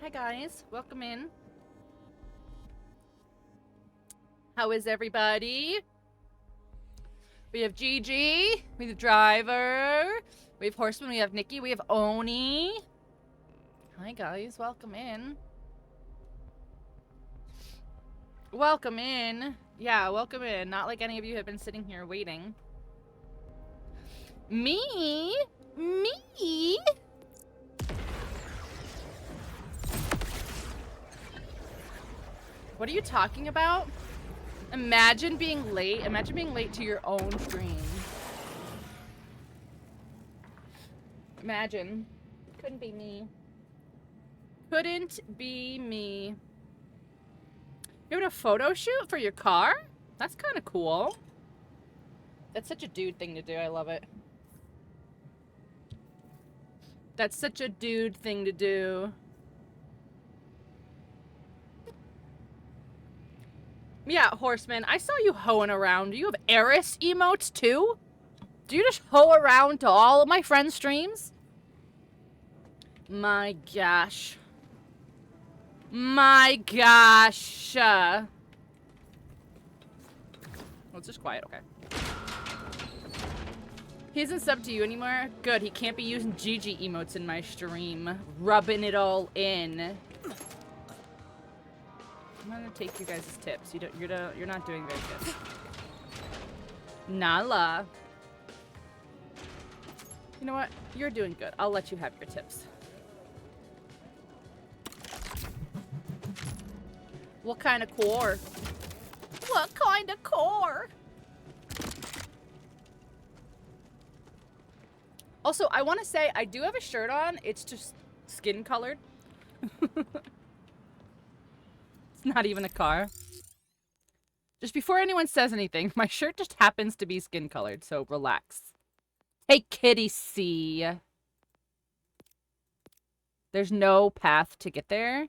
Hi guys, welcome in. How is everybody? We have Gigi, we have Driver, we have Horseman, we have Nikki, we have Oni. Hi guys, welcome in. Welcome in. Yeah, welcome in. Not like any of you have been sitting here waiting. Me? Me? What are you talking about? Imagine being late. Imagine being late to your own stream. Imagine. Couldn't be me. Couldn't be me. You're having a photo shoot for your car? That's kind of cool. That's such a dude thing to do. I love it. That's such a dude thing to do. Yeah, Horseman, I saw you hoeing around. Do you have Eris emotes too? Do you just hoe around to all of my friends' streams? My gosh. My gosh. Oh, it's just quiet, okay. He isn't sub to you anymore? Good, he can't be using GG emotes in my stream. Rubbing it all in. I'm gonna take you guys' tips. You're not doing very good. Nala. You know what? You're doing good. I'll let you have your tips. What kind of core? What kind of core? Also, I want to say I do have a shirt on. It's just skin colored. Not even a car. Just before anyone says anything, my shirt just happens to be skin colored, so relax. Hey, Kitty C. There's no path to get there.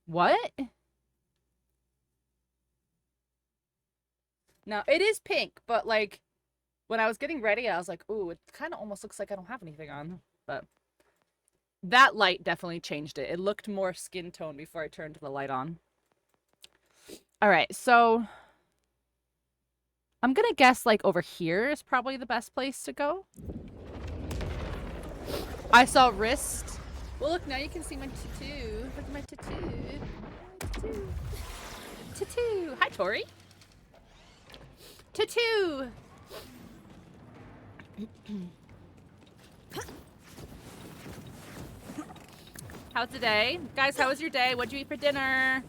What? No, it is pink, but like when I was getting ready, I was like, ooh, it kind of almost looks like I don't have anything on. But that light definitely changed it. It looked more skin tone before I turned the light on. All right, so I'm gonna guess like over here is probably the best place to go. I saw wrist. Well, look, now you can see my tattoo. Look at my tattoo. Tattoo. Tattoo. Hi, Tori. Tattoo. How's the day? Guys, how was your day? What'd you eat for dinner?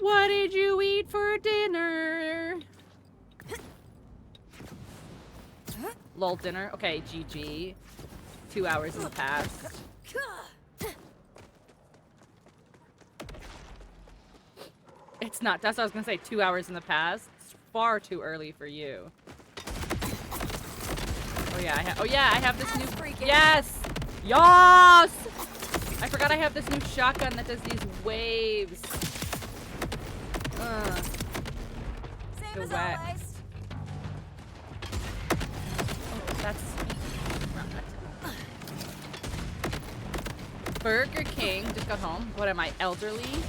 What did you eat for dinner? Lol, dinner? Okay, GG. 2 hours in the past. It's not. That's what I was gonna say. 2 hours in the past. It's far too early for you. Oh yeah, I have this new. Yes. Yes. I forgot I have this new shotgun that does these waves. So wet. Oh, that's sweet. Burger King just got home. What am I, elderly?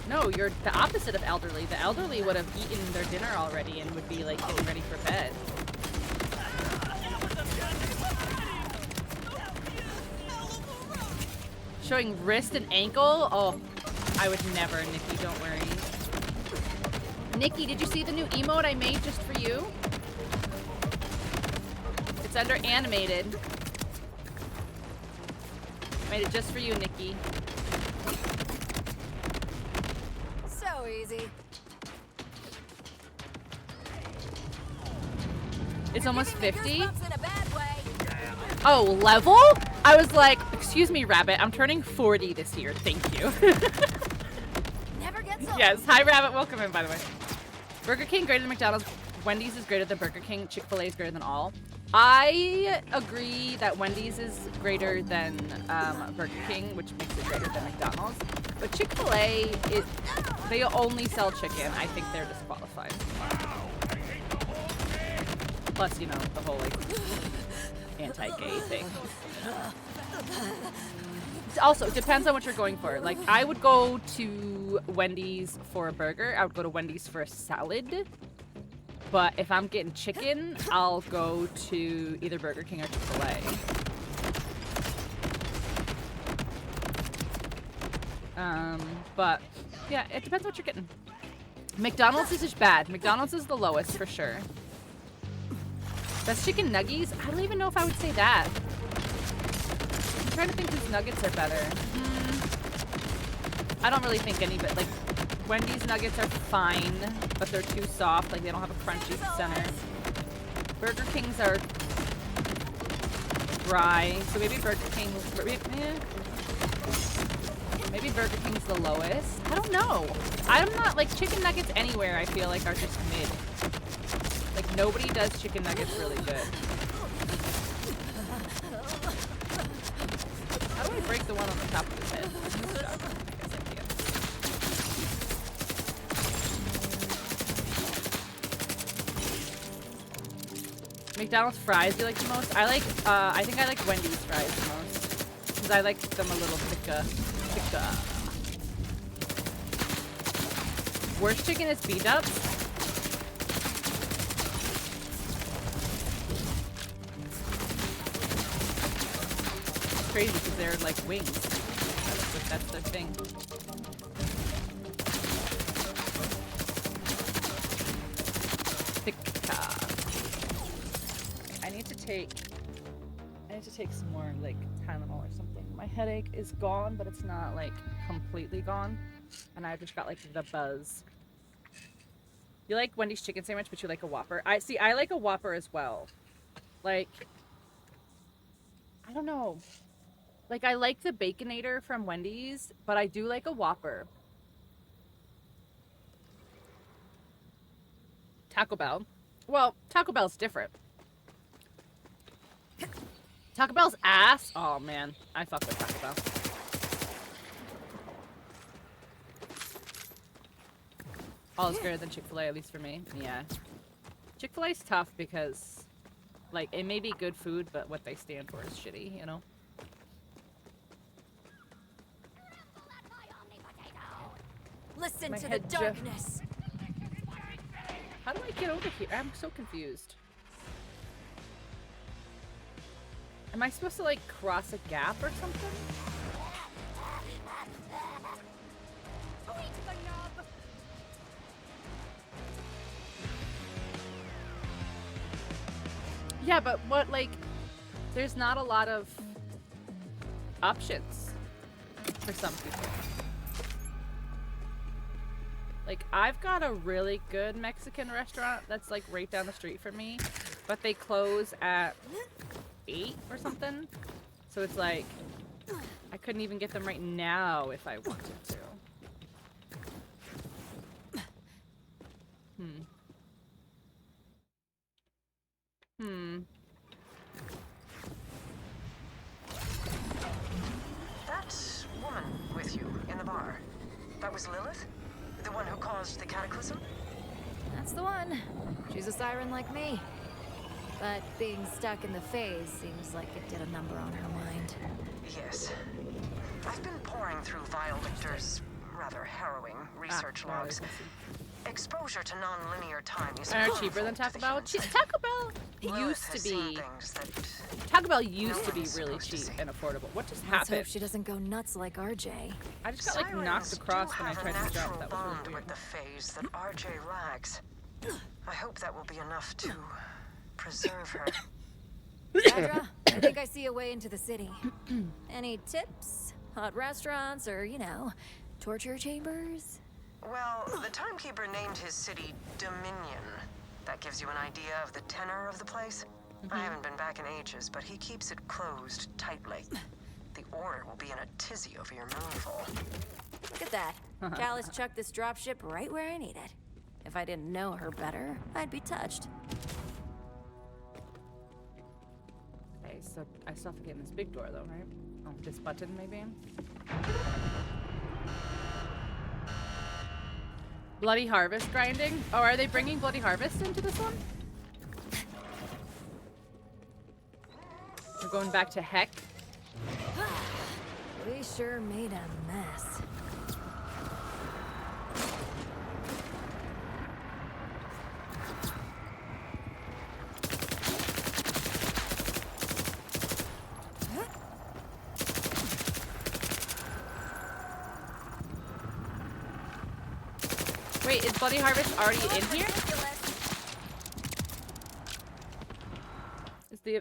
No, you're the opposite of elderly. The elderly would have eaten their dinner already and would be like getting ready for bed. Showing wrist and ankle? Oh, I would never, Nikki, don't worry. Nikki, did you see the new emote I made just for you? It's under animated. Made it just for you, Nikki. So easy. It's almost 50. Oh, level? I was like, excuse me, Rabbit. I'm turning 40 this year. Thank you. Never gets old. Yes. Hi, Rabbit. Welcome in, by the way. Burger King greater than McDonald's. Wendy's is greater than Burger King. Chick-fil-A is greater than all. I agree that Wendy's is greater than Burger King, which makes it greater than McDonald's. But Chick-fil-A is, they only sell chicken. I think they're disqualified. Plus, you know, the whole like anti-gay thing. Also, it depends on what you're going for. Like, I would go to Wendy's for a burger. I would go to Wendy's for a salad. But if I'm getting chicken, I'll go to either Burger King or Chick-fil-A. But yeah, it depends what you're getting. McDonald's is just bad. McDonald's is the lowest for sure. Best chicken nuggies? I don't even know if I would say that. I'm trying to think whose nuggets are better. I don't really think any, but like Wendy's nuggets are fine, but they're too soft. Like they don't have a crunchy center. Burger King's are dry, so maybe Burger King. Maybe Burger King's the lowest. I don't know. I'm not like chicken nuggets anywhere. I feel like are just mid. Like nobody does chicken nuggets really good. How do I break the one on the top of his head? McDonald's fries you like the most? I think I like Wendy's fries the most. Because I like them a little thicker. Worst chicken is B-dubs. Crazy because they're like wings. That's their thing. I need to take some more like Tylenol or something. My headache is gone, but it's not like completely gone. And I've just got like the buzz. You like Wendy's chicken sandwich, but you like a Whopper. I like a Whopper as well. Like, I don't know. Like, I like the Baconator from Wendy's, but I do like a Whopper. Taco Bell. Well, Taco Bell's different. Taco Bell's ass. Oh, man. I fuck with Taco Bell. All is greater than Chick-fil-A, at least for me. Yeah. Chick-fil-A's tough because, like, it may be good food, but what they stand for is shitty, you know? Listen to the darkness. How do I get over here? I'm so confused. Am I supposed to, like, cross a gap or something? Yeah, but what, like, there's not a lot of options for some people. Like, I've got a really good Mexican restaurant that's, like, right down the street from me, but they close at 8 or something. So it's like, I couldn't even get them right now if I wanted to. That woman with you in the bar, that was Lilith? The one who caused the cataclysm? That's the one. She's a siren like me. But being stuck in the phase seems like it did a number on her mind. Yes. I've been poring through Vile Victor's rather harrowing research logs. Exposure to non-linear time is cheaper than Taco Bell. Taco Bell used to be. Taco Bell used to be really cheap and affordable. What just Let's happened? hope she doesn't go nuts like RJ. I just got like knocked across when I tried to jump. That was really weird. With the phase that RJ lacks. I hope that will be enough to preserve her. Sandra, I think I see a way into the city. Any tips? Hot restaurants or, you know, torture chambers? Well, the timekeeper named his city Dominion. That gives you an idea of the tenor of the place. I haven't been back in ages, but he keeps it closed tightly. The order will be in a tizzy over your moonfall. Look at that. Callus chucked this dropship right where I need it. If I didn't know her better, I'd be touched. Okay, so I still have to get in this big door though, right? Oh, this button maybe? Bloody Harvest grinding? Oh, are they bringing Bloody Harvest into this one? going back to Heck. We sure made a mess. Wait, is Bloody Harvest already in here?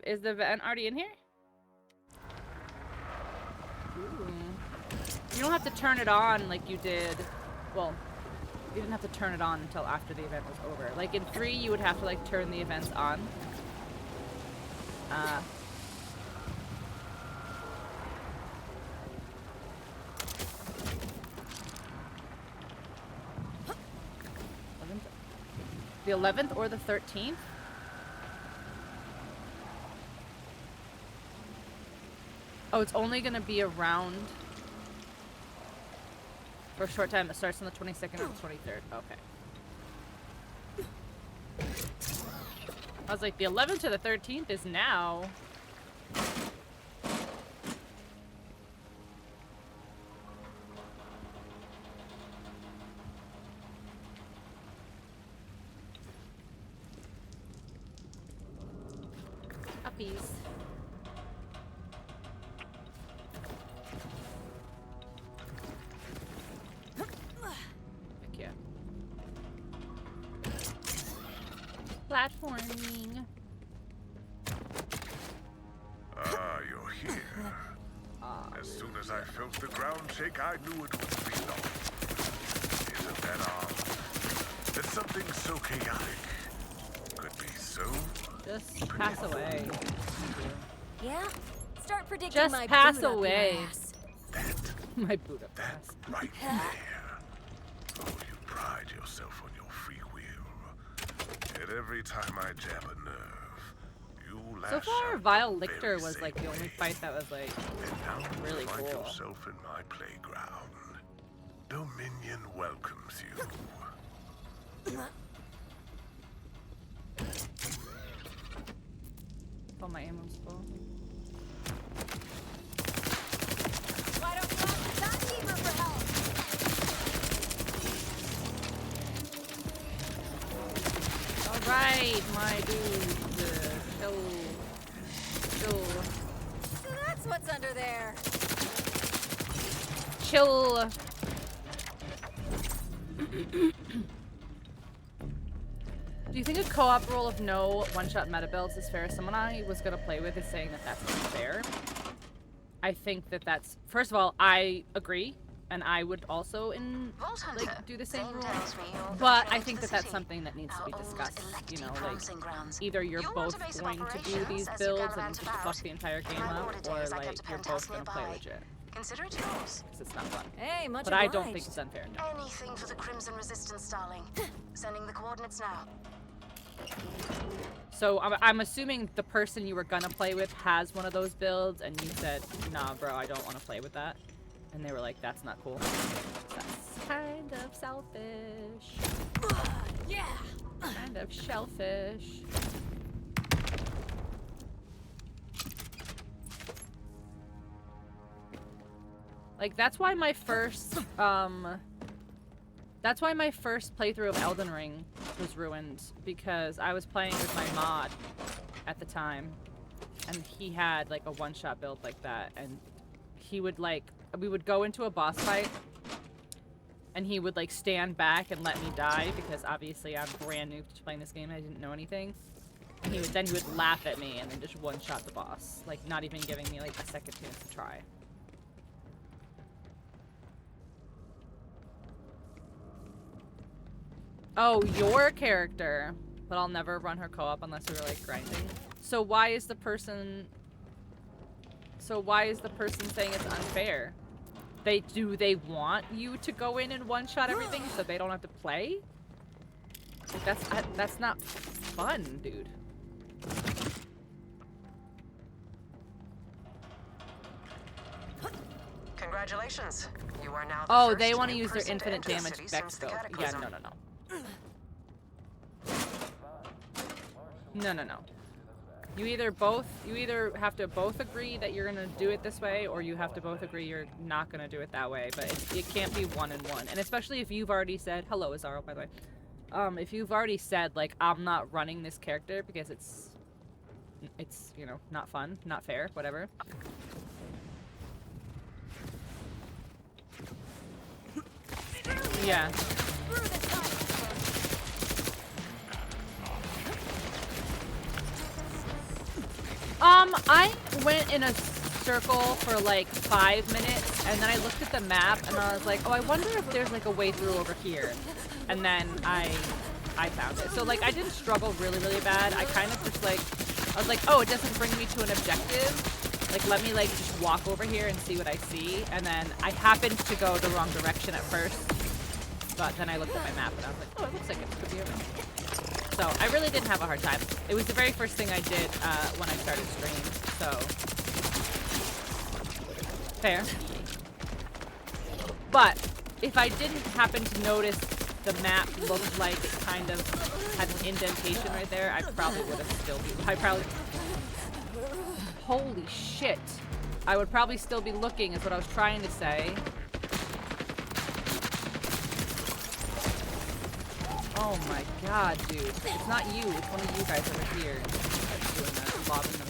Is the event already in here? Ooh. You don't have to turn it on like you did. Well, you didn't have to turn it on until after the event was over. Like in 3, you would have to like turn the events on. The 11th or the 13th? Oh, it's only gonna be around for a short time. It starts on the 22nd or the 23rd. Okay. I was like, the 11th to the 13th is now. Uppies. Heck yeah. Platforming. Ah, you're here. As soon as I felt the ground shake, I knew it wouldn't be long. Isn't that odd? That something so chaotic could be so... Just pass away. Yeah? Start predicting Just my pass boot up your away. ass. That, My boot up that ass. right there. Oh, you pride yourself on your free will. Yet every time I jab a nerve, you lash So far, out Vile the Lictor very was like the same only way. fight that was like And now you really find cool. yourself in my playground. Dominion welcomes you. Oh, my ammo's full. Why don't you ask the timekeeper for help? Alright, my dude. Chill. So that's what's under there. Chill. Do you think a co-op rule of no one-shot meta builds is fair? Someone I was gonna play with is saying that that's unfair. I think that that's... First of all, I agree. And I would also do the same rule. But I think that that's something that needs to be discussed. You know, like, either you're both going to do these builds and just fuck the entire game up, or like you're both gonna play legit. Consider it yours. Because it's not fun. Hey, much But I obliged. don't think it's unfair, no. Anything for the Crimson Resistance, darling. Sending the coordinates now. So I'm assuming the person you were gonna play with has one of those builds, and you said, nah, bro, I don't want to play with that. And they were like, that's not cool. That's kind of selfish. Yeah. Kind of shellfish. Like, that's why my first playthrough of Elden Ring was ruined, because I was playing with my mod at the time, and he had like a one-shot build like that, and he would like, we would go into a boss fight, and he would like stand back and let me die, because obviously I'm brand new to playing this game, I didn't know anything. And he would laugh at me and then just one-shot the boss, like not even giving me like a second chance to try. Oh, your character. But I'll never run her co-op unless we were like grinding. So why is the person saying it's unfair? Do they want you to go in and one-shot everything so they don't have to play? Like, that's not fun, dude. Congratulations. You are now the Oh, first they want to new use their person to infinite enter the damage city Vex since the build. Yeah, Cataclysm. no. No. You either have to both agree that you're gonna do it this way, or you have to both agree you're not gonna do it that way. But it can't be one and one. And especially if you've already said, hello, Azaro, by the way. If you've already said, like, I'm not running this character because it's, you know, not fun, not fair, whatever. Yeah. I went in a circle for like 5 minutes, and then I looked at the map, and I was like, oh, I wonder if there's like a way through over here. And then I found it. So like, I didn't struggle really, really bad. I kind of just like, I was like, oh, it doesn't bring me to an objective. Like, let me like just walk over here and see what I see. And then I happened to go the wrong direction at first, but then I looked at my map and I was like, oh, it looks like it could be over here. So I really didn't have a hard time. It was the very first thing I did when I started stream, so fair. But if I didn't happen to notice the map looked like it kind of had an indentation right there, I probably would have still holy shit. I would probably still be looking is what I was trying to say. Oh my god, dude. It's not you, it's one of you guys over here that's doing that, lobbing them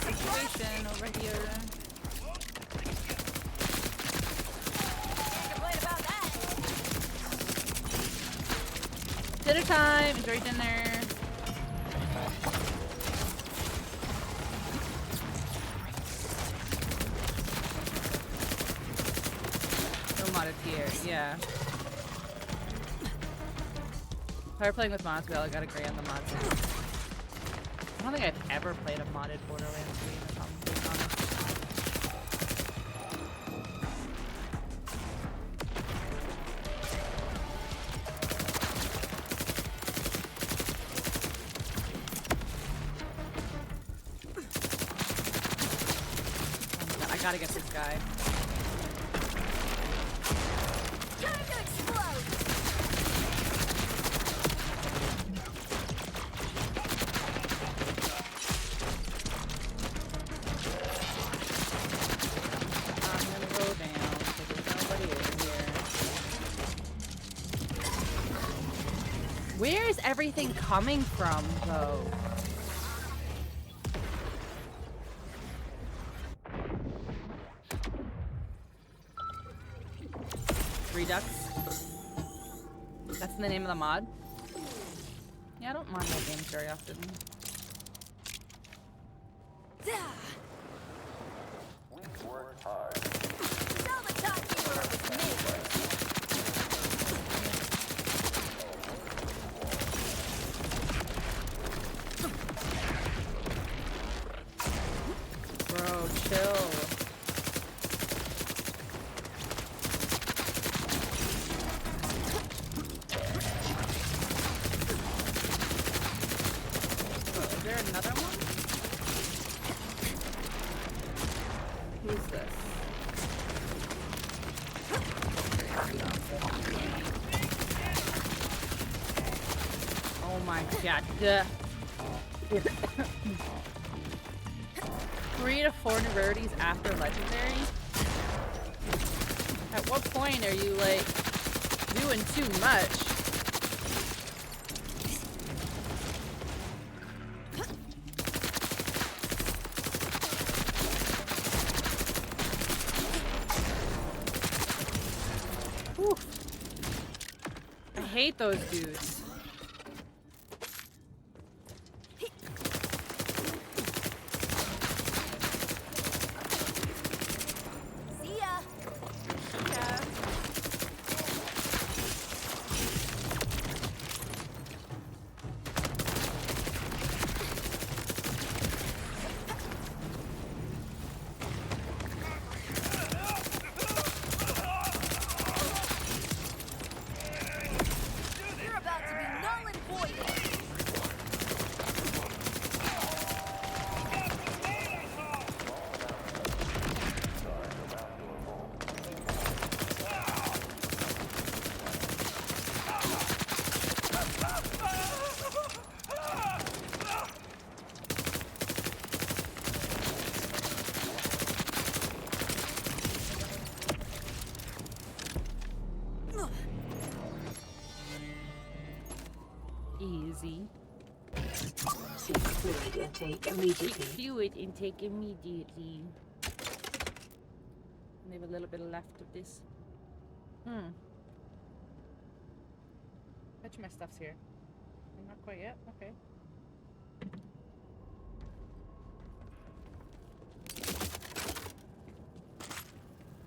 situation over here. Dinner time! Enjoy dinner! No modded here, yeah. If I were playing with mods, we all gotta agree on the mods. I don't think I've ever played a modded Borderlands game, if I'm being honest. Gotta get this guy. Time to explode. I'm gonna go down because there's nobody over here. Where is everything coming from, though? Redux. That's the name of the mod. Yeah, I don't mod my games very often. We've worked hard. Tell the timekeeper it was me. Bro, chill. Is there another one? Who's this? Oh my god. Duh. 3 to 4 new rarities after legendary? At what point are you like doing too much? Whew. I hate those dudes. See ya. Yeah. You're about to Easy. Seek fluid intake immediately. Fluid intake immediately. Leave a little bit left of this. Bet you my stuff's here. Not quite yet. Okay.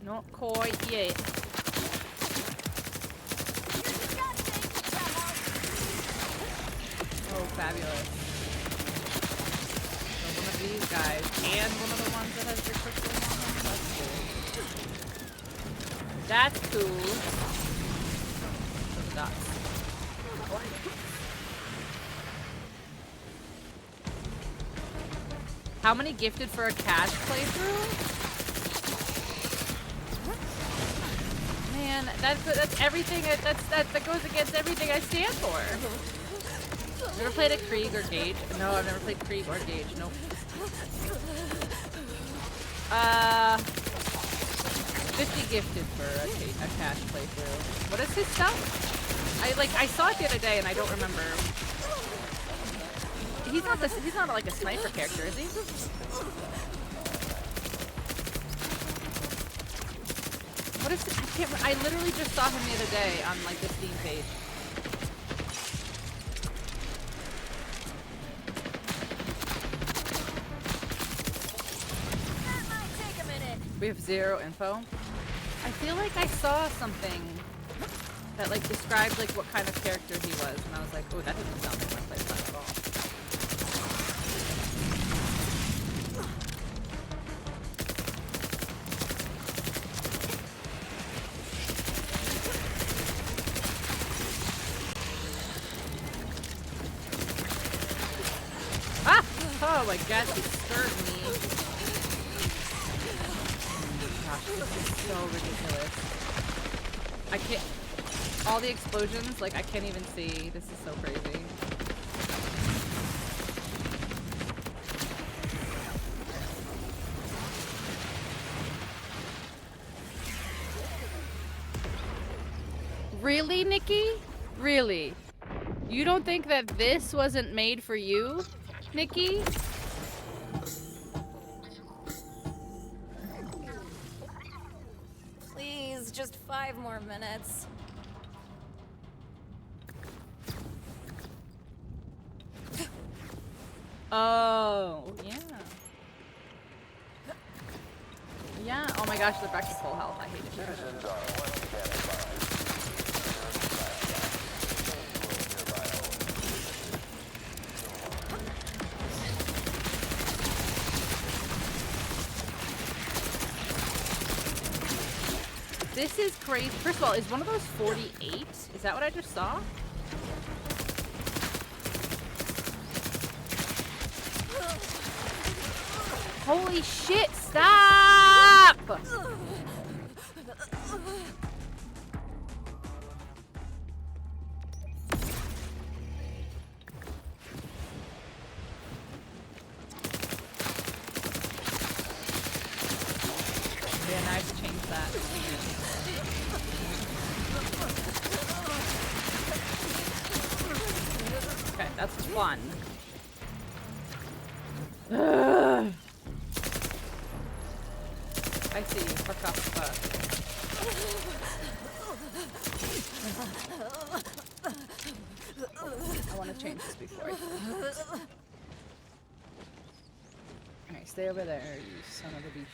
Not quite yet. Oh, fabulous. So one of these guys, and one of the ones that has the crystal on them. That's cool. That's cool. Those dots. How many gifted for a cash playthrough? Man, that's everything. That goes against everything I stand for. Never played a Krieg or Gage? No, I've never played Krieg or Gage. Nope. 50 gifted for a cash playthrough. What is his stuff? I saw it the other day and I don't remember. He's not like a sniper character, is he? What is this? I literally just saw him the other day on like the Steam page. That might take a minute. We have 0 info. I feel like I saw something that like described like what kind of character he was, and I was like, oh, that doesn't sound like my playstyle at all. Ah! Oh my god, he scared me. Gosh, this is so ridiculous. I can't... All the explosions, like, I can't even see. This is so crazy. Really, Nikki? Really? You don't think that this wasn't made for you, Nikki? Please, just 5 more minutes. Oh, yeah. Yeah, oh my gosh, they're back to full health. I hate it. Citizens are once again advised. This is crazy. First of all, is one of those 48? Is that what I just saw? Holy shit, stop! Yeah, now I have to change that. Okay, that's fun. Ugh. I see you. Fuck off. I want to change this before I do it. Alright, stay over there, you son of a bitch.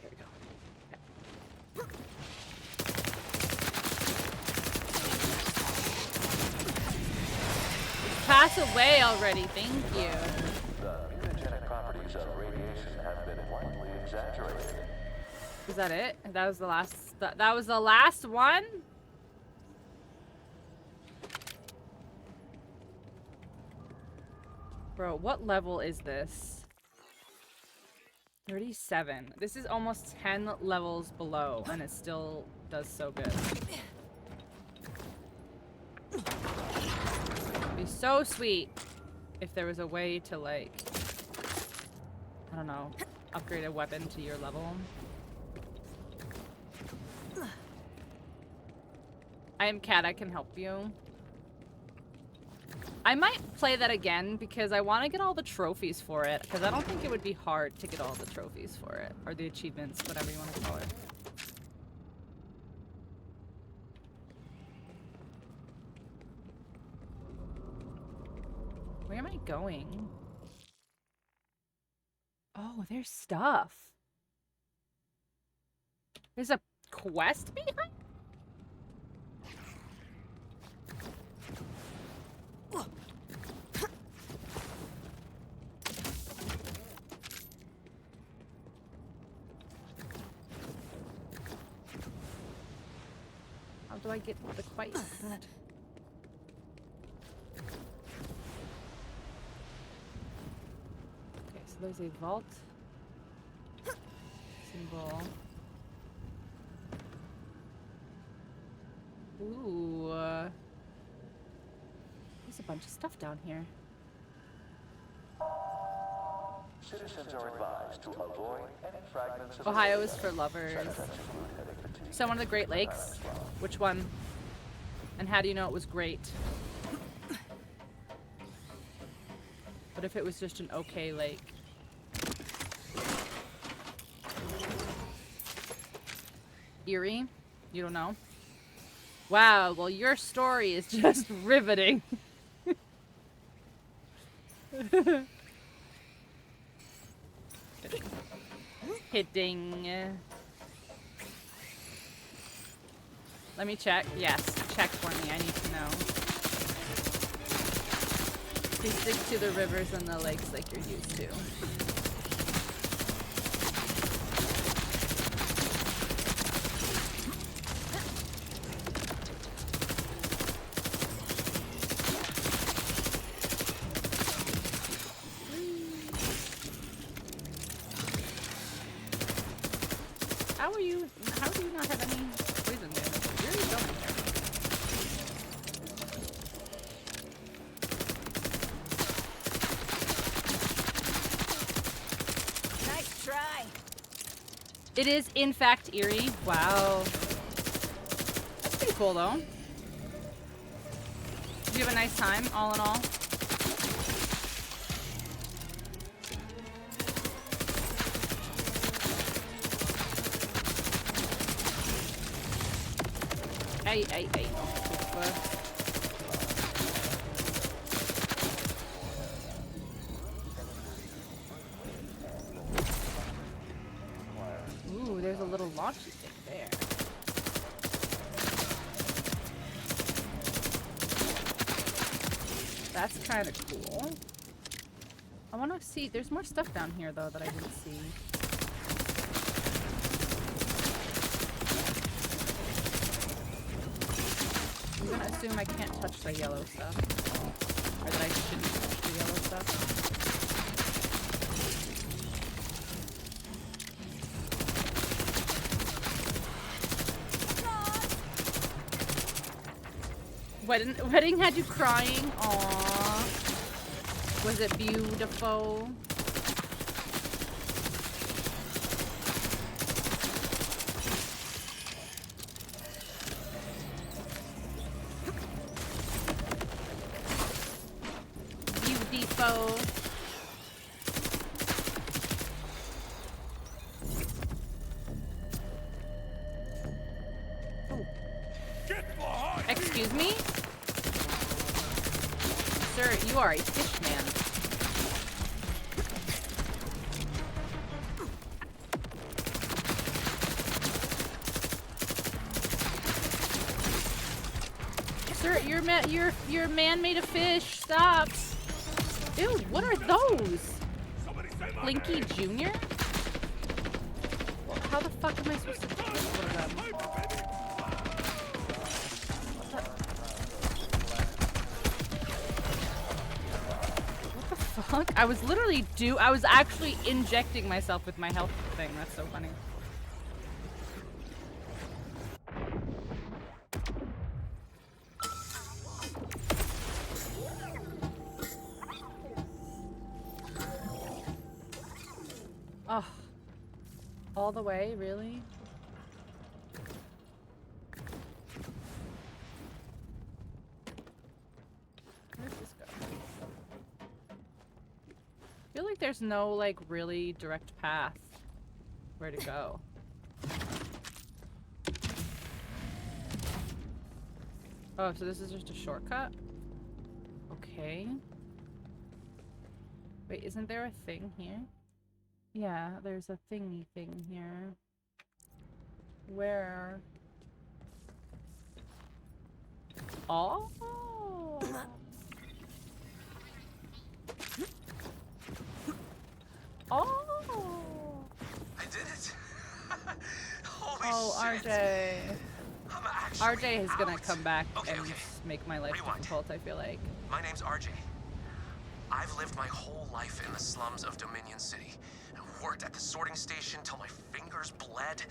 Here we go. Pass away already, thank you. The mutagenic properties of radiation have been widely exaggerated. Is that it? That was the last. That was the last one. Bro, what level is this? 37. This is almost 10 levels below, and it still does so good. be so sweet if there was a way to, like, I don't know, upgrade a weapon to your level. I am Cat, I can help you. I might play that again because I want to get all the trophies for it. Because I don't think it would be hard to get all the trophies for it. Or the achievements, whatever you want to call it. Where am I going? Oh, there's stuff. There's a quest behind? How do I get the quest? Okay, so there's a vault symbol. Ooh. There's a bunch of stuff down here. Citizens are advised to avoid any fragments of Ohio is for lovers. Someone of the Great Lakes? Which one? And how do you know it was great? What if it was just an okay lake? Erie? You don't know? Wow, well your story is just riveting. Hitting. Let me check. Yes, check for me. I need to know. Please stick to the rivers and the lakes like you're used to. How do you not have any poison damage? Where are you going? Nice try. It is, in fact, Erie. Wow. That's pretty cool, though. Did you have a nice time, all in all? Ay. Ooh, there's a little launchy thing there. That's kind of cool. I want to see. There's more stuff down here, though, that I didn't see. I'm gonna assume I can't touch the yellow stuff. Or that I shouldn't touch the yellow stuff. Wedding had you crying? Aww. Was it beautiful? Beautiful. Excuse me? Sir, you are a fish man. Sir, you're man made of fish. Stop. Ew, what are those? Blinky Jr.? Well, how the fuck am I supposed to get one of them? What the fuck? I was literally I was actually injecting myself with my health thing. That's so funny. all the way, really? Where's this go? I feel like there's no, like, really direct path where to go. Oh, so this is just a shortcut? Okay. Wait, isn't there a thing here? Yeah, there's a thingy thing here. Where? Oh! Oh! I did it. Holy Oh, shit. RJ. I'm actually RJ is gonna out. come back Okay, and okay. make my life Rewind. difficult, I feel like. My name's RJ. I've lived my whole life in the slums of Dominion City. I worked at the sorting station till my fingers bled.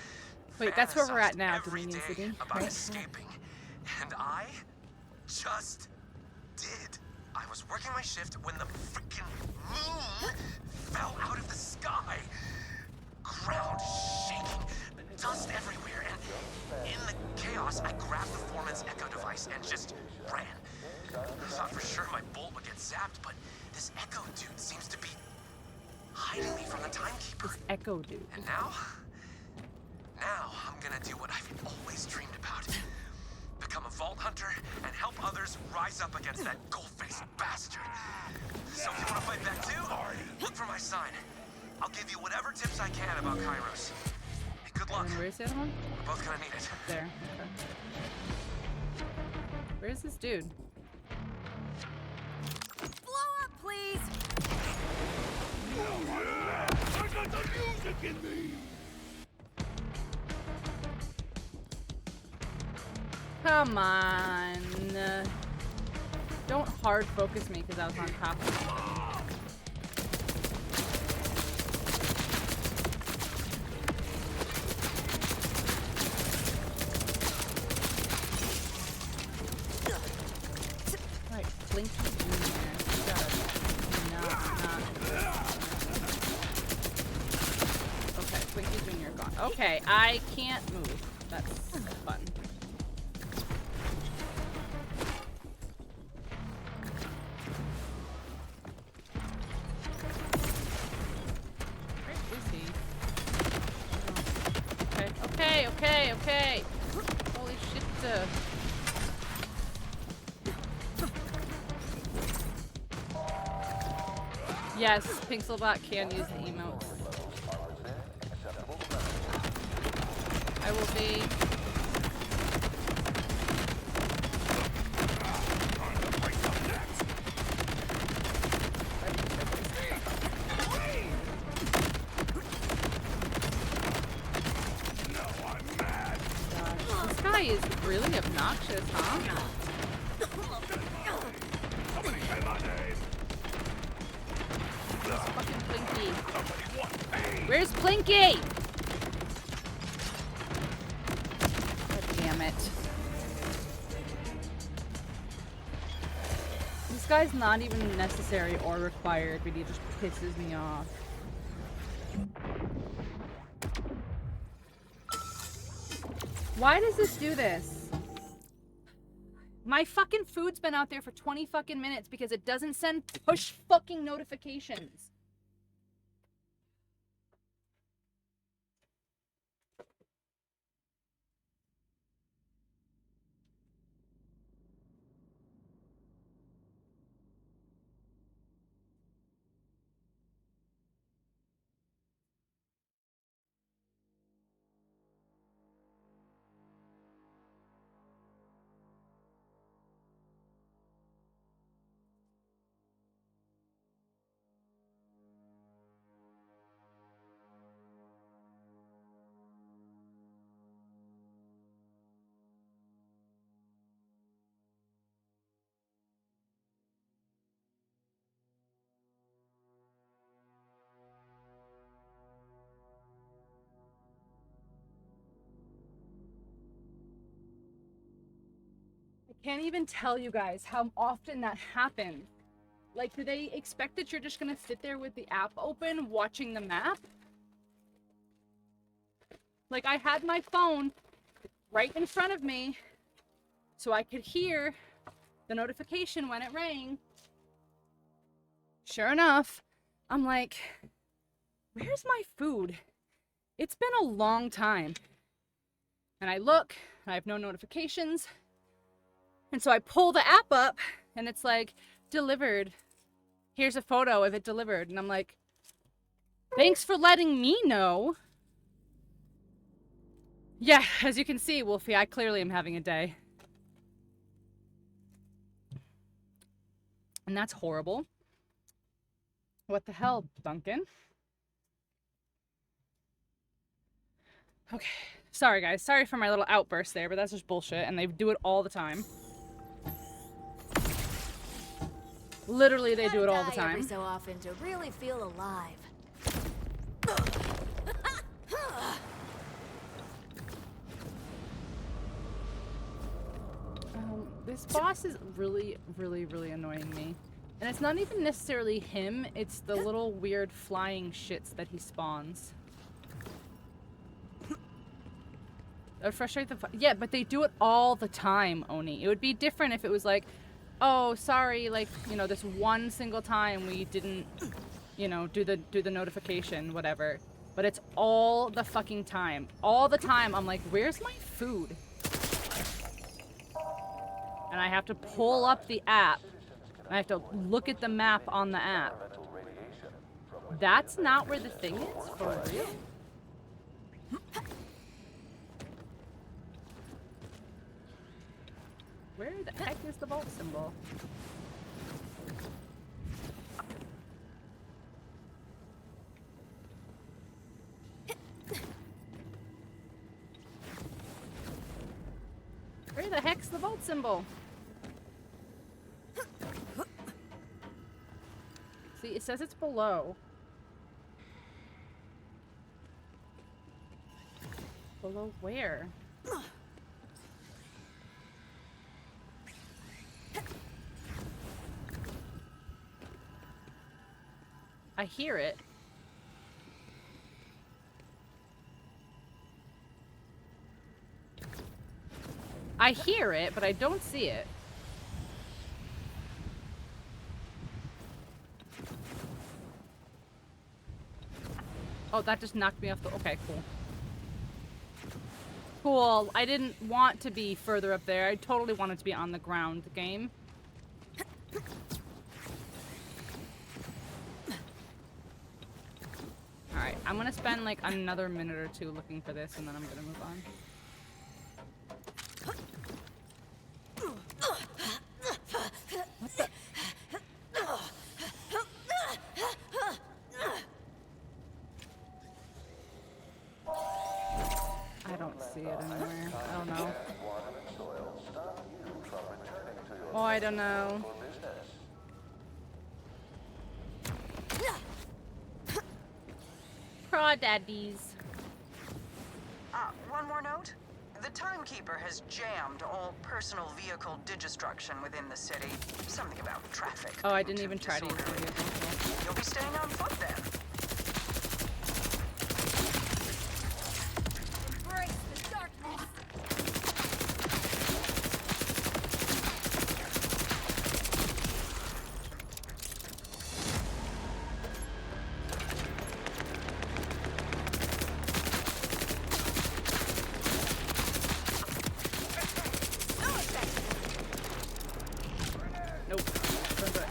Wait, that's where we're at Fantasized now, every Dominion day City, about right? escaping. And I just did. I was working my shift when the freaking moon fell out of the sky. Ground shaking, dust everywhere, and in the chaos, I grabbed the foreman's echo device and just ran. I thought for sure my bolt would get zapped, but this echo dude seems to be hiding me from the timekeeper. This echo dude. And now I'm gonna do what I've always dreamed about. Become a vault hunter and help others rise up against that gold-faced bastard. So if you wanna fight back too, look for my sign. I'll give you whatever tips I can about Kairos. Hey, good luck. And where's the other one? We're both gonna need it. There. Okay. Where's this dude? Blow up, please! I got the music in me! Come on. Don't hard focus me because I was on top of it. Right, Blinky Jr. You gotta not. Okay, Blinky Jr. gone. Okay, I can't move. That's fun. Where is he? Okay. Holy shit. Yes, Pixelbot can use the emotes. I will be. Gosh, this guy is really obnoxious, huh? Where's fucking Plinky? Where's Plinky? God damn it. This guy's not even necessary or required, but he just pisses me off. Why does this do this? My fucking food's been out there for 20 fucking minutes because it doesn't send push fucking notifications. Can't even tell you guys how often that happens. Like, do they expect that you're just gonna sit there with the app open watching the map? Like, I had my phone right in front of me so I could hear the notification when it rang. Sure enough, I'm like, where's my food? It's been a long time. And I look, and I have no notifications. And so I pull the app up, and it's like, delivered. Here's a photo of it delivered. And I'm like, thanks for letting me know. Yeah, as you can see, Wolfie, I clearly am having a day. And that's horrible. What the hell, Duncan? Okay. Sorry, guys. Sorry for my little outburst there, but that's just bullshit, and they do it all the time. Literally, they do it all the time. Every so often to really feel alive. This boss is really, really, really annoying me. And it's not even necessarily him, it's the little weird flying shits that he spawns. That would frustrate the yeah, but they do it all the time, Oni. It would be different if it was like, oh, sorry, like, you know, this one single time we didn't, you know, do the notification, whatever. But it's all the fucking time. All the time, I'm like, where's my food? And I have to pull up the app. I have to look at the map on the app. That's not where the thing is, for real? Where the heck is the vault symbol? Where the heck's the vault symbol? See, it says it's below. Below where? I hear it. I hear it, but I don't see it. Oh, that just knocked me off the... Okay, cool. Cool. I didn't want to be further up there. I totally wanted to be on the ground game. Alright, I'm gonna spend like another minute or two looking for this, and then I'm gonna move on. What the... I don't see it anywhere. I don't know. Oh, I don't know. Crawdaddies. One more note. The Timekeeper has jammed all personal vehicle digistruction within the city. Something about traffic. Oh, I didn't even try to use the disorderly. vehicle. You'll be staying on foot then. Embrace the darkness. Nope. Don't do it.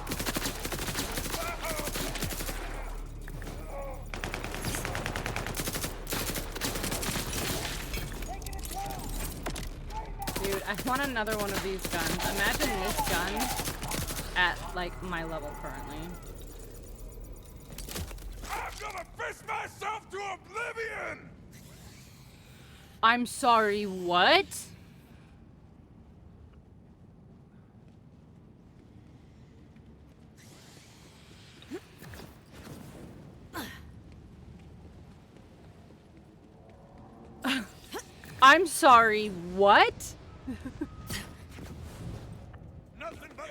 Dude, I want another one of these guns. Imagine this gun at, like, my level currently. I'm gonna fist myself to oblivion! I'm sorry, what? I'm sorry, what? Nothing but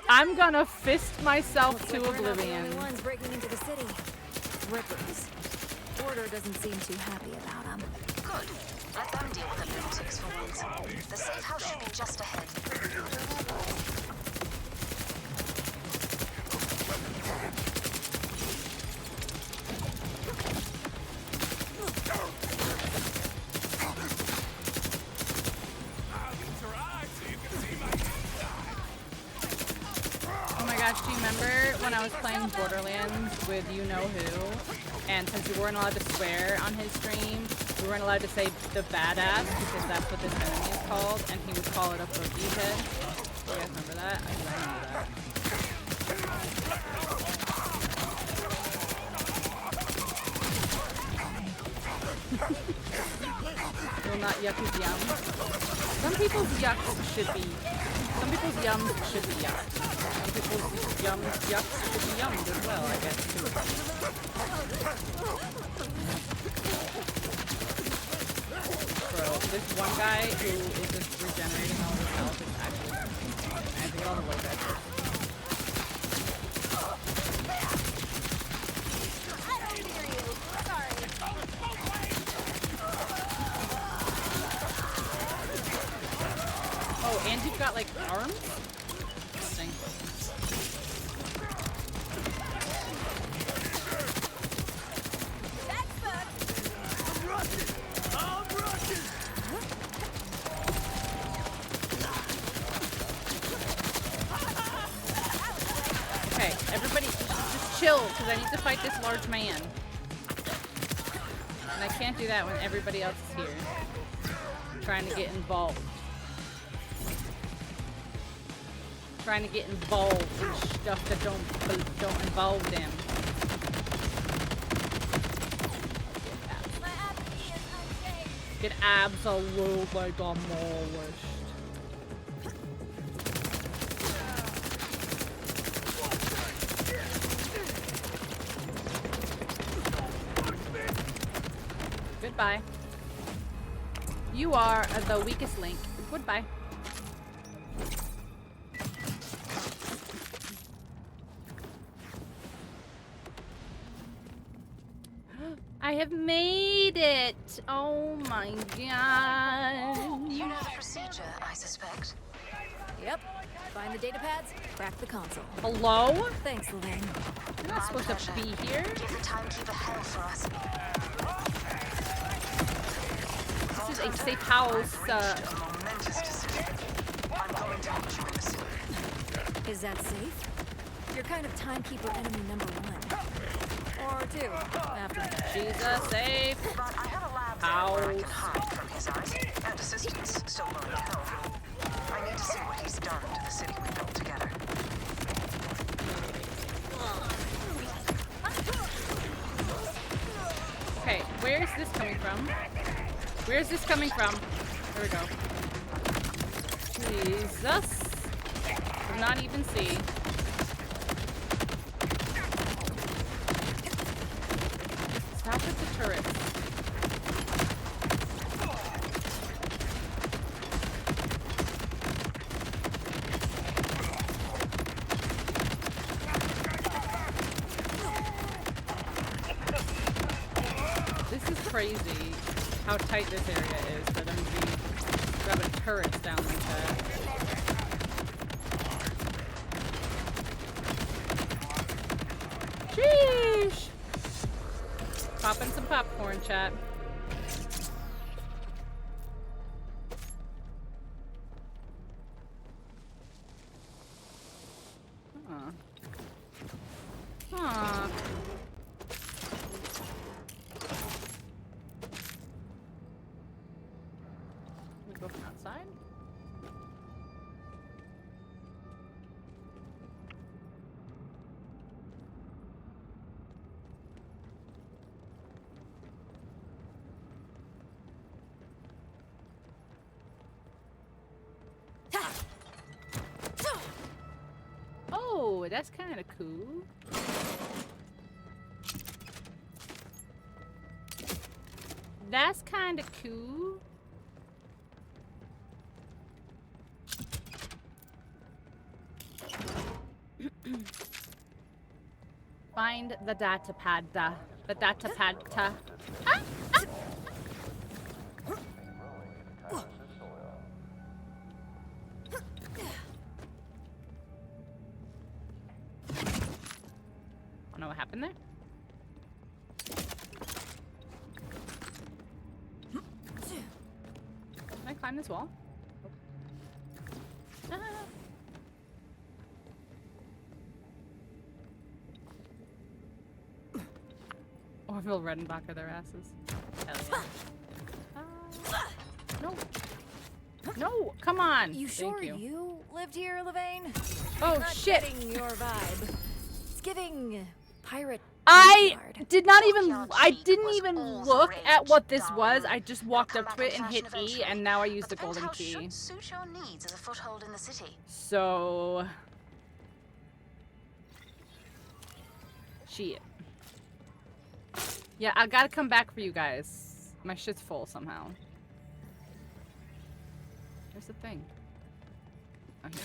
I'm gonna fist myself to We're not the oblivion. only ones breaking into the city. Rippers. Order doesn't seem too happy about them. pads. The safe house should be just ahead. Oh my gosh, do you remember when I was playing Borderlands with you know who? And since we weren't allowed to swear on his stream, we weren't allowed to say the badass because that's what this enemy is called, and he would call it a boogie head. Do you guys remember that? I remember that. Will not yuck his yum. Some people's yucks should be. Some people's yums should be yucked. Some people's yucks should be yummed as well, I guess, too. Bro, this one guy who is just regenerating all his health is actually insane. I have to get all the low guys first. Oh, and you've got like arms? Interesting. Okay, everybody just chill, because I need to fight this large man. And I can't do that when everybody else is here. Trying to get involved. Trying to get involved in stuff that don't involve them. Get absolutely demolished. Goodbye. You are the weakest link. Goodbye. I have made it! Oh my god. You know the procedure, I suspect. Yep. Find the data pads, crack the console. Hello? Thanks, Lorraine. You're not supposed to be here. Give the timekeeper hell for us. This is a safe house. A momentous decision. I'm going to meet you in the city. Is that safe? You're kind of timekeeper enemy number 1. Or 2, after that. She's a safe But I have a lab there where I can hide from his eyes, and assistants still willing to help. I need to see what he's done to the city we built together. Okay, where is this coming from? Where is this coming from? There we go. Jesus. Did not even see. Stop with the turrets. This is crazy how tight this area is for them to be grabbing turrets down like that. Sheesh! Popping some popcorn, chat. Huh. Huh. Can we go from outside? Oh, that's kind of cool. That's kind of cool. Find the data pad. The data pad. Ah! Ah! in there? Can I climb this wall? Ah. Oh, I feel red in back of their asses. Hell yeah. No. No, come on. You sure Thank you. you lived here, Levain? Oh, Not shit. getting your vibe. It's giving pirate. I Yard. did not Fuck even, your I cheek didn't was even all the look at rage, what this darling. was. I just It'll walked come up back to it in and hit fashion E, eventually. and now I But used the depends golden how key. suit your needs as a foothold in the city. So... Shit. Yeah, I gotta come back for you guys. My shit's full somehow. Here's the thing. Oh, here.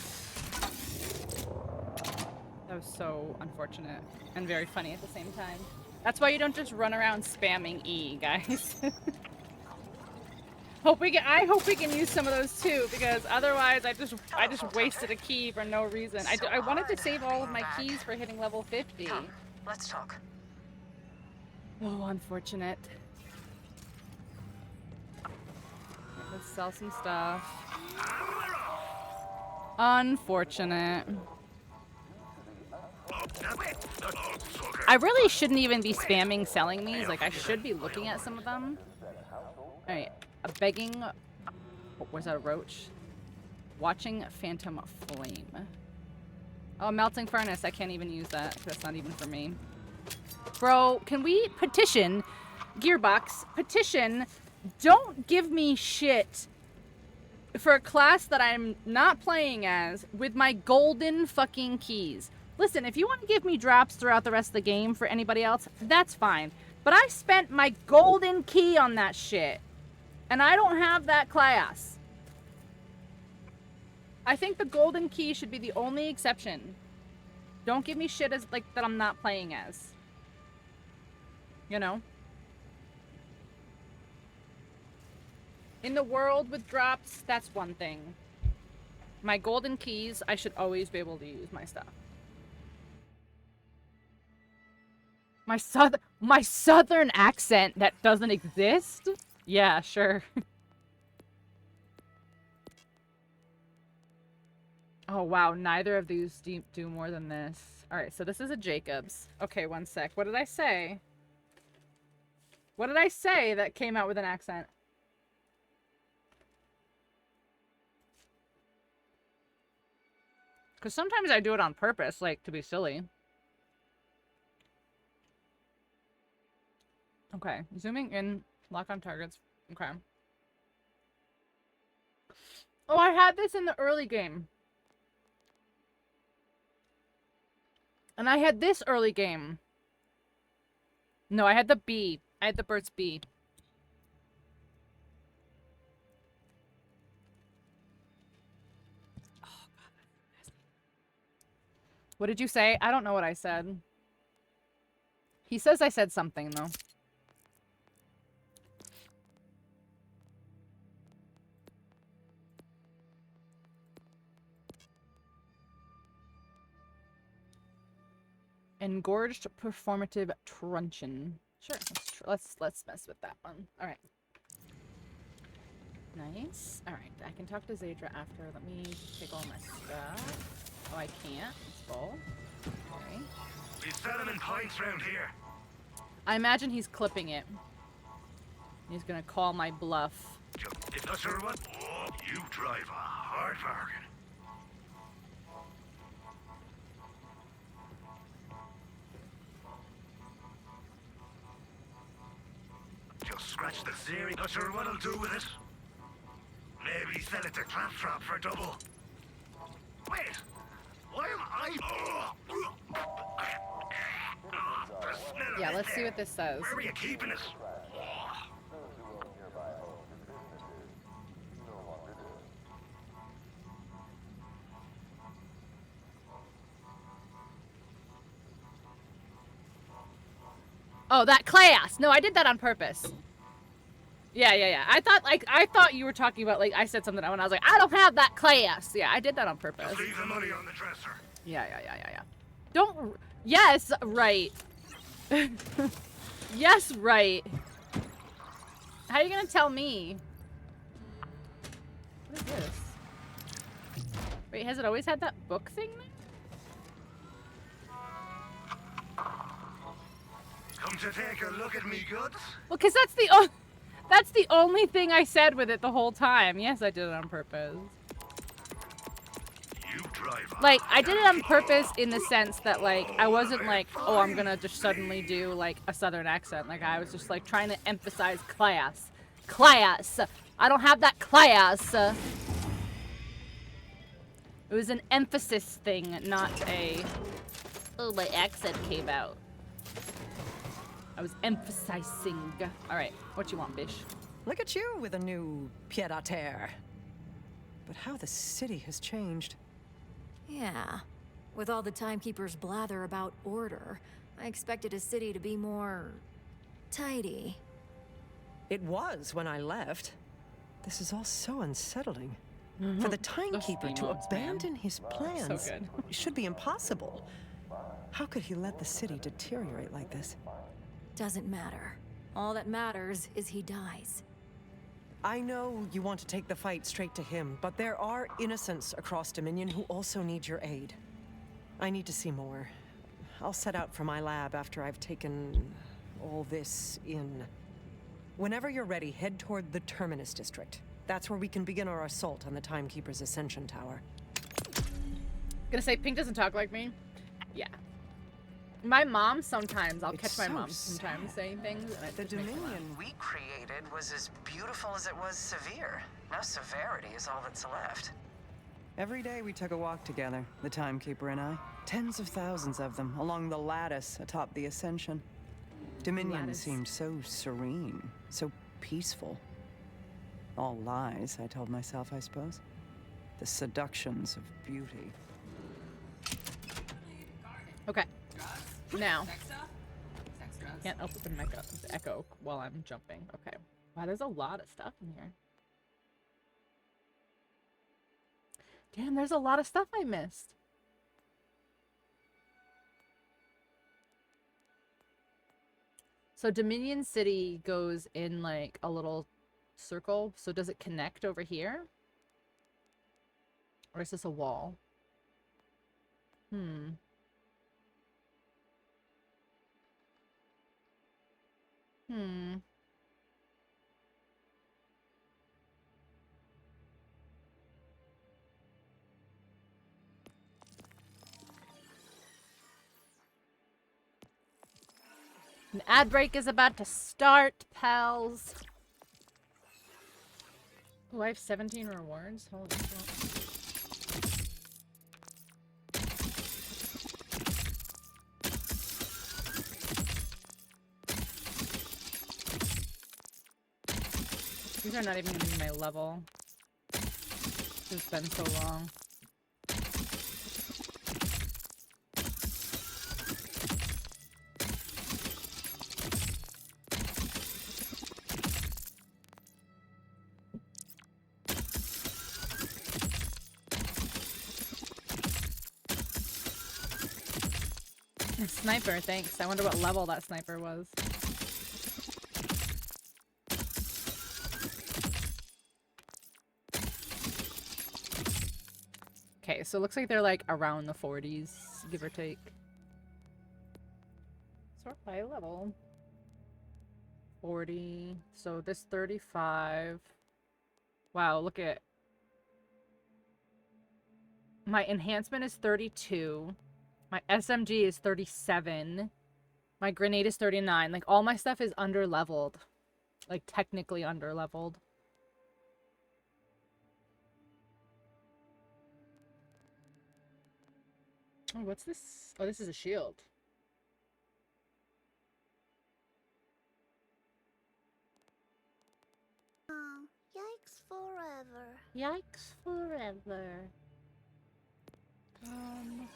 That was so unfortunate and very funny at the same time. That's why you don't just run around spamming E, guys. I hope we can use some of those too, because otherwise I just wasted a key for no reason. I wanted to save all of my keys for hitting level 50. Come, let's talk. Oh, unfortunate. Let's sell some stuff. Unfortunate. I really shouldn't even be spamming selling these. Like, I should be looking at some of them. Alright, a begging... Oh, was that a roach? Watching Phantom Flame. Oh, melting furnace. I can't even use that. That's not even for me. Bro, can we petition, Gearbox, petition, don't give me shit for a class that I'm not playing as with my golden fucking keys. Listen, if you want to give me drops throughout the rest of the game for anybody else, that's fine. But I spent my golden key on that shit. And I don't have that class. I think the golden key should be the only exception. Don't give me shit as like that I'm not playing as. You know? In the world with drops, that's one thing. My golden keys, I should always be able to use my stuff. My southern accent that doesn't exist? Yeah, sure. Oh wow, neither of these do more than this. Alright, so this is a Jacobs. Okay, one sec. What did I say? What did I say that came out with an accent? Because sometimes I do it on purpose, like, to be silly. Okay, zooming in, lock on targets. Okay. Oh, I had this in the early game. And I had this early game. No, I had the B. I had the Burt's B. Oh, God. What did you say? I don't know what I said. He says I said something, though. Engorged performative truncheon. Sure, let's mess with that one. All right. Nice. All right, I can talk to Zadra after. Let me take all my stuff. Oh, I can't. It's full. Okay. He's selling in pints round here. I imagine he's clipping it. He's gonna call my bluff. If not sure what, oh, you drive a hard bargain. Just scratch the theory. Not sure what I'll do with it. Maybe sell it to Claptrap for double. Wait, why am I? The smell of Yeah, it let's see there. what this says. Where were you keeping it? Oh, that class. No, I did that on purpose. Yeah. I thought you were talking about, like, I said something when I was like, I don't have that class. Yeah, I did that on purpose. Just leave the money on the dresser. Yeah. Don't. Yes, right. Yes, right. How are you gonna tell me? What is this? Wait, has it always had that book thing there? Come to take a look at me goods? Well, cause that's the only thing I said with it the whole time. Yes, I did it on purpose. You drive Like, I did it on purpose in the sense that, like, I wasn't like, oh, I'm gonna just suddenly do, like, a southern accent. Like, I was just, like, trying to emphasize class. Class! I don't have that class! It was an emphasis thing, not a, oh, my accent came out. I was emphasizing. Alright, what you want, bish? Look at you with a new pied-à-terre. But how the city has changed. Yeah. With all the timekeepers' blather about order, I expected a city to be more tidy. It was when I left. This is all so unsettling. For the timekeeper to abandon his plans So good. should be impossible. How could he let the city deteriorate like this? Doesn't matter. All that matters is he dies. I know you want to take the fight straight to him, but there are innocents across Dominion who also need your aid. I need to see more. I'll set out for my lab after I've taken all this in. Whenever you're ready, head toward the Terminus District. That's where we can begin our assault on the Timekeeper's Ascension Tower. Gonna say Pink doesn't talk like me? Yeah. My mom sometimes, I'll It's catch my so mom sometimes sad. saying things and it The just makes me laugh. Dominion we created was as beautiful as it was severe. Now severity is all that's left. Every day we took a walk together, the Timekeeper and I. Tens of thousands of them, along the lattice atop the Ascension. Dominion Lattice. seemed so serene, so peaceful. All lies, I told myself, I suppose. The seductions of beauty. Okay. Now. Can't open the echo while I'm jumping. Okay. Wow, there's a lot of stuff in here. Damn, there's a lot of stuff I missed. So Dominion City goes in like a little circle. So does it connect over here? Or is this a wall? Hmm. Hmm. An ad break is about to start, pals. Oh, I have 17 rewards? Holy shit. These are not even gonna be my level. It's been so long. A sniper, thanks. I wonder what level that sniper was. Okay, so it looks like they're like around the 40s, give or take. Sort by level. 40. So this 35. Wow, look at. My enhancement is 32. My SMG is 37. My grenade is 39. Like, all my stuff is under-leveled. Like, technically under-leveled. Oh, what's this? Oh, this is a shield. Oh, yikes forever. Yikes forever. Um...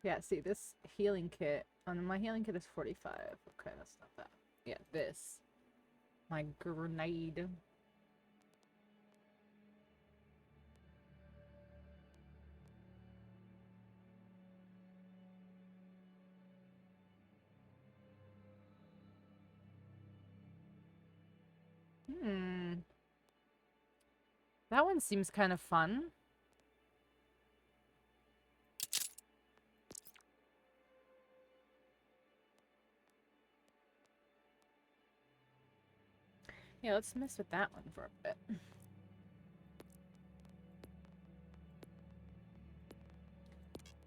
Yeah, see, this healing kit, my healing kit is 45. Okay, that's not bad. Yeah, this. My grenade. That one seems kind of fun. Yeah, let's mess with that one for a bit.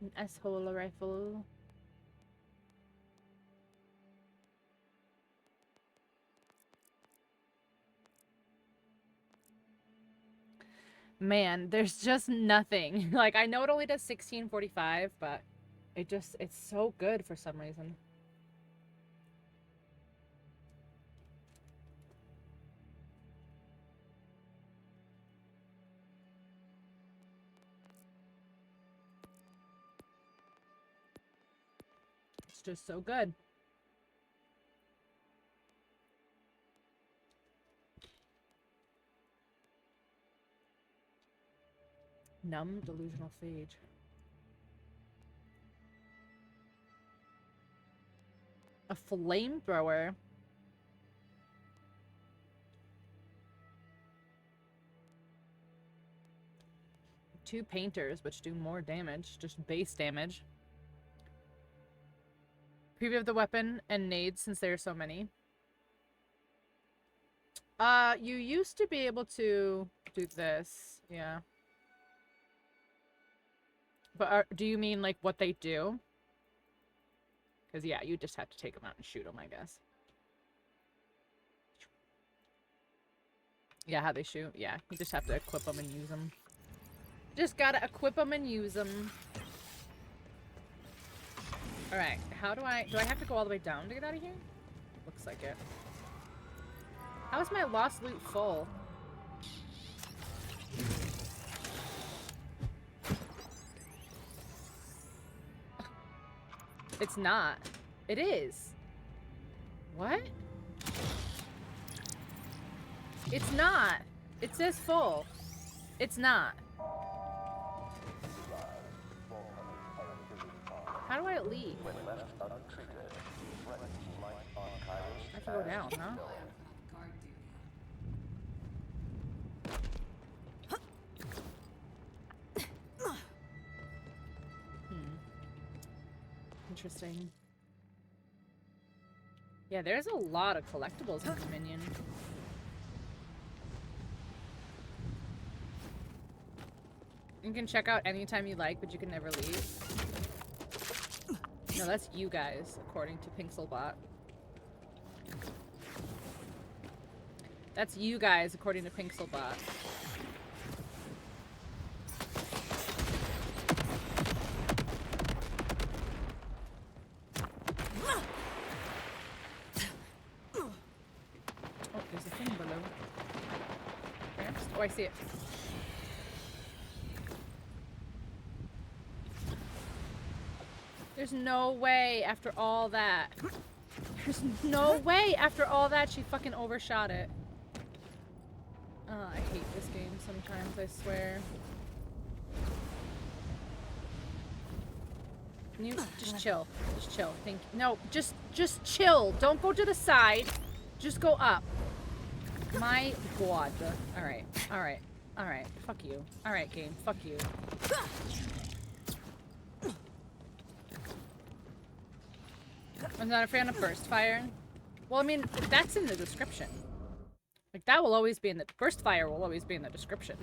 An asshole rifle. Man, there's just nothing. Like, I know it only does 1645, but it's so good for some reason. It's just so good. Numb delusional phage. A flamethrower. Two painters, which do more damage, just base damage. Preview of the weapon and nades, since there are so many. You used to be able to do this, yeah. But do you mean, like, what they do? Because, yeah, you just have to take them out and shoot them, I guess. Yeah, how they shoot. Yeah, you just have to equip them and use them. Just gotta equip them and use them. Alright, how do I have to go all the way down to get out of here? Looks like it. How is my lost loot full? It's not. It is. What? It's not. It says full. It's not. How do I leave? I have to go down, huh? Interesting. Yeah, there's a lot of collectibles in Dominion. You can check out anytime you like, but you can never leave. No, that's you guys, according to Pixelbot. That's you guys, according to Pixelbot. Oh, there's a thing below. Next. Oh, I see it. There's no way after all that. There's no way after all that she fucking overshot it. Oh, I hate this game sometimes, I swear. Can you just chill? Just chill. Think. No, just chill. Don't go to the side. Just go up. My god. Alright. Alright. Alright. Fuck you. Alright, game. Fuck you. I'm not a fan of burst fire. Well, I mean, that's in the description. Like, that will always be in the... Burst fire will always be in the description.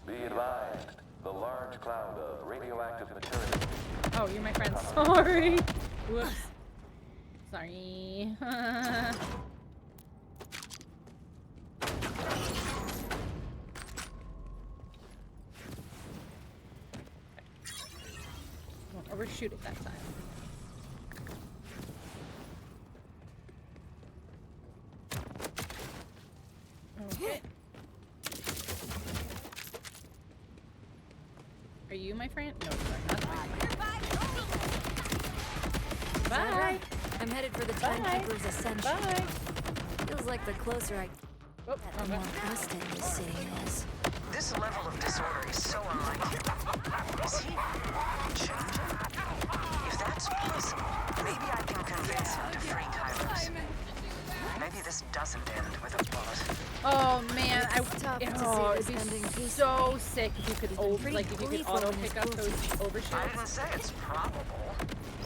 Be advised, the large cloud of radioactive material. Oh, you're my friend. Sorry. Whoops. Sorry. Won't overshoot it that time. Okay. my Fran? No, that's my Fran. Sandra, Bye. I'm headed for the Bye. Timekeeper's Ascension. Bye. Feels like the closer I Oh, get, the more busted this city is. This level of disorder is so unlike him. Is he changing? If that's possible, maybe I can convince him to free Kairos. Maybe this doesn't end with a bullet. Oh man, It's tough to see it'd this be ending peacefully. so sick if you could pretty like if you could gleeful auto in his pick up those cruelty. I overshields. didn't say it's probable.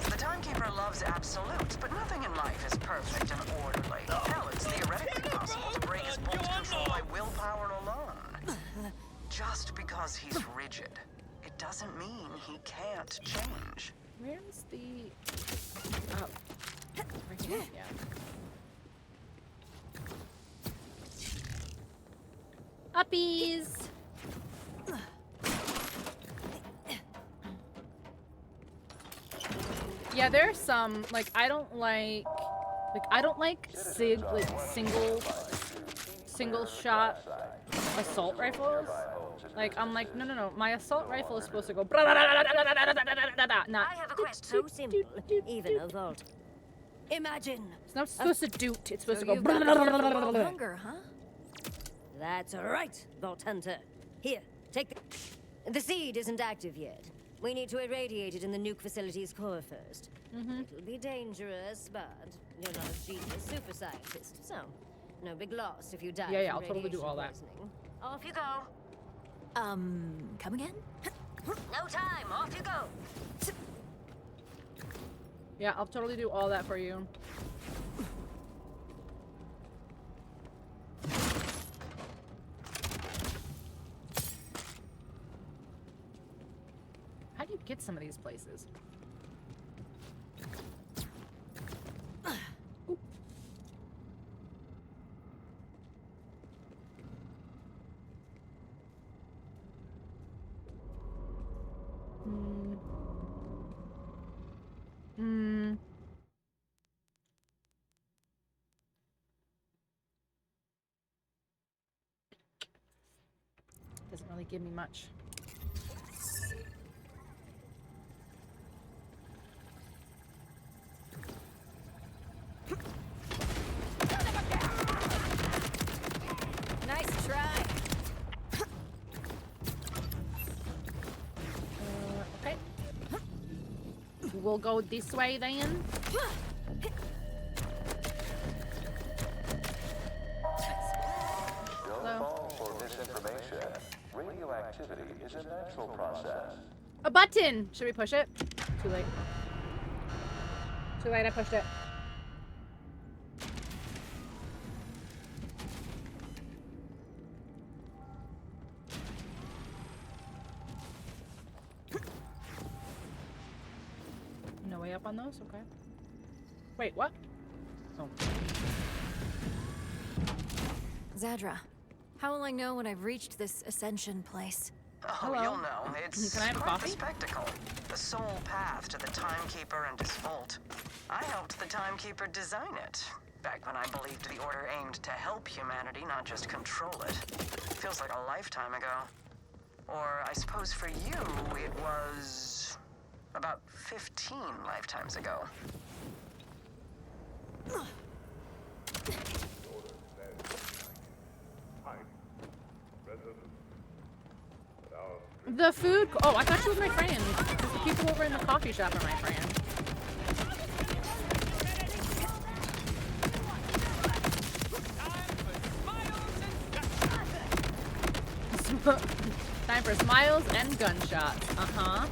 The Timekeeper loves absolutes, but nothing in life is perfect and orderly. Hell, it's theoretically possible to break his bolt control by willpower alone. Just because he's rigid, it doesn't mean he can't change. Where's the? Oh, right here. Yeah. Uppies. Yeah, there's some like I don't like single shot assault rifles. Like I'm like no, my assault rifle is supposed to go. Not I have a quest so simple, even a vault. Imagine. it's not supposed to doot. It's supposed So to you've got the gift of world go. hunger, huh? That's right, Vault Hunter. Here, take the seed isn't active yet. We need to irradiate it in the nuke facility's core first. It'll be dangerous, but you're not a genius super scientist, so no big loss if you die. Yeah, from I'll totally do radiation all that. poisoning. Off you go. Come again? No time. Off you go. Yeah, I'll totally do all that for you. How do you get some of these places? Ooh. Doesn't really give me much. Nice try. Okay. We'll go this way then. Don't Hello. fall for misinformation. Radioactivity is a natural process. A button! Should we push it? Too late. Too late, I pushed it. No way up on those? Okay. Wait, what? Oh. Zadra, how will I know when I've reached this ascension place? Oh, Hello. you'll know. It's Can I have a quite coffee? the spectacle. The sole path to the Timekeeper and his vault. I helped the Timekeeper design it. Back when I believed the Order aimed to help humanity, not just control it. Feels like a lifetime ago. Or I suppose for you, it was about 15 lifetimes ago. The food. Oh, I thought she was my friend. The people over in the coffee shop are my friend. Time for smiles and gunshots. Uh-huh.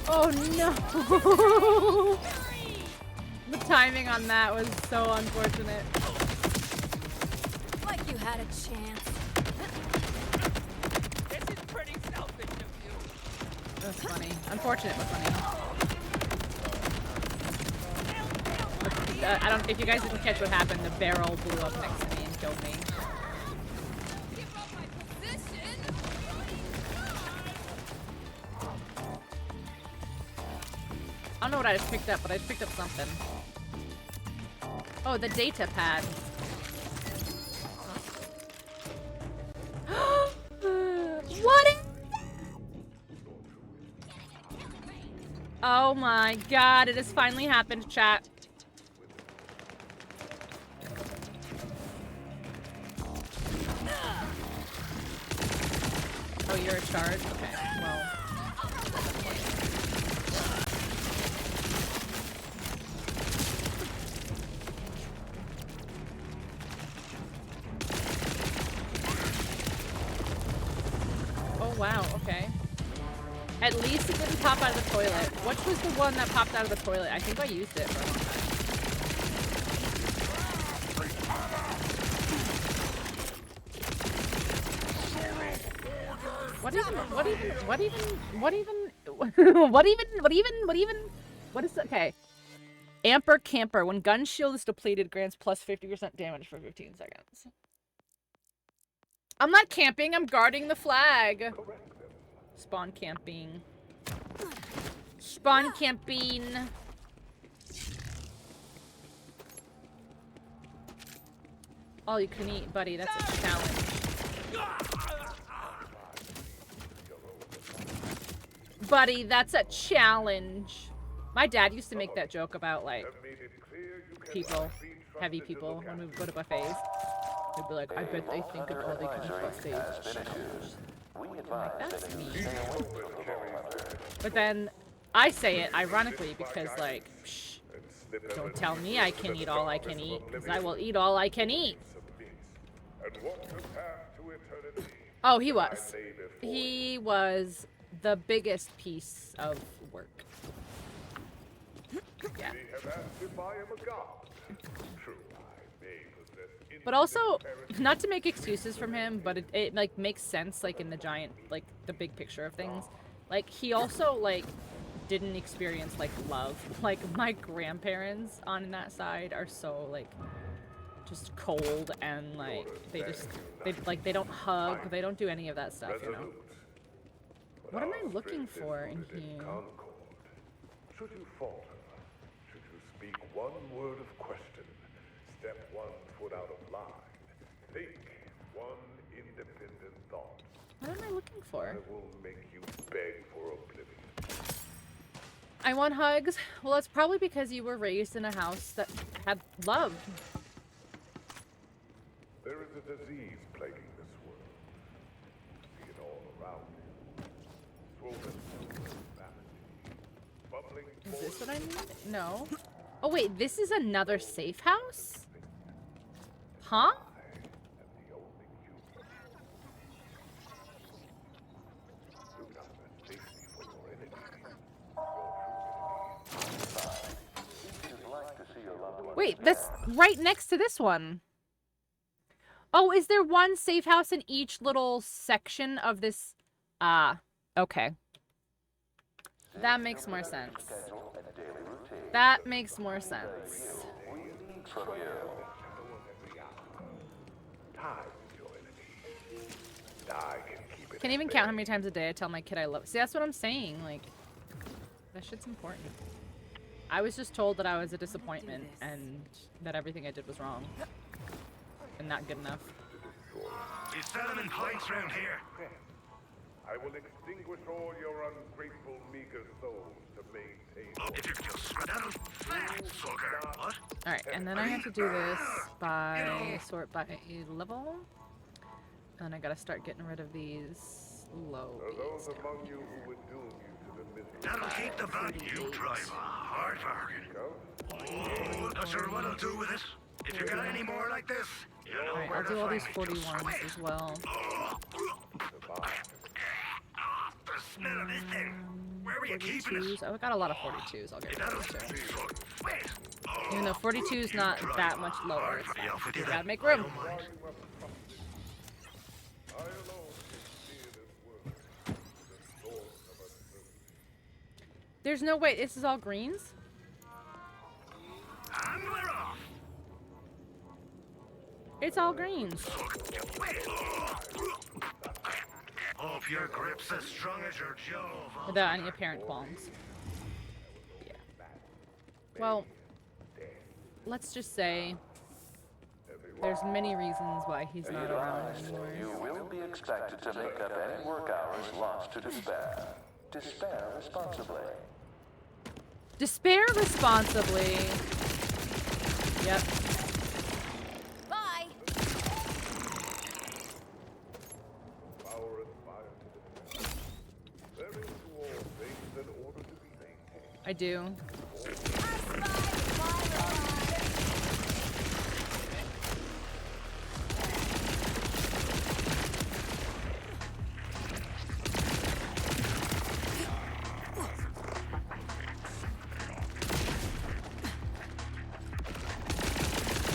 Oh no! The timing on that was so unfortunate. Like you had a chance. This is pretty selfish of you. That was funny. Unfortunate, but funny. I don't. If you guys didn't catch what happened, the barrel blew up next to me and killed me. Give up my position. I don't know what I just picked up, but I just picked up something. Oh, the data pad. Oh my god, it has finally happened, chat. Oh, you're a charge? Okay, well. Oh wow, okay. At least it didn't pop out of the toilet. Which was the one that popped out of the toilet? I think I used it for a long time. What is, okay. Amper Camper. When gun shield is depleted, grants plus 50% damage for 15 seconds. I'm not camping, I'm guarding the flag. Spawn camping. Spawn camping. All you can eat, buddy. That's a challenge. Buddy, that's a challenge. My dad used to make that joke about, like, people, heavy people, when we would go to buffets. They'd be like, I bet they think an all-they-can-eat buffet is a challenge. I'm like, that's mean. But then, I say it ironically because, like, psh, don't tell me I can eat all I can eat, because I will eat all I can eat. Oh, he was. He was the biggest piece of work. Yeah. But also, not to make excuses from him, but it like makes sense, like, in the giant, like, the big picture of things. Like, he also, like, didn't experience, like, love. Like, my grandparents on that side are so, like, just cold and, like, they don't hug, they don't do any of that stuff, you know? What am I looking for in here? Should you falter, should you speak one word of question, step 1 foot out of line, think one independent thought. What am I looking for? I will make you beg for oblivion. I want hugs. Well, it's probably because you were raised in a house that had love. There is a disease plaguing this world. See it all around you. Swollen, bubbling. Is this what I need? No. Oh wait, this is another safe house? Huh? Wait, that's right next to this one. Oh, is there one safe house in each little section of this? Ah, okay. That makes more sense. That makes more sense. Can't even count how many times a day I tell my kid I love. See, that's what I'm saying. Like, that shit's important. I was just told that I was a disappointment and that everything I did was wrong and not good enough. Is settlement points round here? I will extinguish all your ungrateful, meager souls to maintain. Oh, if you just that'll sucker. What? Alright, and then I have to do this by sort by level. And I gotta start getting rid of these low beats down here. That'll keep the bad you drive a hard bargain. Oh, not sure what I'll do with it. If you got any more like this, you know. Alright, I'll do all these 41s as well. The smell of this thing. Where were you keeping it? Oh, I got a lot of 42s. I'll get rid of those too. Even though 42 is not that much lower, it's fine. You gotta make room. There's no way. This is all greens? And we're off. It's all greens. Hope your grip's as strong as your jaw. Without any apparent qualms. Yeah. Well, let's just say there's many reasons why he's not around anymore. You will be expected to make up any work hours lost to despair. Despair responsibly. Despair responsibly. Yep. Bye. Power and fire to the dead. There is to all things an order to be maintained. I do.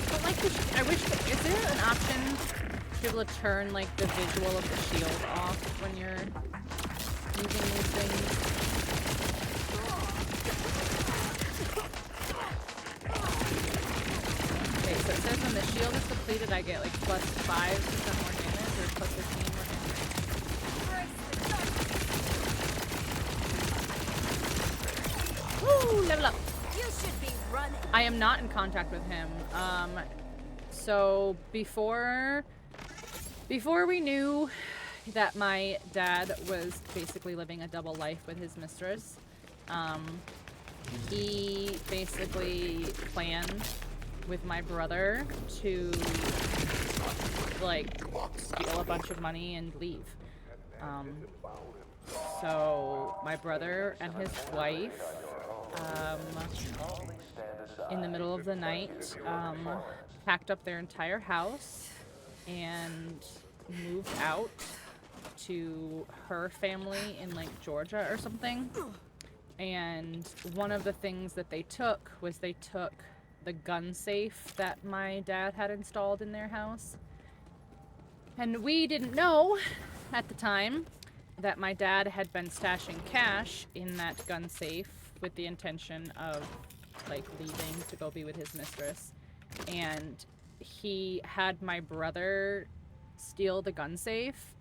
But like, I wish. Is there an option to be able to turn like the visual of the shield off when you're using these things? Okay, so it says when the shield is depleted, I get like plus 5% more damage or plus 15 more damage. Woo! Level up. You should be running. I am not in contact with him. So before we knew that my dad was basically living a double life with his mistress, he basically planned with my brother to like steal a bunch of money and leave. So my brother and his wife, in the middle of the night, packed up their entire house and moved out to her family in like Georgia or something. And one of the things that they took was they took the gun safe that my dad had installed in their house. And we didn't know at the time that my dad had been stashing cash in that gun safe with the intention of like leaving to go be with his mistress. And he had my brother steal the gun safe,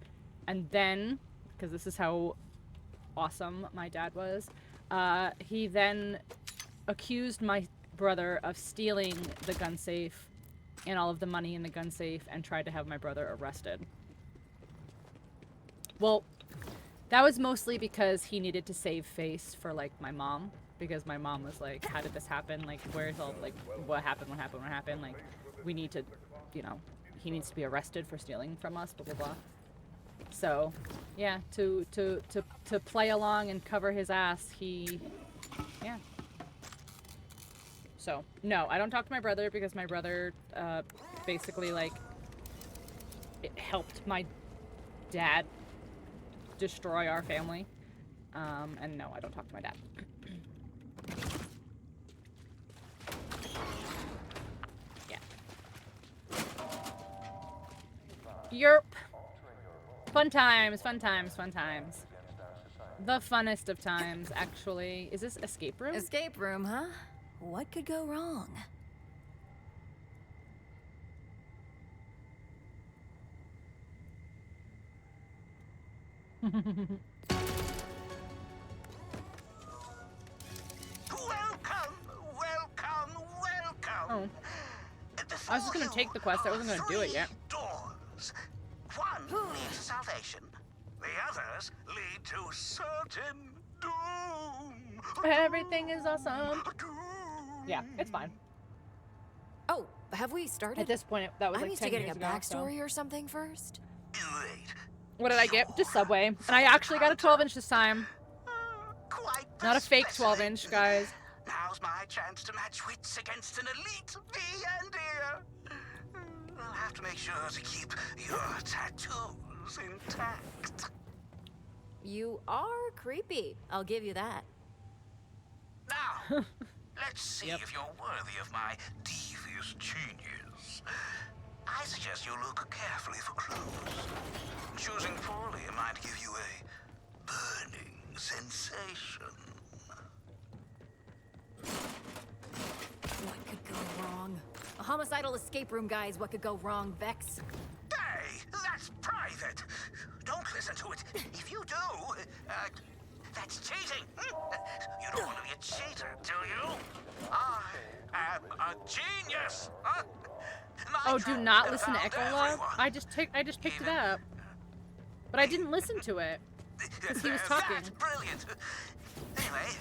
and then, because this is how awesome my dad was, he then accused my brother of stealing the gun safe and all of the money in the gun safe and tried to have my brother arrested. Well, that was mostly because he needed to save face for like my mom, because my mom was like, how did this happen? Like, where's all, like, what happened? Like, we need to, you know, he needs to be arrested for stealing from us, blah, blah, blah. So, yeah, to play along and cover his ass, yeah. So, no, I don't talk to my brother because my brother, basically, like, it helped my dad destroy our family. And no, I don't talk to my dad. Yerp. Fun times, fun times, fun times. The funnest of times, actually. Is this escape room? Escape room, huh? What could go wrong? Oh. I was just gonna take the quest, I wasn't gonna do it yet. Doors. One leads to salvation. The others lead to certain doom. Everything is awesome. Yeah, it's fine. Oh, have we started? At this point, that was I'm like used 10 to getting years a ago, backstory or something first. What did I get? Just Subway. And I actually got a 12-inch this time. Not a fake 12-inch, guys. Now's my chance to match wits against an elite V&D. I'll have to make sure to keep your tattoos intact. You are creepy. I'll give you that. Now, let's see if you're worthy of my devious genius. I suggest you look carefully for clues. Choosing poorly might give you a burning sensation. What could go wrong? A homicidal escape room, guys. What could go wrong, Vex? Hey, that's private. Don't listen to it. If you do, that's cheating. You don't want to be a cheater, do you? I am a genius. Oh, do not listen to Echolove? I just picked it up. But I didn't listen to it. Because he was talking. That's brilliant. Anyway,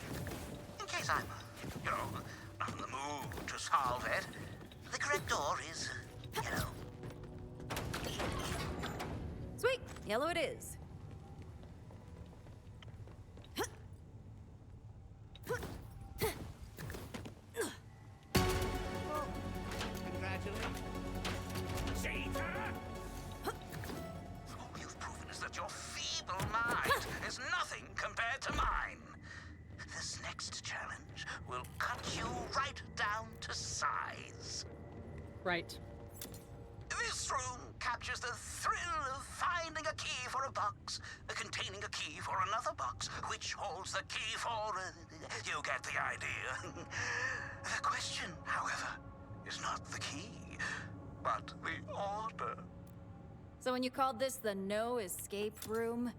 in case I'm you know, not in the mood to solve it. The correct door is, yellow. Sweet, yellow it is. Congratulations. Cheater! All you've proven is that your feeble mind is nothing compared to mine. This next challenge will cut you right down to size. Right. This room captures the thrill of finding a key for a box, containing a key for another box, which holds the key for... you get the idea. The question, however, is not the key, but the order. So when you called this the no escape room,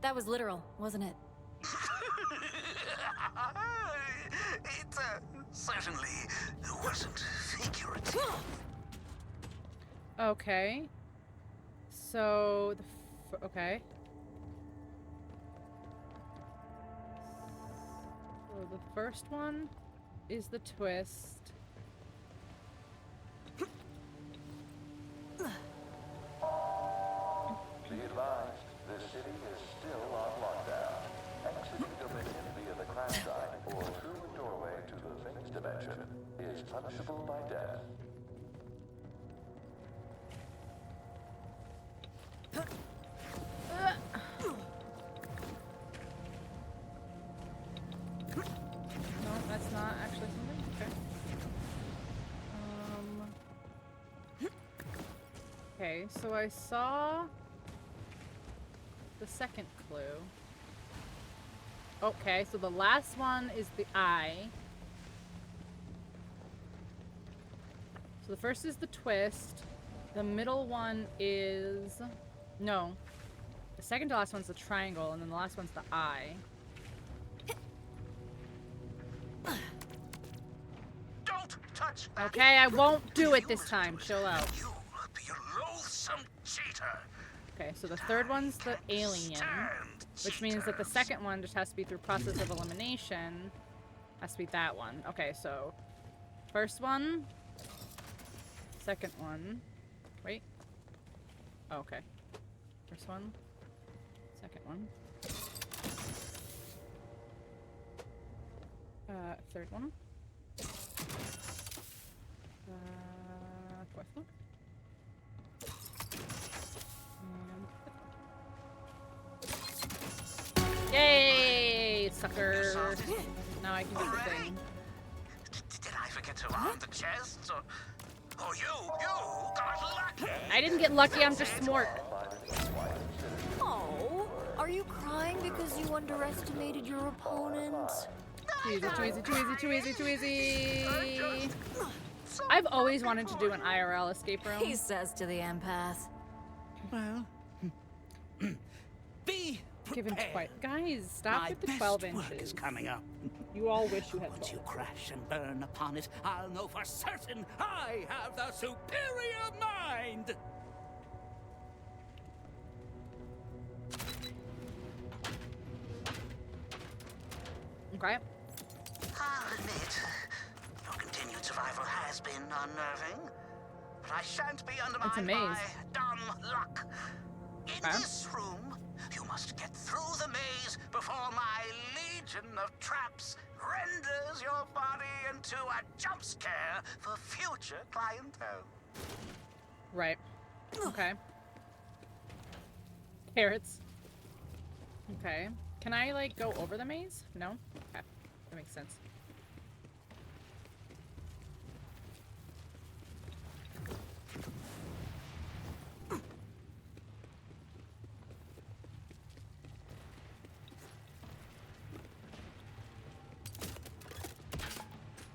that was literal, wasn't it? It certainly wasn't figurative. Okay. So, okay. So the first one is the twist. Be advised, the city is still on lockdown. Exiting Dominion via the crash site or through a doorway to the Things dimension is punishable by death. No, that's not actually something. Okay. Okay, so I saw the second clue. Okay, so the last one is the eye. So the first is the twist. The middle one is... No. The second to last one's the triangle, and then the last one's the eye. Don't touch that. Okay, I won't do it this time. Chill out. You be a loathsome cheater. Okay, so the third one's the alien, which means that the second one just has to be through process of elimination. Has to be that one. Okay, so first one, second one. Wait. Oh, okay. First one, second one. Third one. Fourth one. And yay, sucker! Now I can do the thing. Did I forget to arm the chests? Or you got lucky. I didn't get lucky, I'm just smart. Oh, are you crying because you underestimated your opponent? Too easy, too easy, too easy, too easy, too easy. I've always wanted to do an IRL escape room. He says to the empath. Well, be Give him prepared. Guys, stop My with the best 12 work inches. is coming up. You all wish you had Once 12. you crash and burn upon it, I'll know for certain I have the superior mind. Okay. I'll admit, your continued survival has been unnerving. But I shan't be undermined It's a maze. by dumb luck. In Okay. this room, you must get through the maze before my legion of traps renders your body into a jump scare for future clientele. Right. Okay. Carrots. Okay. Can I, like, go over the maze? No? Okay. That makes sense.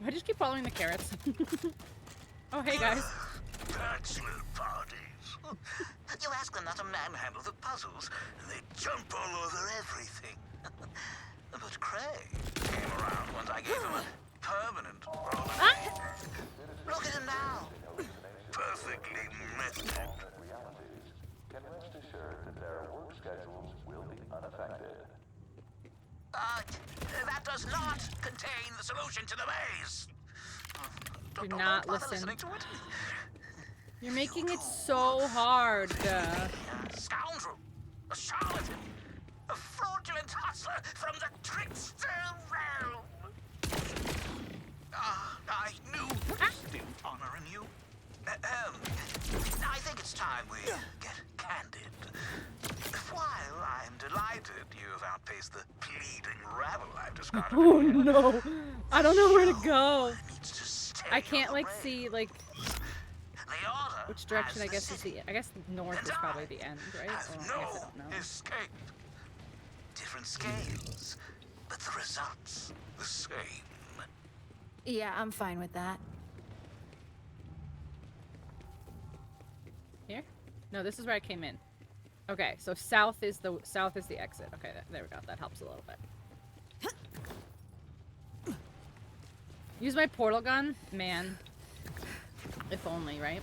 I just keep following the carrots. Oh, hey, guys. Bachelor parties. You ask them not to manhandle the puzzles, and they jump all over everything. But Craig came around once I gave him a permanent roll. Look at him now. Perfectly messed up. Can rest assured that their work schedules will be unaffected. That does not contain the solution to the maze. Do Don't not bother listen. listening to it. You're making it so hard. A scoundrel, a charlatan, a fraudulent hustler from the trickster realm. I knew there was still honor in you. I think it's time we get candid. While I'm delighted you've outpaced the pleading rabble I've discarded. Oh no! I don't know where to go. Needs to stay I can't on the like see like The order which direction has I guess is the. I guess north is probably the end, right? have Or I no guess I don't know. escape. Different scales, but the results the same. Yeah, I'm fine with that. Here? No, this is where I came in. Okay, so south is the exit. Okay, there we go. That helps a little bit. Use my portal gun, man. If only, right?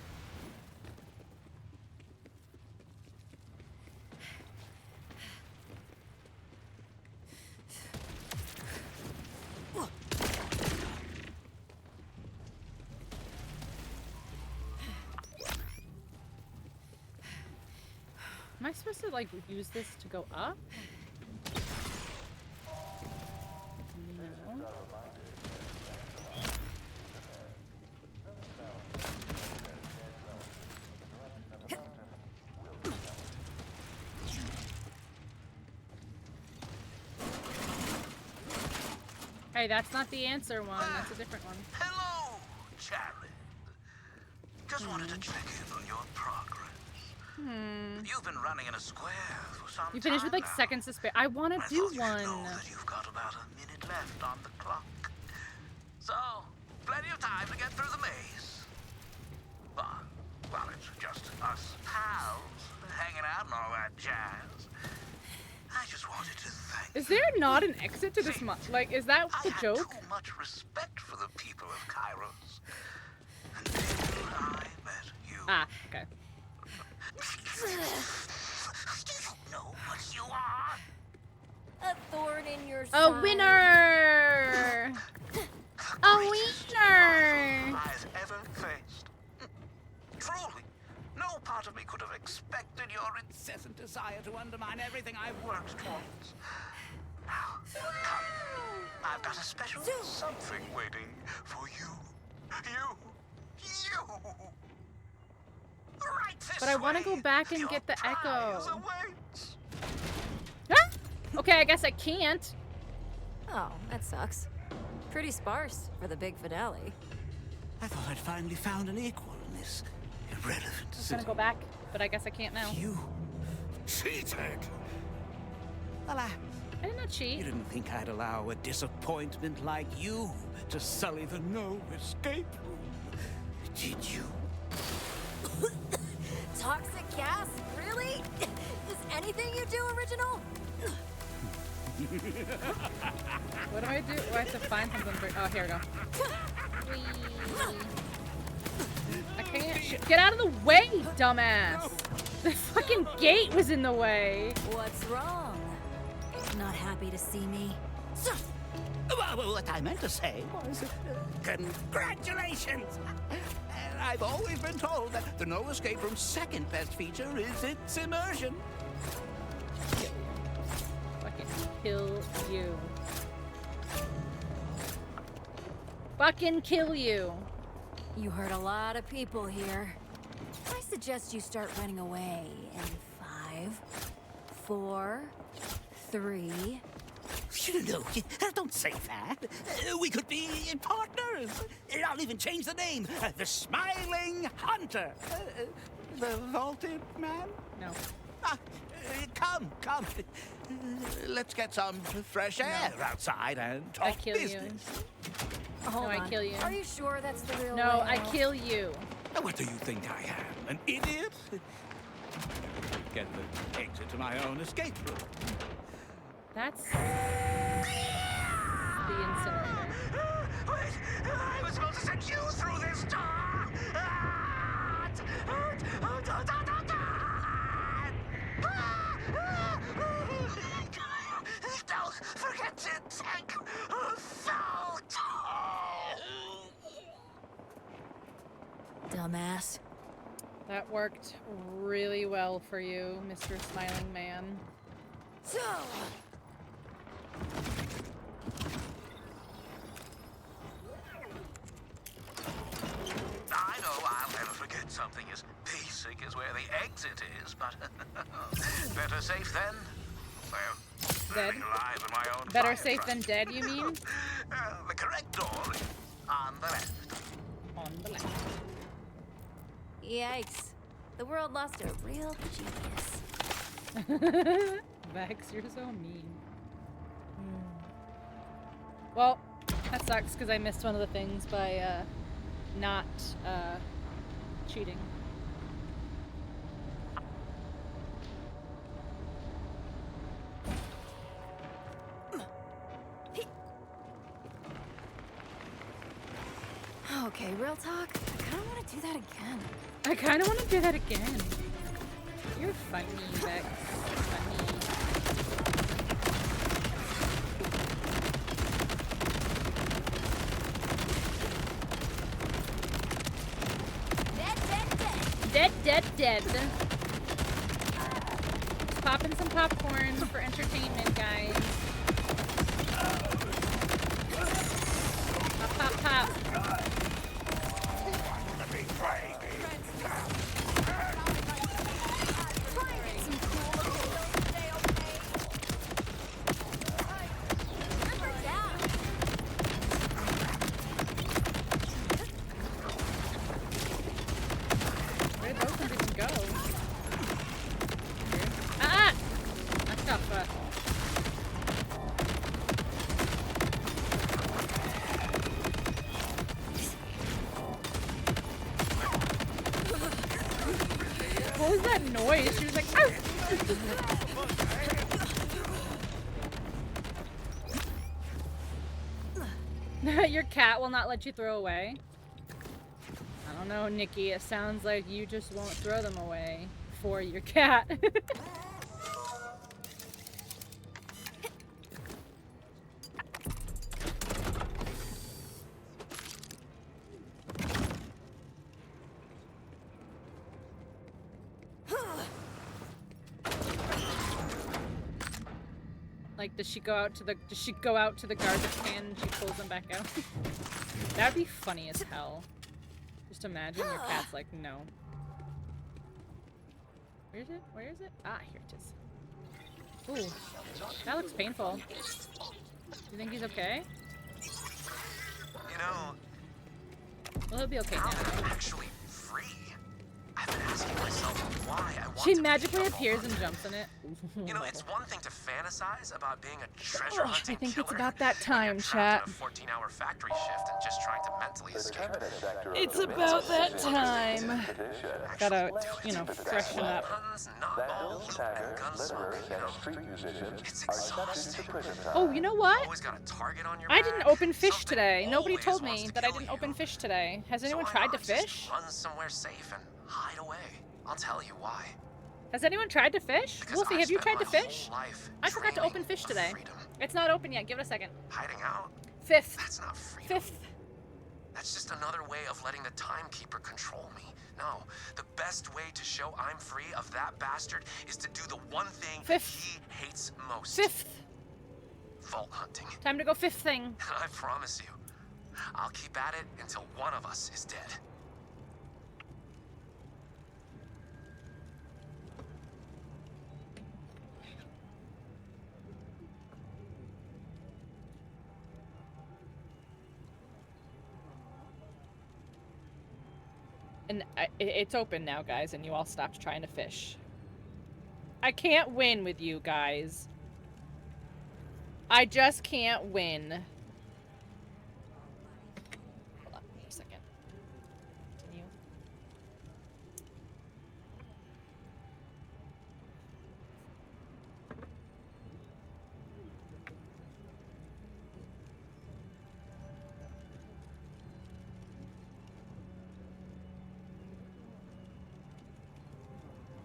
Am I supposed to like use this to go up? No. Hey, that's not the answer one. That's a different one. Hello, Jared. Just wanted to check in on your progress. You've been running in a square for some time. You finished with like now. seconds to spare. I want to do You should one. know that you've got about a minute left on the clock. So, plenty of time to get through the maze. Well, it's just us pals hanging out and all that jazz. I just wanted to thank Is there not an exit to this like, is that the joke? too much respect for the people of Kairos. Until I met you. Ah, okay. Do you know what you are? A thorn in your A side. winner! A winner! I've ever faced. Truly, no part of me could have expected your incessant desire to undermine everything I've worked towards. Now, come. I've got a special something waiting for you. You. Right this But I want to way. go back and Your get the prize echo. awaits. Ah! Okay, I guess I can't. Oh, that sucks. Pretty sparse for the big finale. I thought I'd finally found an equal in this irrelevant I was city. gonna go back, but I guess I can't now. You cheated. Alas, I did not cheat. you didn't think I'd allow a disappointment like you to sully the no escape room, did you? Toxic gas? Really? Is anything you do original? What do I do? Oh, I have to find something for. Oh, here we go. Whee. I can't. Get out of the way, dumbass! The fucking gate was in the way. What's wrong? Not happy to see me? Well, what I meant to say was, congratulations! I've always been told that the no escape room's second best feature is its immersion. Fucking kill you. Fucking kill you. You hurt a lot of people here. I suggest you start running away in 5, 4, 3. No, don't say that. We could be partners. I'll even change the name. The Smiling Hunter. The Vaulted Man? No. Come. Let's get some fresh air outside and talk I kill business. you. Hold No, I on. kill you. Are you sure that's the real No, way I out? kill you. What do you think I am, an idiot? Get the exit to my own escape room. That's the incinerator. Wait, I was supposed to send you through this door. Don't forget to dumbass. That worked really well for you, Mr. Smiling Man. So, I know I'll never forget something as basic as where the exit is, but better safe than, well, Dead? living alive in my own Better fire safe truck. than dead, you mean? The correct door is on the left. On the left. yikes. The world lost a real genius. Vex, you're so mean. Well, that sucks because I missed one of the things by not cheating. Okay, real talk. I kind of want to do that again. I kind of want to do that again. You're funny, Vex. Funny. Dead. Popping some popcorn for entertainment, guys. Pop. Where did those things even go? Ah! That's tough, but... What was that noise? She was like, ow! Your cat will not let you throw away. I don't know, Nikki. It sounds like you just won't throw them away for your cat. Like, does she go out to the garbage can and she pulls them back out? That'd be funny as hell. Just imagine your cat's like, no. Where is it? Where is it? Ah, here it is. Ooh, that looks painful. You think he's okay? You know, Well, he'll be okay now now. that I'm actually free, I've been asking myself why I want She to magically be a appears vault and hunter. jumps in it. You know, it's one thing to fantasize about being a treasure Oh, hunting I think killer it's about that when time, you're chat. trapped in a 14-hour factory shift and just trying to mentally escape. It's about that time. Gotta, you know, freshen up. Puns, nutballs, and gunsmoke, you know. It's exhausting. Oh, you know what? Always got a target on your I back. didn't open fish Something today. Nobody always told wants me to that I kill didn't you. open fish today. Has anyone So why tried to not just fish? Run somewhere safe and hide away. I'll tell you why. Has anyone tried to fish? Because Wolfie, I've have you spent tried to my fish? whole life I forgot to dreaming open fish of today. freedom. It's not open yet. Give it a second. Hiding out? Fifth. That's not freedom. Fifth. That's just another way of letting the timekeeper control me. No, the best way to show I'm free of that bastard is to do the one thing he hates most. Fifth. Vault hunting. Time to go fifth thing. I promise you, I'll keep at it until one of us is dead. And it's open now, guys, and you all stopped trying to fish. I can't win with you guys. I just can't win. Hold on a second. Continue.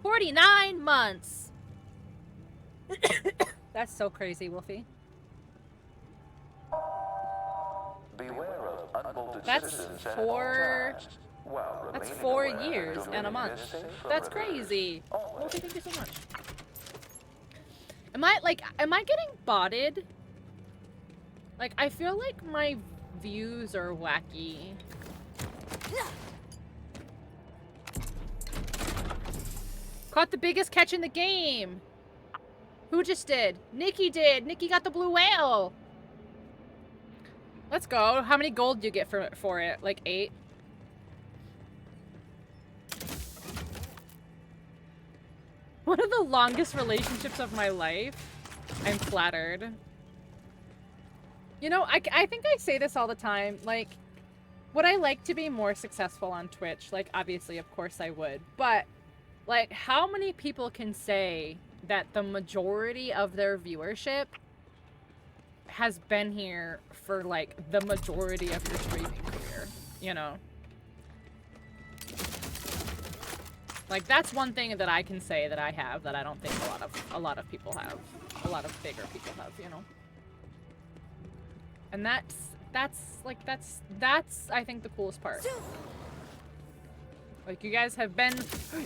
"49 months." That's so crazy, Wolfie. Beware of unbolted That's citizens at all 4 times. while That's remaining 4 aware years Dominion and a is month. safe from That's rebellion. crazy. Always. Okay, thank you so much. Am I getting botted? Like, I feel like my views are wacky. Caught the biggest catch in the game. Who just did? Nikki did. Nikki got the blue whale. Let's go. How many gold do you get for it? Like 8? One of the longest relationships of my life. I'm flattered. You know, I think I say this all the time. Like, would I like to be more successful on Twitch? Like, obviously, of course I would. But, like, how many people can say that the majority of their viewership has been here for, like, the majority of your streaming career? You know? Like, that's one thing that I can say that I have that I don't think a lot of people have. A lot of bigger people have, you know? And that's I think the coolest part. Like, you guys have been,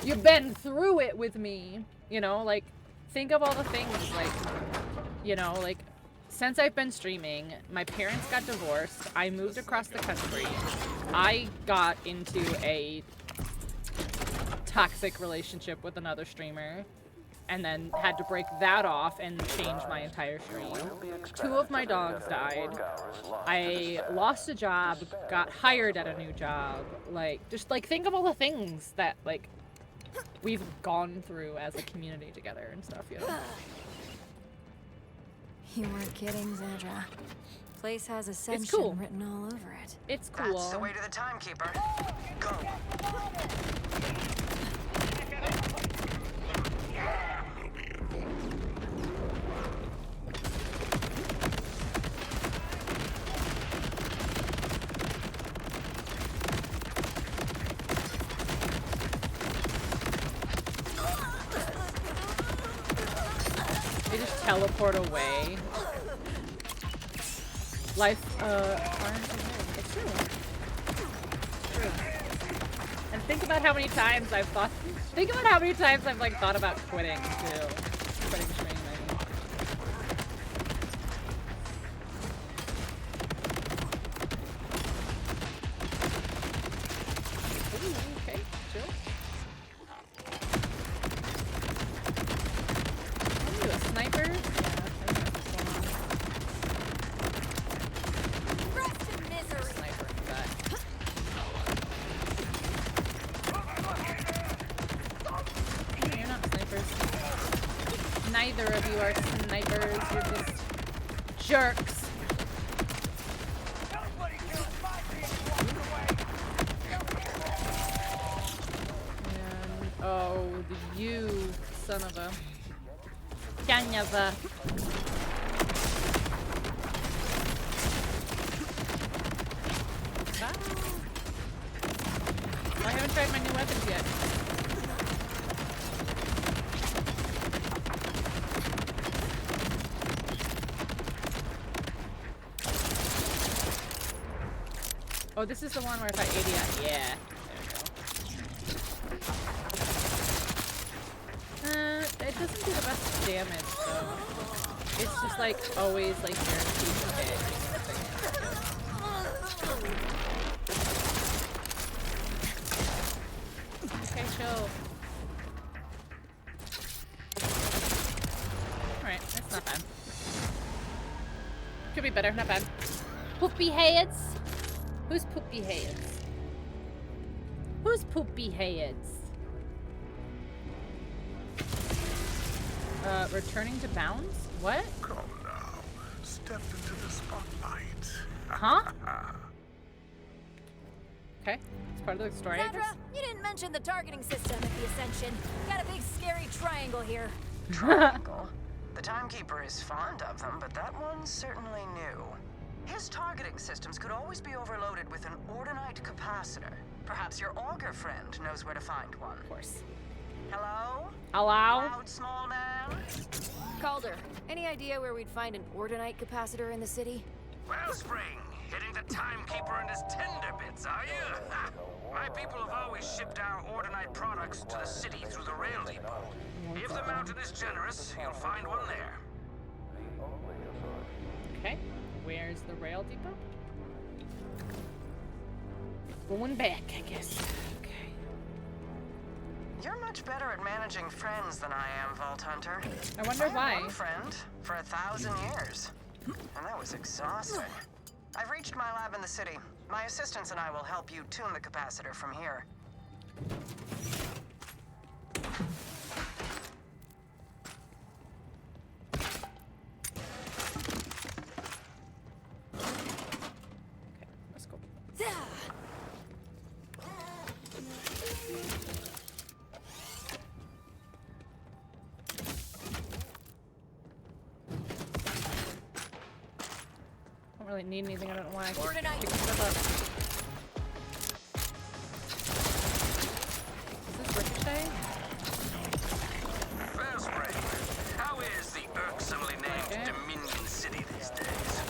you've been through it with me, you know? Like, think of all the things, like, you know, like, since I've been streaming, my parents got divorced, I moved across the country, I got into a toxic relationship with another streamer, and then had to break that off and change my entire stream. 2 of my dogs died. I lost a job, got hired at a new job. Like, just like think of all the things that like we've gone through as a community together and stuff, you know. You weren't kidding, Zandra. Place has Ascension cool. written all over it. It's cool. That's the way to the timekeeper. Go. They just teleport away. Life, it's true. True. And think about how many times I've thought, like thought about quitting too. Quitting streaming. Ooh, okay, chill. Ooh, a sniper? Yeah, I know what's going on. Rest in misery. Sniper in the back. You're not snipers. Neither of you are snipers. You're just jerks. And, oh, you son of a... Son of a... Ah. I haven't tried my new weapons yet. Oh, this is the one where if I AD, yeah. There we go. It doesn't do the best damage though. It's just like always like guaranteed to hit. Okay, chill. Alright, that's not bad. Could be better, not bad. Poopy heads? Who's poopy heads? Who's poopy heads? Returning to bounds? What? Come now. Step into the spotlight. Huh? Okay. It's part of the story, I Sandra, guess. you didn't mention the targeting system at the Ascension. Got a big scary triangle here. Triangle. The timekeeper is fond of them, but that one's certainly new. His targeting systems could always be overloaded with an ordinite capacitor. Perhaps your augur friend knows where to find one. Of course. Hello? Hello? Loud, small man? Calder, any idea where we'd find an ordinite capacitor in the city? Wellspring, hitting the timekeeper and his tender bits, are you? My people have always shipped our Ordinite products to the city through the rail depot. If the mountain is generous, you'll find one there. Okay, where's the rail depot? Going back, I guess. Okay. You're much better at managing friends than I am, Vault Hunter. I wonder had why. one friend for 1,000 years, and that was exhausting. I've reached my lab in the city. My assistants and I will help you tune the capacitor from here. Let's go. Don't really need anything. I don't know why I keep picking stuff up. Is this Ricochet? First Raven, how is the irksomely named Dominion City these days?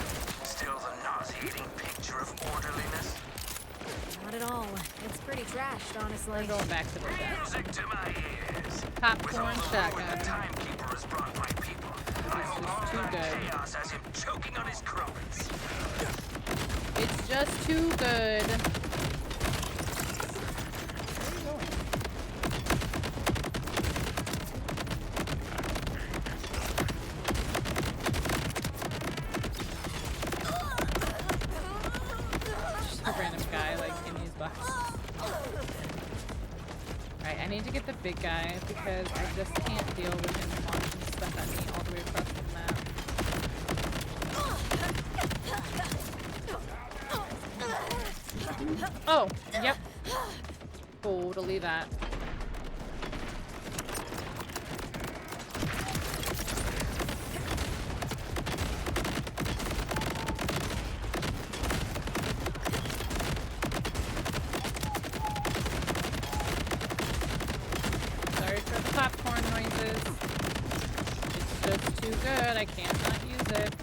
Still the nauseating picture of orderliness? Not at all. It's pretty trashed, honestly. We're going back to the Music to my ears. popcorn The shotgun. timekeeper has brought my people. I hope all too that good. chaos has him choking on his crumpets. It's just too good. Where are you going? Just a random guy like in these boxes. Alright, I need to get the big guy because I just can't deal with him launching stuff at me all the way across the map. Oh, yep. Totally that. Sorry for the popcorn noises. It's just too good. I can't not use it.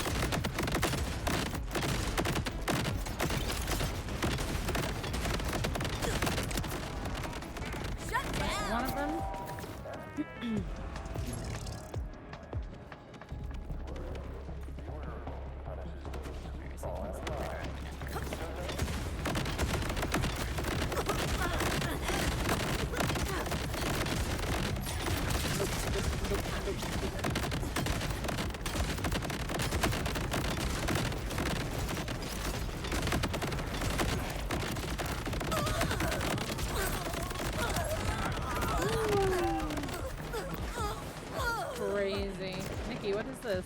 One of them. Crazy. Nikki, what is this?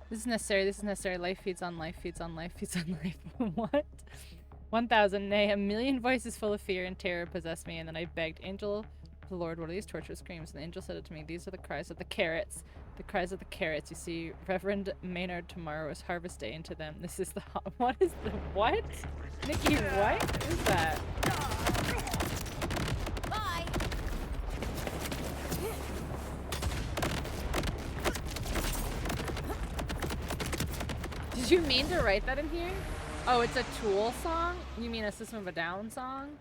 This is necessary. This is necessary. Life feeds on life, feeds on life, feeds on life. What? 1,000, nay, a million voices full of fear and terror possessed me, and then I begged, Angel, the Lord, what are these torturous screams? And the angel said it to me, these are the cries of the carrots. The cries of the carrots. You see, Reverend Maynard, tomorrow is harvest day, and to them, this is the what is the what? Nikki, what is that? Bye. Did you mean to write that in here? Oh, it's a Tool song? You mean a System of a Down song?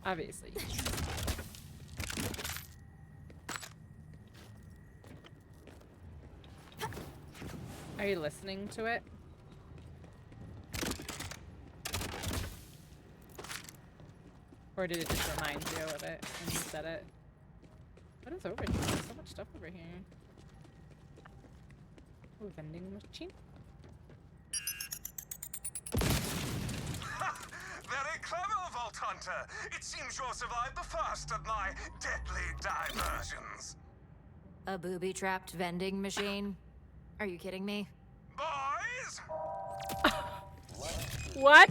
Obviously. Are you listening to it? Or did it just remind you of it when you said it? What is over here? There's so much stuff over here. Ooh, vending machine. Very clever, Vault Hunter. It seems you survived the first of my deadly diversions. A booby-trapped vending machine? Are you kidding me? Boys! What?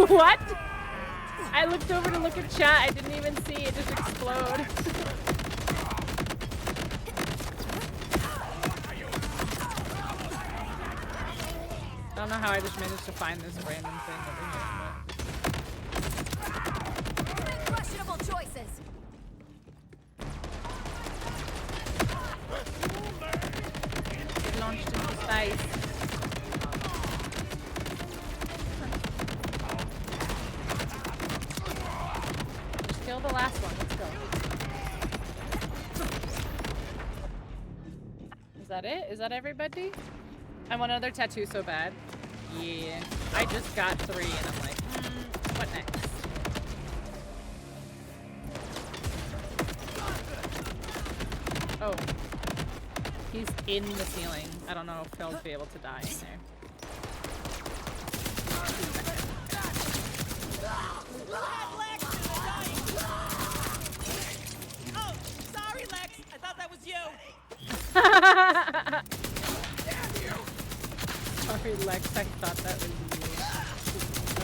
What? I looked over to look at chat. I didn't even see it just explode. I don't know how I just managed to find this random thing over here. But... choices. Get launched into space. Just kill the last one. Let's go. Is that it? Is that everybody? I want another tattoo so bad. Yeah. I just got 3 and I'm like, what next? Oh. He's in the ceiling. I don't know if he'll be able to die in there. Oh, sorry, Lex. I thought that was you. Sorry, Lex. I thought that was you.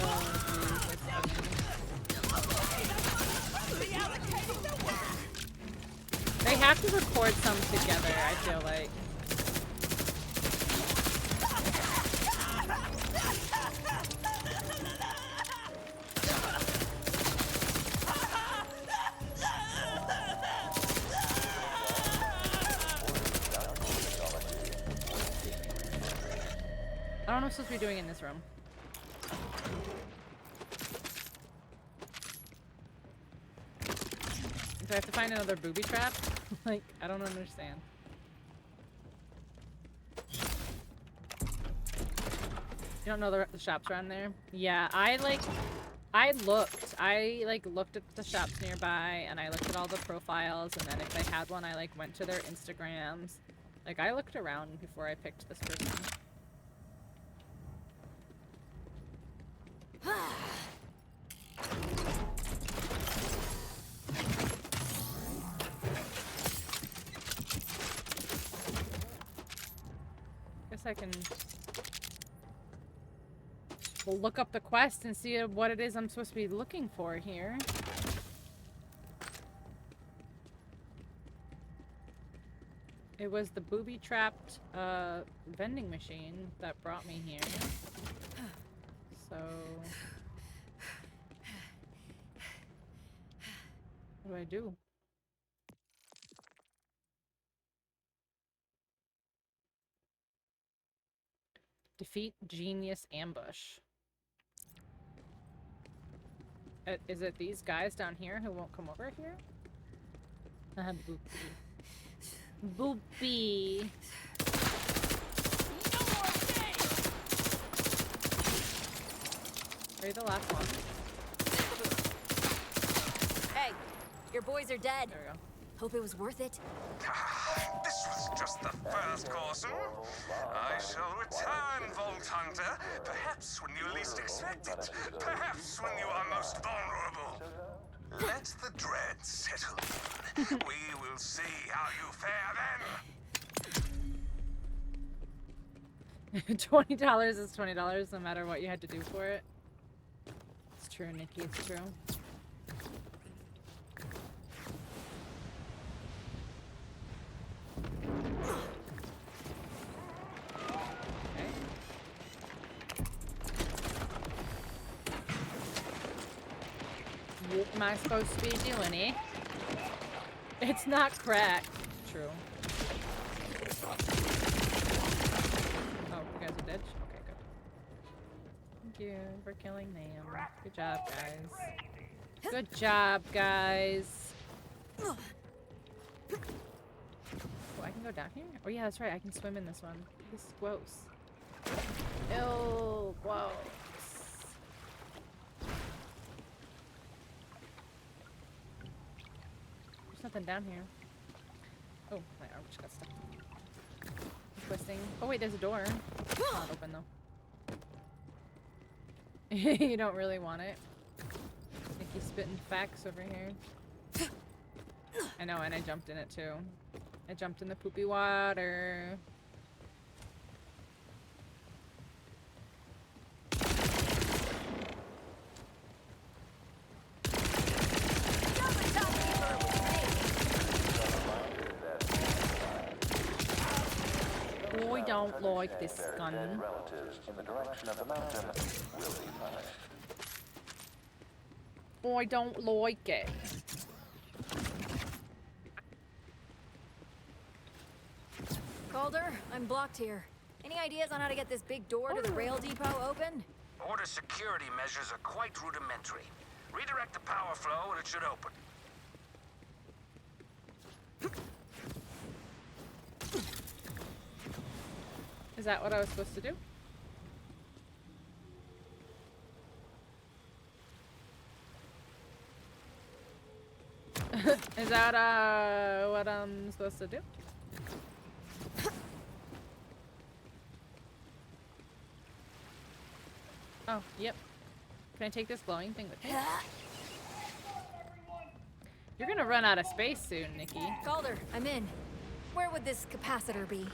Oh, geez, that's funny. They have to record some together, I feel like. I don't know what I'm supposed to be doing in this room. Do I have to find another booby trap? Like, I don't understand. You don't know the shops around there? Yeah, I looked at the shops nearby, and I looked at all the profiles, and then if they had one, I, like, went to their Instagrams. Like, I looked around before I picked this person. Guess I can look up the quest and see what it is I'm supposed to be looking for here. It was the booby-trapped vending machine that brought me here. So what do I do? Defeat Genius Ambush. Is it these guys down here who won't come over here? Boopy. Boopy. Are you the last one? Hey, your boys are dead. There we go. Hope it was worth it. This was just the first course. I shall return, Vault Hunter. Perhaps when you least expect it. Perhaps when you are most vulnerable. Let the dread settle in. We will see how you fare then. $20 is $20 no matter what you had to do for it. It's true, Nikki, it's true. What am I supposed to be doing, eh? It's not cracked. True. Oh, you guys are dead? Okay, good. Thank you for killing them. Good job, guys. Good job, guys. Oh, I can go down here? Oh, yeah, that's right. I can swim in this one. This is gross. Ew, gross. There's nothing down here. Oh, my arm just got stuck. I'm twisting. Oh, wait, there's a door. It's not open, though. You don't really want it. Nikki's spitting facts over here. I know, and I jumped in it, too. I jumped in the poopy water. I don't like this gun. Relatives in the direction of the mountain will be punished. I don't like it. Calder, I'm blocked here. Any ideas on how to get this big door to the rail depot open? Order security measures are quite rudimentary. Redirect the power flow and it should open. Is that what I was supposed to do? Is that what I'm supposed to do? Oh, yep. Can I take this glowing thing with me? You're gonna run out of space soon, Nikki. Calder, I'm in. Where would this capacitor be?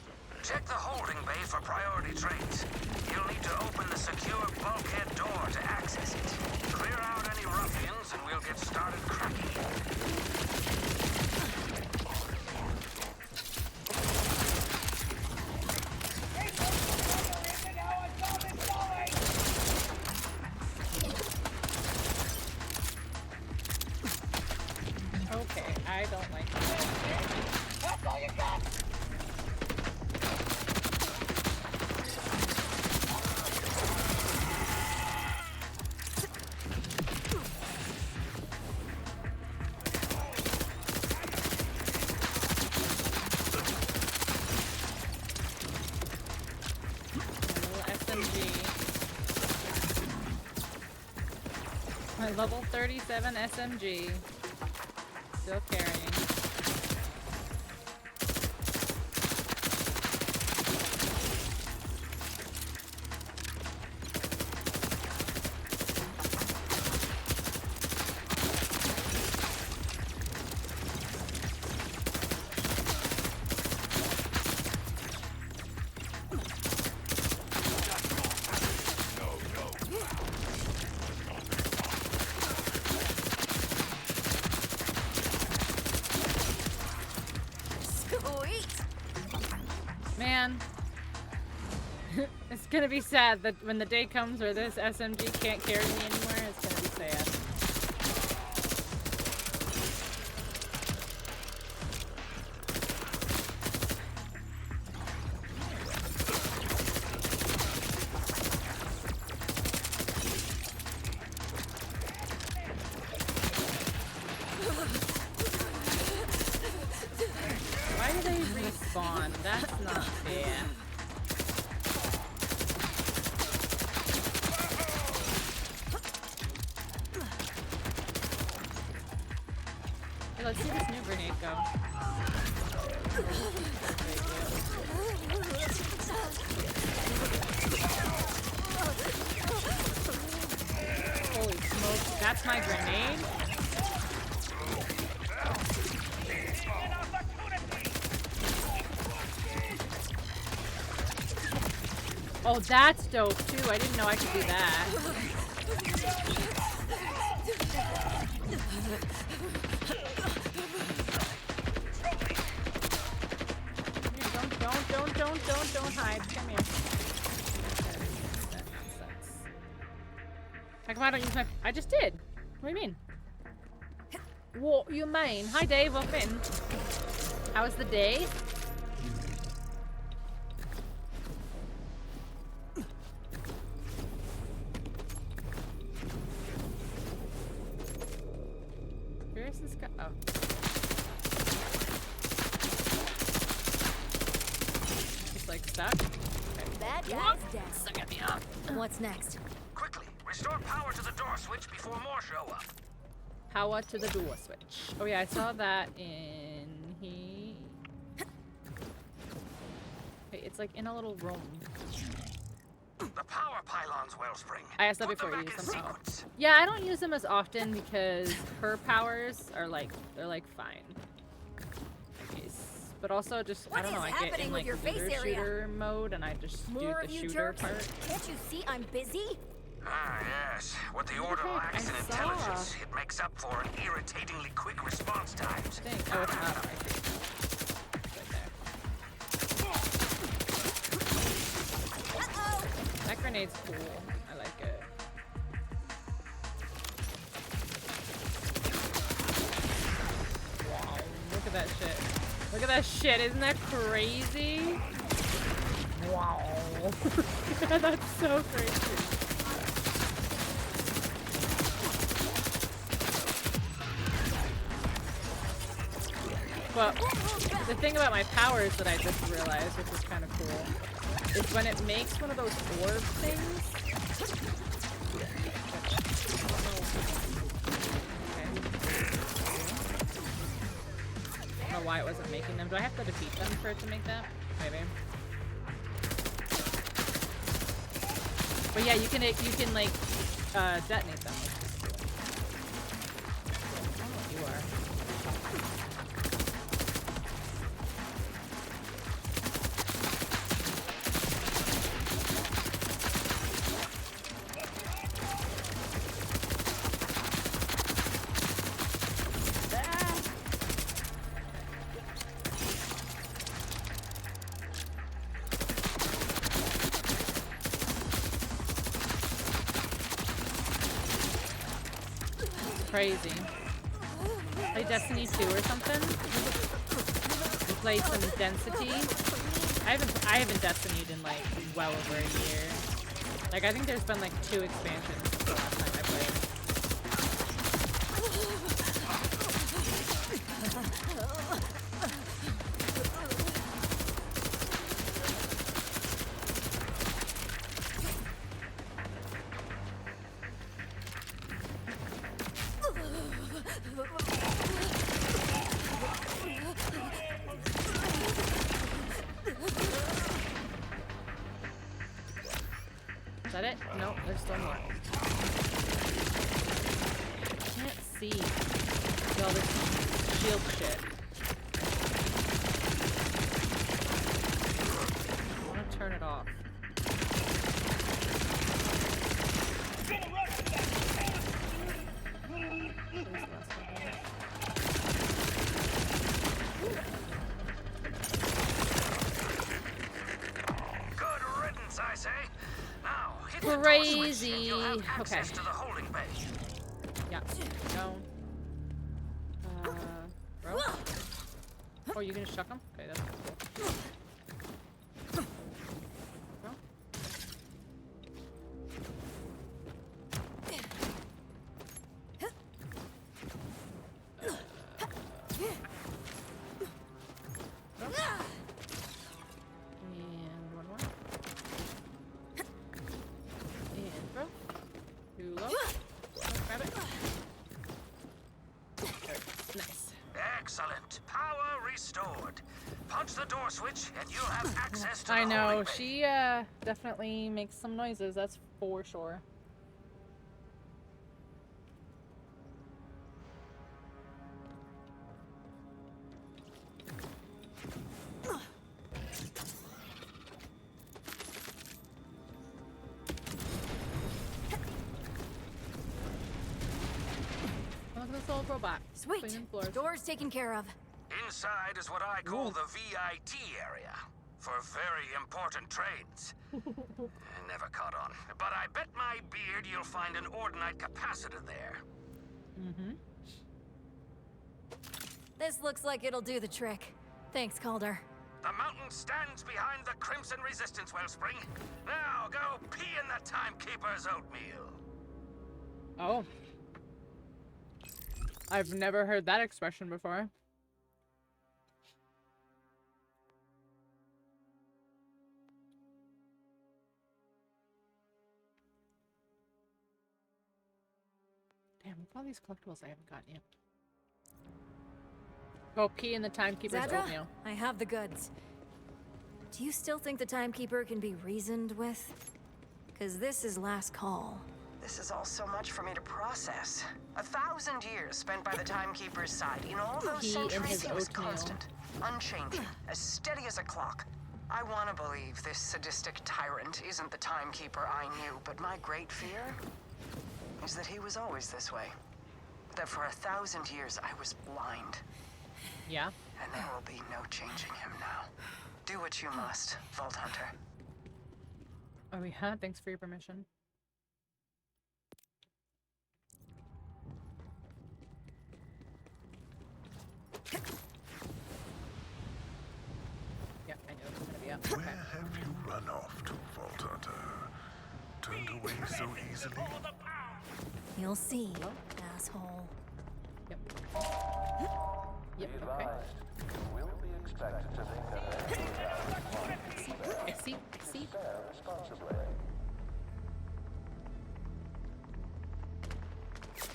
Check the holding bay for priority trains. You'll need to open the secure bulkhead door to access it. Clear out any ruffians and we'll get started cracking. Okay, I don't like that. That's all you got! My level 37 SMG. Still carrying. Man, it's gonna be sad that when the day comes where this SMG can't carry me anymore, it's gonna be sad. Why do they respawn? That's not fair. Hey, let's see this new grenade go. Holy smokes, that's my grenade? Oh, that's dope too. I didn't know I could do that. Don't hide. Come here. How come I don't use my... I just did. What do you mean? What you mean? Hi Dave, welcome in. How was the day? Where is this guy? Oh. Just like stuck? Okay. That guy's dead. Suck at me up. What's next? Quickly, restore power to the door switch before more show up. Power to the door switch. Oh yeah, I saw that in here. Wait, it's like in a little room. The power pylon's wellspring. I asked that before you use them. Oh. Yeah, I don't use them as often because her powers are like, they're like fine. But also just, I don't know, I get in like shooter mode and I just do the shooter part. Can't you see I'm busy? Ah, yes. What the Order lacks in intelligence, it makes up for in irritatingly quick response times. Oh, it's not right. That grenade's cool. I like it. Wow, look at that shit. Look at that shit. Isn't that crazy? Wow. That's so crazy. But the thing about my powers that I just realized, which is kind of cool, is when it makes one of those orb things. I don't know why it wasn't making them. Do I have to defeat them for it to make that? Maybe. But yeah, you can like detonate them. I don't know what you are. Crazy. Play Destiny 2 or something? And play some Density. I haven't Destinied in like well over a year. Like I think there's been like 2 expansions since the last time I played. Is that it? No, there's still more. I can't see all this shield shit. I want to turn it off. Good riddance, I say. Now, hit Crazy. The door switch and you'll have Okay. access to the holding bay. Yeah. No. Bro? Oh, you gonna shuck him? Okay, that's cool. Bro? And one more. And throw. Too low. Grab it. Nice. Excellent. Power restored. Punch the door switch and you'll have access to I the know, holding bay. she definitely makes some noises, that's for sure. Look at this old robot. Sweet. Cleaning floors. Door's taken care of. Inside is what I call the VIT area. For very important trades. Never caught on. But I bet my beard you'll find an Ordinite capacitor there. Mm-hmm. This looks like it'll do the trick. Thanks, Calder. The mountain stands behind the Crimson Resistance Wellspring. Now go pee in the Timekeeper's oatmeal. Oh. I've never heard that expression before. Damn, look at all these collectibles I haven't gotten yet. Go pee in the Timekeeper's Zadra, oatmeal. I have the goods. Do you still think the Timekeeper can be reasoned with? Because this is last call. This is all so much for me to process. 1,000 years spent by the Timekeeper's side. In all those He and centuries, his he was oatmeal. constant, unchanging, as steady as a clock. I want to believe this sadistic tyrant isn't the Timekeeper I knew, but my great fear is that he was always this way. That for 1,000 years I was blind. Yeah. And there will be no changing him now. Do what you must, Vault Hunter. Oh yeah, thanks for your permission. turned away so easily. You'll see, asshole. Yep. Be Yep. Okay. advised, you will be expected to think ahead. I see. Spare responsibly.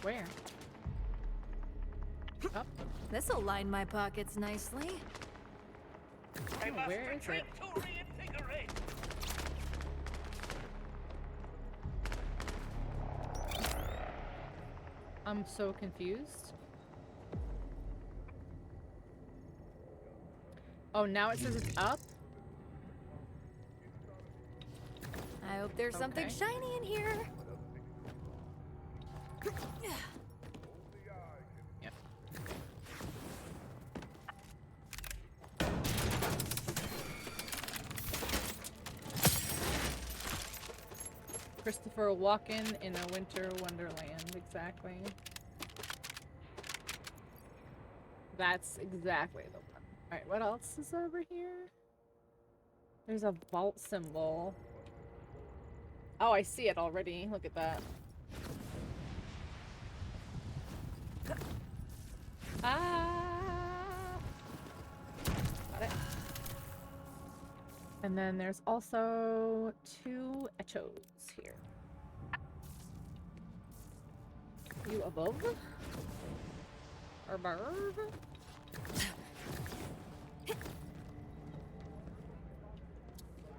Where? Up. This'll line my pockets nicely. Oh, where is it? I'm so confused. Oh, now it says it's up? I hope there's something Okay. shiny in here. Yep. Christopher Walken in a winter wonderland, exactly. That's exactly the one. Alright, what else is over here? There's a vault symbol. Oh, I see it already. Look at that. Ah! Got it. And then there's also 2 echos here. You above? Or above?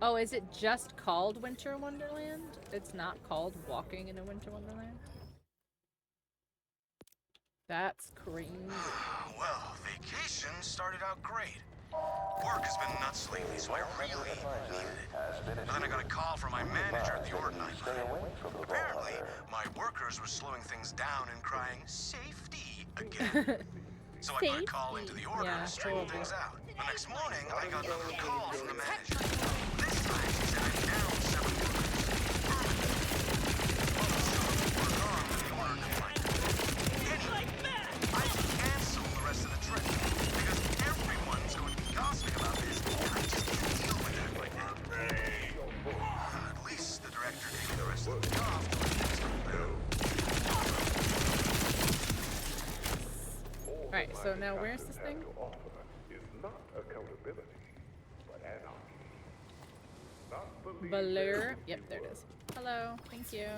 Oh, is it just called Winter Wonderland? It's not called Walking in a Winter Wonderland? That's crazy. Well, vacation started out great. Work has been nuts lately, so I really needed it. But then I got a call from my manager at the Ordinite. Apparently, my workers were slowing things down and crying, safety, again. So I put a call into the order to straighten things out. The next morning, I got another call from the manager. This time, she said I'm down 7 workers. Work on with the order complaint. Anyway, I canceled the rest of the trip because everyone's going to be gossiping about this, and I just can't deal with that right now. At least the director gave me the rest of the week off to let things go down. Alright, so now where's this thing? Valor. Yep, there it is. Hello, thank you.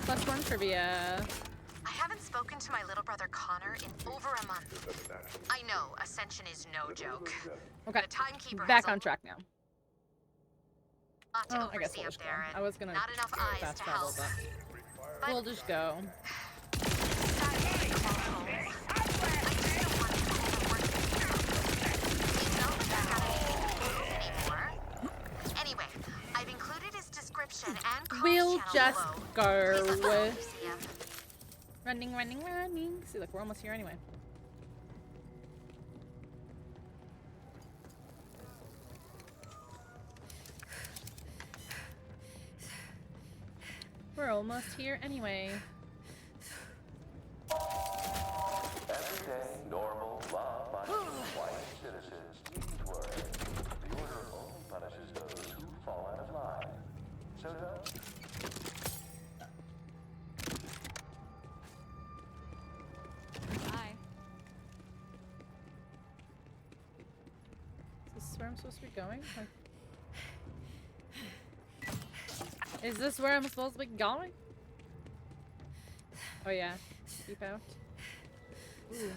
+1 trivia. I haven't spoken to my little brother Connor in over a month. I know, Ascension is no joke. Okay, The timekeeper back has on track now. a lot to Oh, I guess oversee we'll up just go. there, and I was gonna not enough eyes fast to travel, help. but we'll just go. Anyway, I've included his description and call We'll channel just below. Please go. let me know if you see him. Running. See, look, we're almost here anyway. We're almost here anyway. Every day, normal, law-abiding white citizens needn't worry. The order only punishes those who fall out of line. So don't. Hi. Is this where I'm supposed to be going? Is this where I'm supposed to be going? Oh yeah, keep out. Ooh.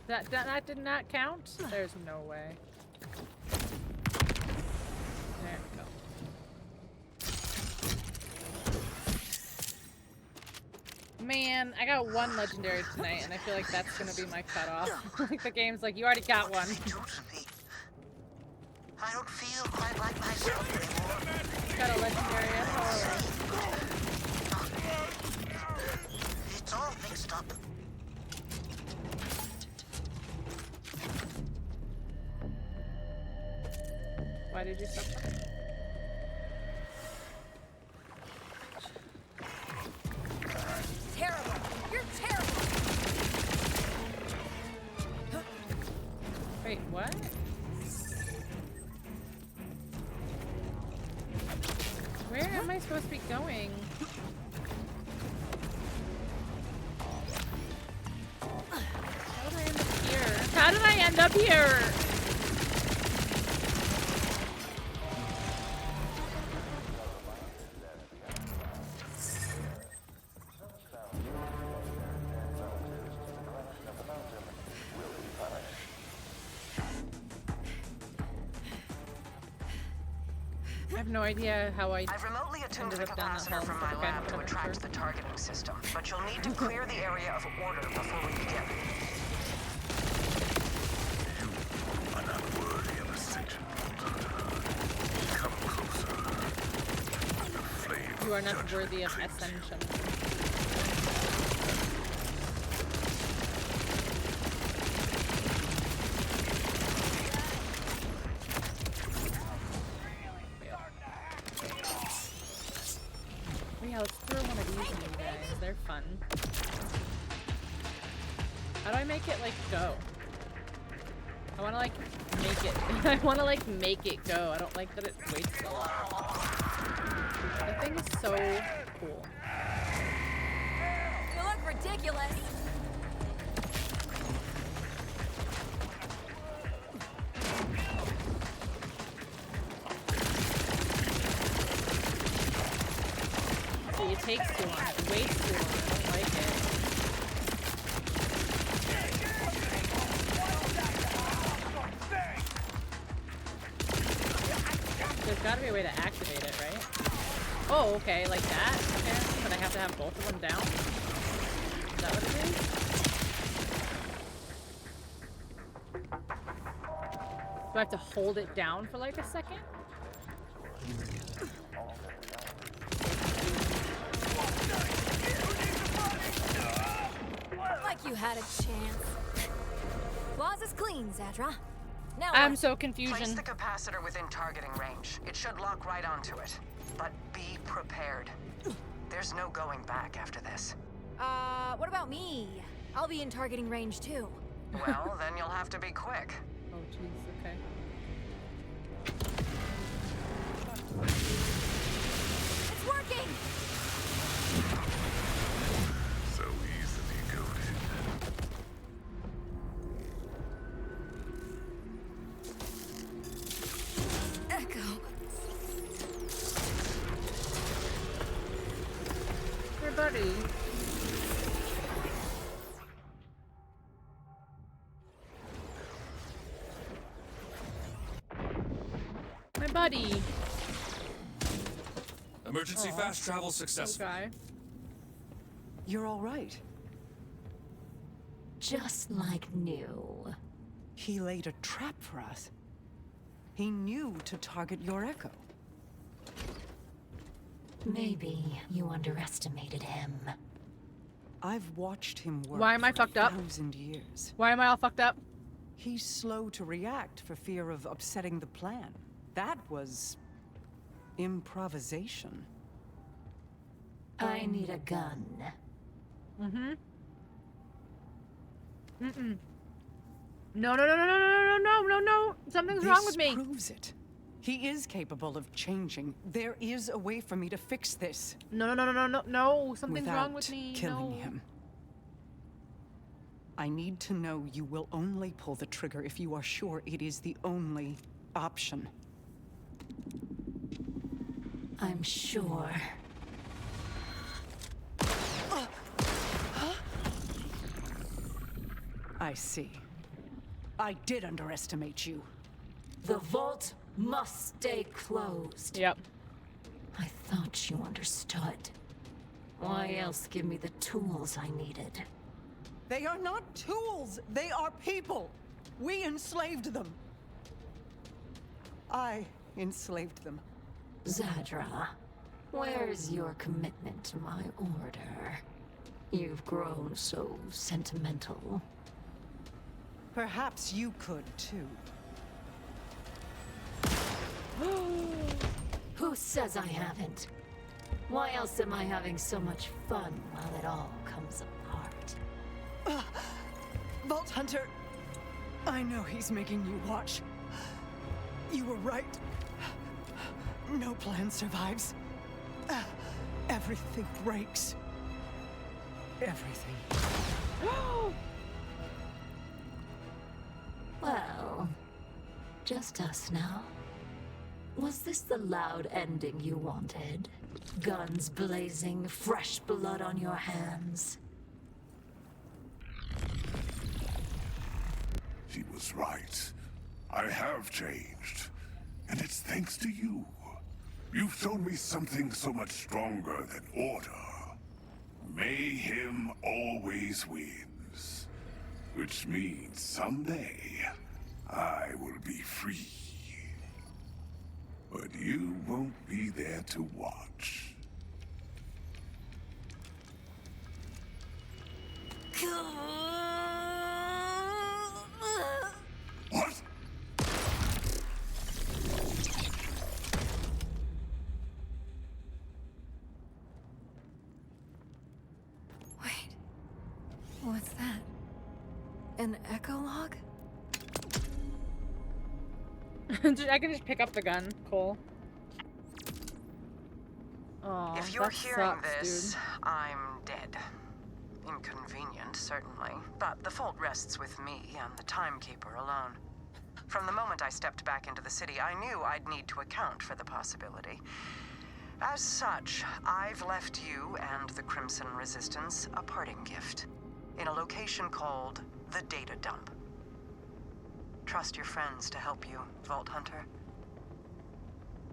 That did not count? There's no way. There we go. Man, I got 1 legendary tonight, and I feel like that's gonna be my cutoff. Like the game's like, you already got 1. I don't feel quite like myself anymore. Got a legendary as It's all mixed up. Why did you stop? Terrible. You're terrible. Wait, what? I supposed to be going? How did I end up here? I have no idea how I've remotely attuned the ended up down that capacitor hall. from my Okay, lab to whatever, attract sure. the targeting system, but you'll need to clear the area of order before we begin. You are not worthy of ascension. Come closer. The flame You are not judgment worthy of claims you. ascension. Yeah, let's throw one of these in you guys. They're fun. How do I make it, like, go? I wanna, like, make it. I wanna, like, make it go. I don't like that it waits so long. That thing is so cool. You look ridiculous. See, it takes too long. It waits too long. I don't like it. There's gotta be a way to activate it, right? Oh, okay, like that, apparently, but I have to have both of them down? Is that what it is? Do I have to hold it down for like a second? Like you had a chance. Plaza's clean, Zadra. Now I'm what? so Place confusion. the capacitor within targeting range. It should lock right onto it. But be prepared. There's no going back after this. What about me? I'll be in targeting range too. Well, then you'll have to be quick. Oh, jeez, okay. It's working! So easily goaded. Echo. Hey, buddy. My buddy. Emergency Aw. fast travel successful. Okay. You're all right. Just like new. He laid a trap for us. He knew to target your echo. Maybe you underestimated him. I've watched him work Why am I for fucked up? 1,000 years. Why am I all fucked up? He's slow to react for fear of upsetting the plan. That was improvisation. I need a gun. Mm-hmm. Mm-mm. No, no, no, no, no, no, no, no, no. Something's wrong with me. This proves it. He is capable of changing. There is a way for me to fix this. No, no, no, no, no, no, no. Something's wrong with without me. killing No. him. I need to know you will only pull the trigger if you are sure it is the only option. I'm sure. I see. I did underestimate you. The vault must stay closed. Yep. I thought you understood. Why else give me the tools I needed? They are not tools! They are people! We enslaved them! I enslaved them. Zadra, where's your commitment to my order? You've grown so sentimental. Perhaps you could, too. Who says I haven't? Why else am I having so much fun while it all comes apart? Vault Hunter, I know he's making you watch. You were right. No plan survives. Everything breaks. Everything. Well, just us now. Was this the loud ending you wanted? Guns blazing, fresh blood on your hands. She was right. I have changed. And it's thanks to you. You've shown me something so much stronger than order. Mayhem always wins. Which means someday, I will be free. But you won't be there to watch. What? Wait. What's that? An echo log? I can just pick up the gun. Cool. Oh, If you're that hearing sucks, this, dude. I'm dead. Inconvenient, certainly. But the fault rests with me and the Timekeeper alone. From the moment I stepped back into the city, I knew I'd need to account for the possibility. As such, I've left you and the Crimson Resistance a parting gift. In a location called the Data Dump. Trust your friends to help you, Vault Hunter.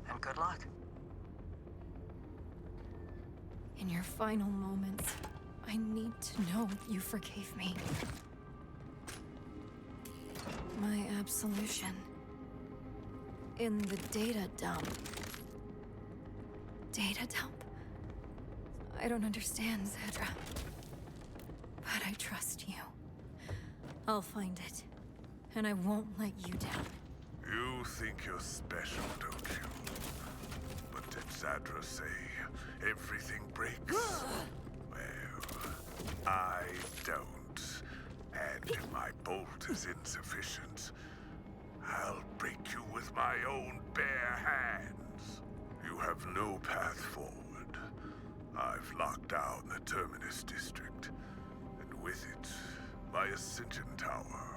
And good luck. In your final moments, I need to know you forgave me. My absolution. In the data dump. Data dump? I don't understand, Zedra. But I trust you. I'll find it. And I won't let you down. You think you're special, don't you? But did Zadra say everything breaks? Well, I don't. And if my bolt is insufficient, I'll break you with my own bare hands. You have no path forward. I've locked down the Terminus District, and with it, my Ascension Tower.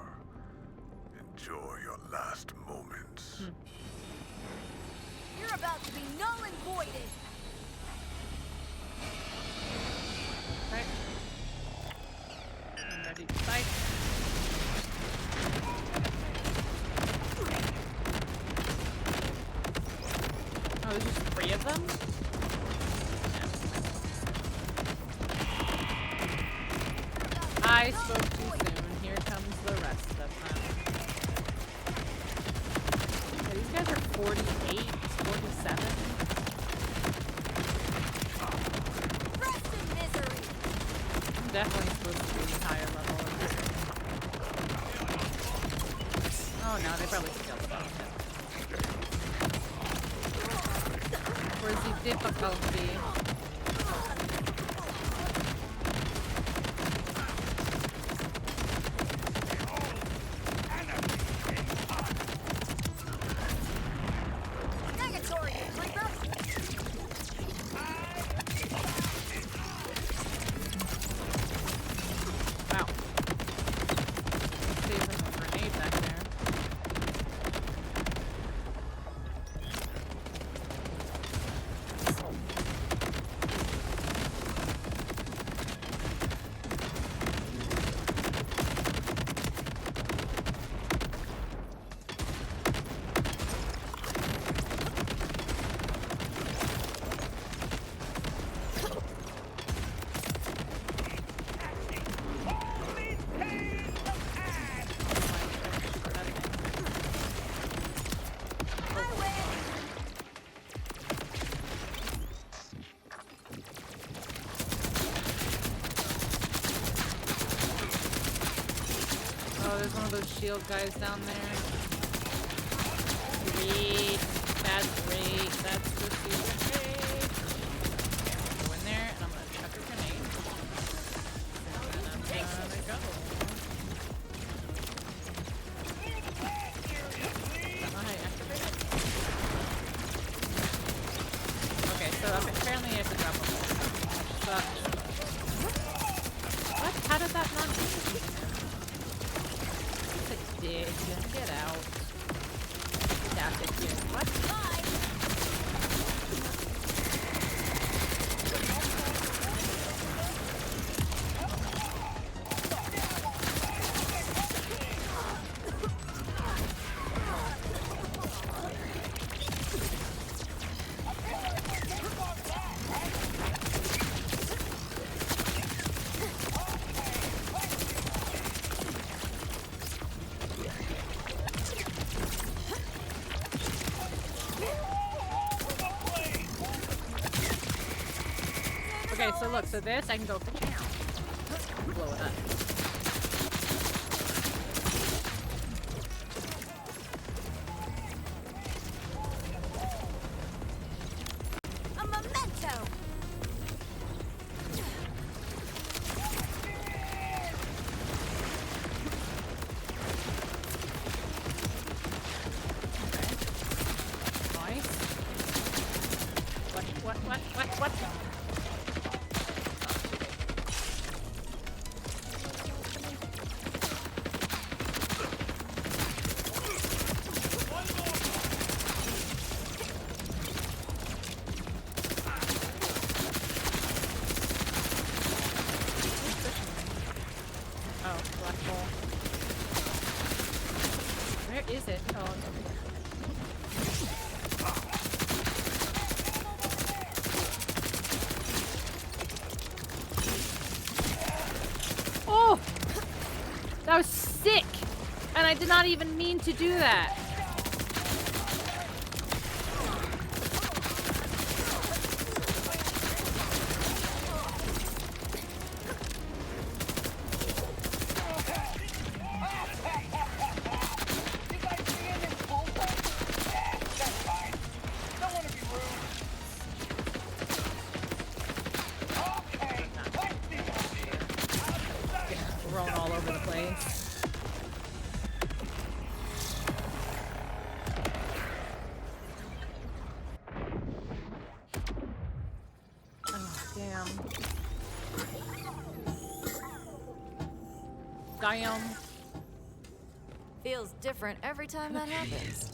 Enjoy your last moments. You're about to be null and voided! Right. I'm ready to fight. Oh, there's just 3 of them? I spoke too soon. Here comes the rest of them. Yeah, these guys are 48, 47. Rest in misery! I'm definitely supposed to be higher level. Oh no, they probably killed about him. Where's the difficulty? There's one of those shield guys down there. Great. That's great. That's just great. Go in there and I'm gonna chuck a grenade. And I'm gonna go. Okay, so apparently Apparently I have to drop them all. But what? How did that not hit me? It did. Get out. Get out of here. What? Okay, so look, so this I can go blow it up. A memento! Nice. What? Oh, black hole. Where is it? Oh, it's over here. Oh! That was sick! And I did not even mean to do that. Thrown all over the place. Oh, damn. Damn. Feels different every time that happens.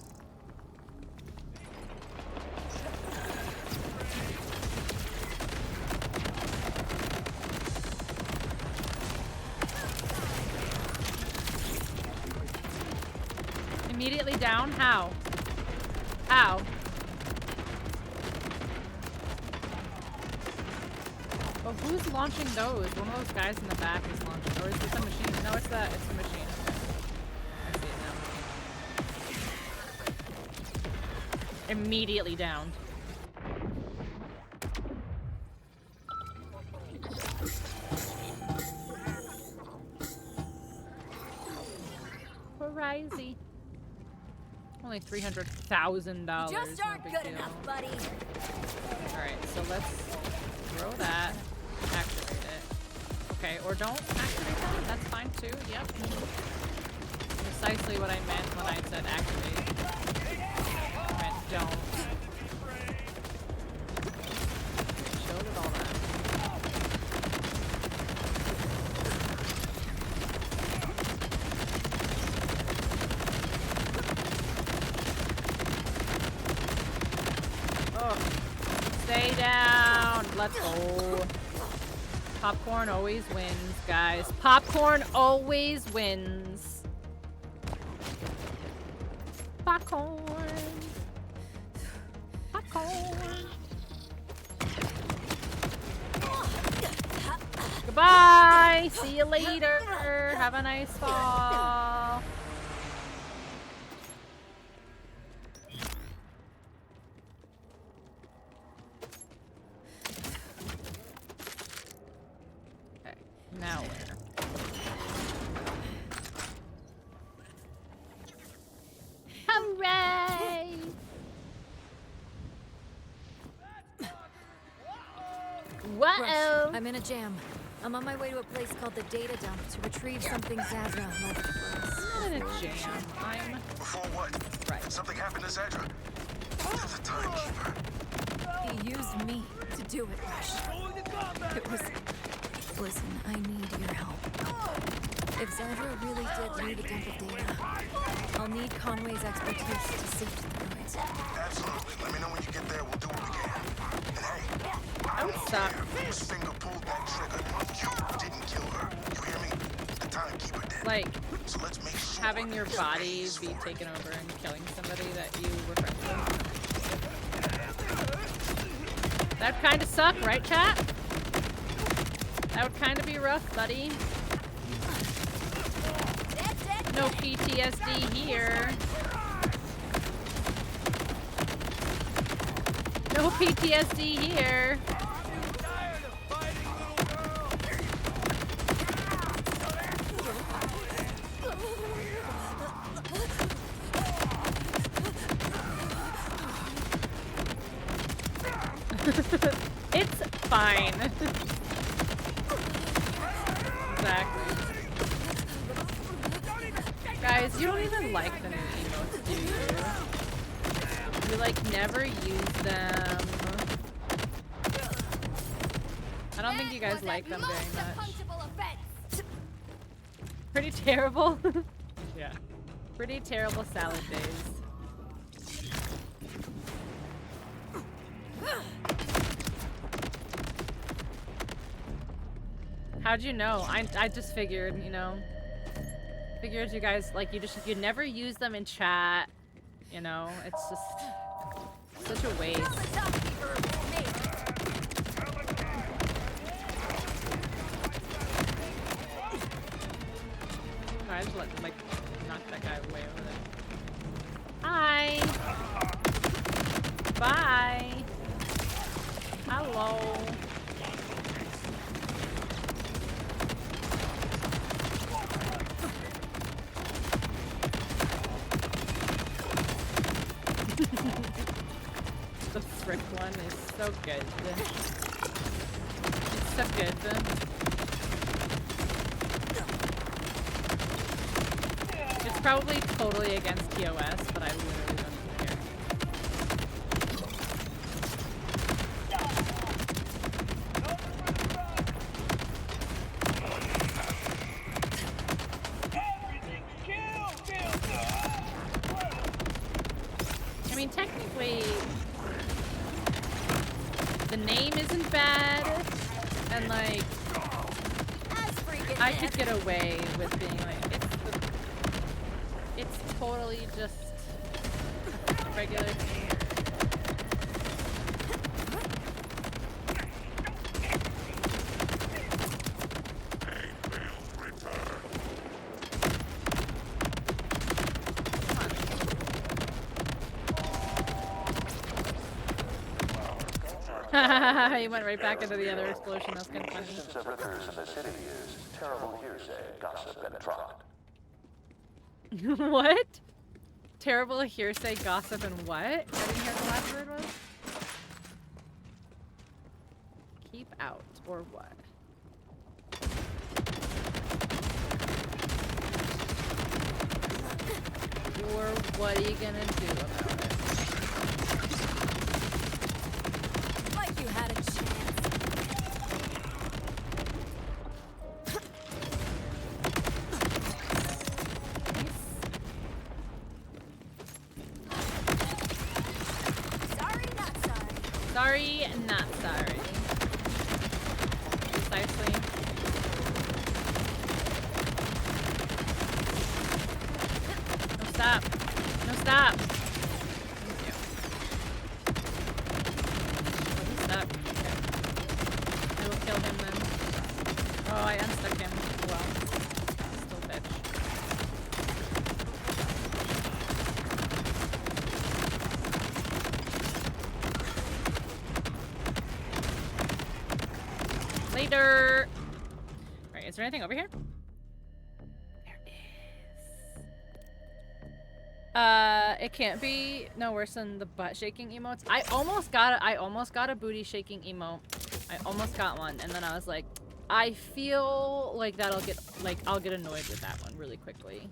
Immediately down? How? How? Oh, who's launching those? One of those guys in the back is launching. Or is this a machine? No, it's the machine. Okay. I see it now. Immediately down. Crazy. Only $300,000. Just aren't good enough, buddy. Alright, so let's throw that. Activate it. Okay, or don't activate that. That's fine too. Yep. Precisely what I meant when I said activate. I meant don't. Showed it all that. Stay down. Let's go. Popcorn always wins, guys. Popcorn always wins. Popcorn. Popcorn. Goodbye. See you later. Have a nice fall. Now where? Hooray! Whoa! Rush, I'm in a jam. I'm on my way to a place called the Data Dump to retrieve something Zadra left for us. I'm in a jam. I'm... Before what? Right. Something happened to Zadra. The timekeeper. He used me to do it, Rush. It was... Listen, I need your help. If Zadra really did leave a dump of data, I'll need Conway's expertise to sift through it. Absolutely. Let me know when you get there. We'll do what we can. And hey, I would stop. whose finger pulled that trigger? You didn't kill her. You hear me? The timekeeper did. Like, so let's make sure having your body be taken over and killing somebody that you were friends with. That'd kind of suck, right, chat? That would kind of be rough, buddy. No PTSD here. No PTSD here. It's fine. Exactly. Guys, you don't even like the new emotes, do you? You like never use them. I don't think you guys like them very much. Pretty terrible. Yeah. Pretty terrible salad days. How'd you know? I just figured, you know. Figured you guys, like, you never use them in chat. You know, it's just such a waste. I just let, like, knock that guy away over there. Hi! Bye! Hello! The frick one is so good. It's so good. It's probably totally against TOS, but I literally don't even care. I mean, technically, the name isn't bad, and like, I could get away with being like, it's totally just a regular thing. He went right back into the other explosion. That's kind of funny. Existence of Rickers in the city is terrible hearsay, gossip, and trot. What? Terrible hearsay, gossip, and what? I didn't hear what the last word was. Keep out, or what? Or what are you gonna do about it? Like you had a chance. Sorry, not sorry. Precisely. No, stop. No, stop. Thank you. Stop. Okay. I will kill him then. Oh, I unstuck him. Well, still bitch. Later. Right, is there anything over here? There is. It can't be no worse than the butt shaking emotes. I almost got a booty shaking emote. I almost got one, and then I was like, I feel like I'll get annoyed with that one really quickly.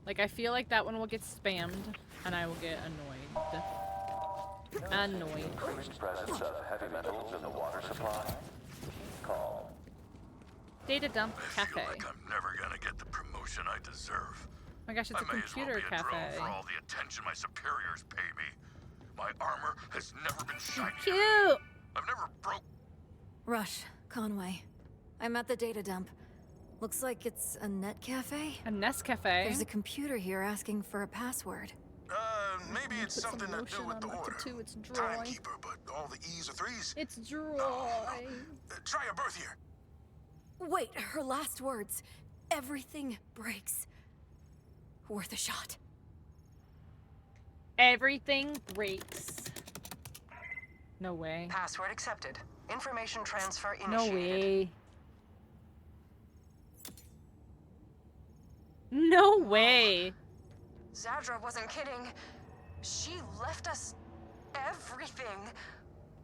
Like, I feel like that one will get spammed, and I will get annoyed. Annoying. Increased presence of heavy metals in the water supply. Calm. Data dump I feel cafe. like I'm never gonna get the promotion I deserve. Oh my gosh, it's I a may as well computer be a drone cafe. for all the attention my superiors pay me. My armor has never been shinier. Cute! I've never broke. Rush, Conway. I'm at the data dump. Looks like it's a net cafe? A Nest cafe? There's a computer here asking for a password. Maybe it's something to do with the order. It's dry. Timekeeper, but all the E's are threes. It's dry. Try a birth here. Wait, her last words. Everything breaks. Worth a shot. Everything breaks. No way. Password accepted. Information transfer No initiated. way. No way. Zadra wasn't kidding. She left us everything.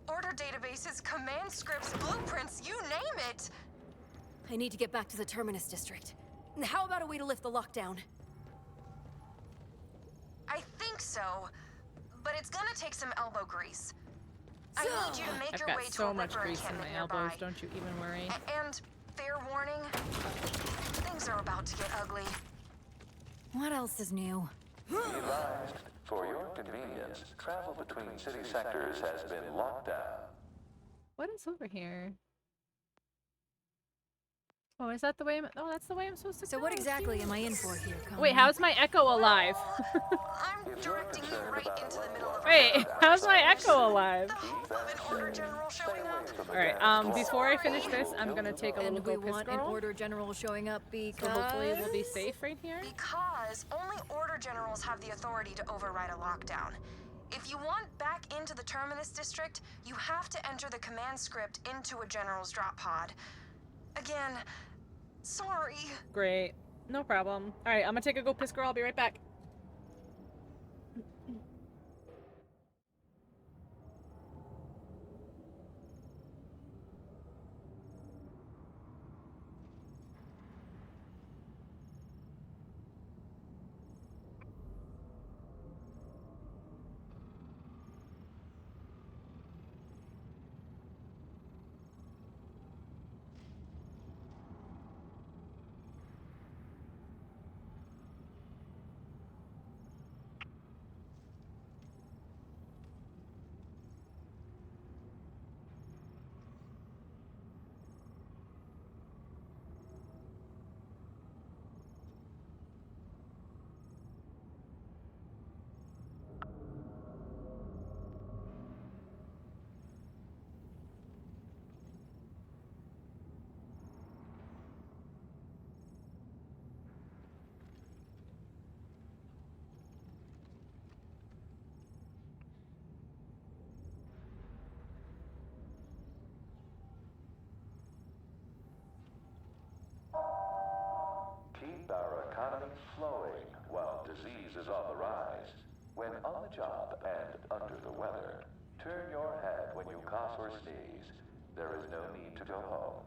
Order databases, command scripts, blueprints, you name it. I need to get back to the Terminus district. How about a way to lift the lockdown? I think so, but it's gonna take some elbow grease. I need you to make I've your got way to so a much Ripper grease in encampment my elbows, nearby. don't you even worry. And fair warning, things are about to get ugly. What else is new? Be advised, for your convenience, travel between city sectors has been locked down. What is over here? Oh, is that the way oh, that's the way I'm supposed to So go. what exactly am I in for here, Conway? Wait, how's my echo alive? I'm directing you right into the middle of Wait, how's my echo alive? of an order general showing up. Alright, before I finish this, I'm gonna take a little And we go piss want an girl. order general showing up because... So hopefully we'll be safe right here. Because only order generals have the authority to override a lockdown. If you want back into the Terminus district, you have to enter the command script into a general's drop pod. Again, sorry. Great. No problem. Alright, I'm gonna take a go piss girl. I'll be right back. Keep our economy flowing while disease is on the rise. When on the job and under the weather, turn your head when you cough or sneeze. There is no need to go home.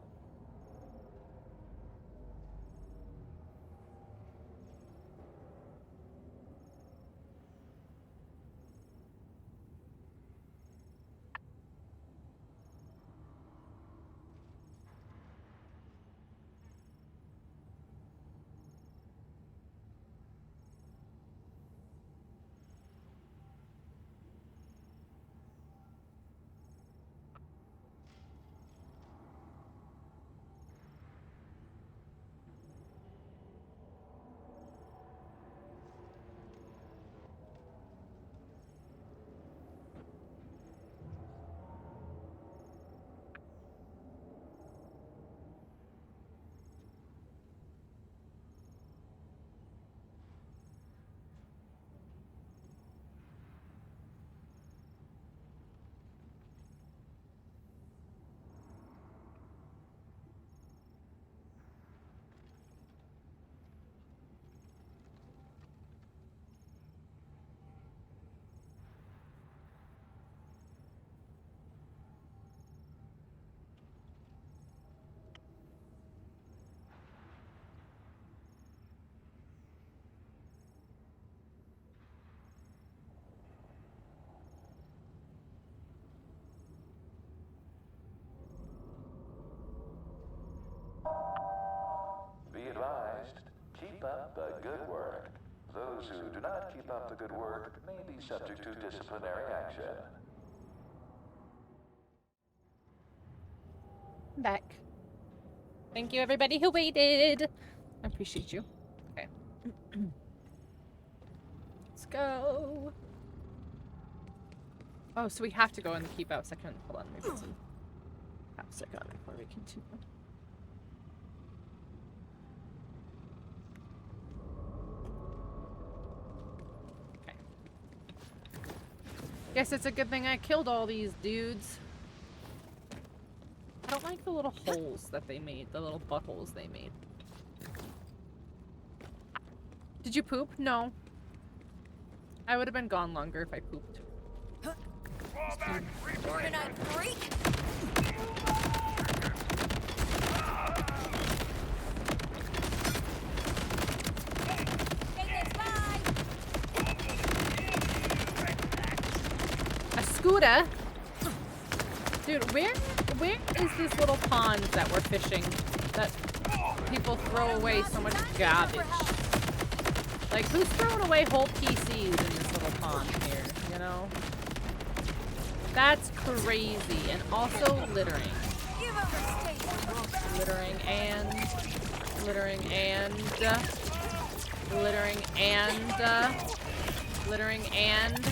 Those who do not keep up the good work may be subject to disciplinary action. I'm back. Thank you, everybody who waited. I appreciate you. Okay. Let's go. Oh, so we have to go in the keep out section. Hold on, maybe it's in half a second before we continue. Okay. Guess it's a good thing I killed all these dudes. I don't like the little holes that they made, the little buttholes they made. Did you poop? No. I would have been gone longer if I pooped. Organized freak! A scooter? Dude, where is this little pond that we're fishing that people throw away so much garbage? Like, who's throwing away whole PCs in this little pond here, you know? That's crazy. And also littering. Littering and... Littering and... Littering and... Littering and...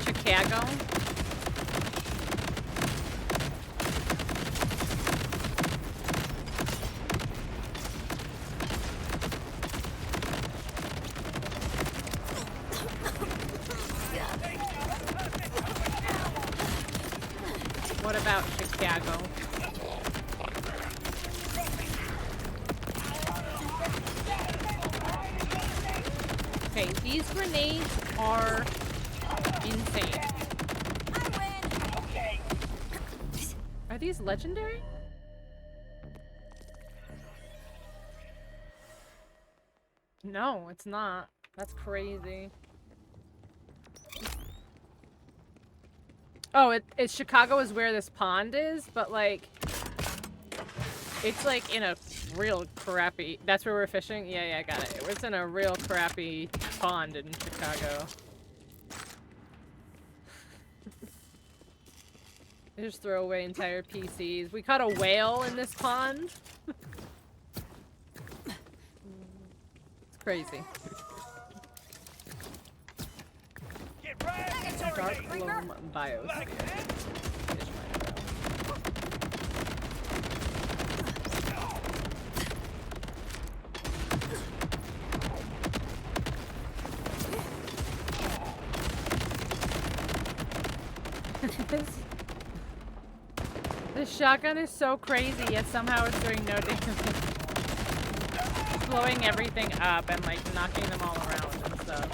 Chicago. What about Chicago? Okay, these grenades are insane. Are these legendary? No, it's not. That's crazy. Oh, it's Chicago is where this pond is, but like it's like in a real crappy. That's where we're fishing? Yeah, I got it. It's in a real crappy pond in Chicago. They just throw away entire PCs. We caught a whale in this pond. It's crazy. Dark Loam Biosphere. This shotgun is so crazy, yet somehow it's doing no damage. Blowing everything up and like knocking them all around and stuff.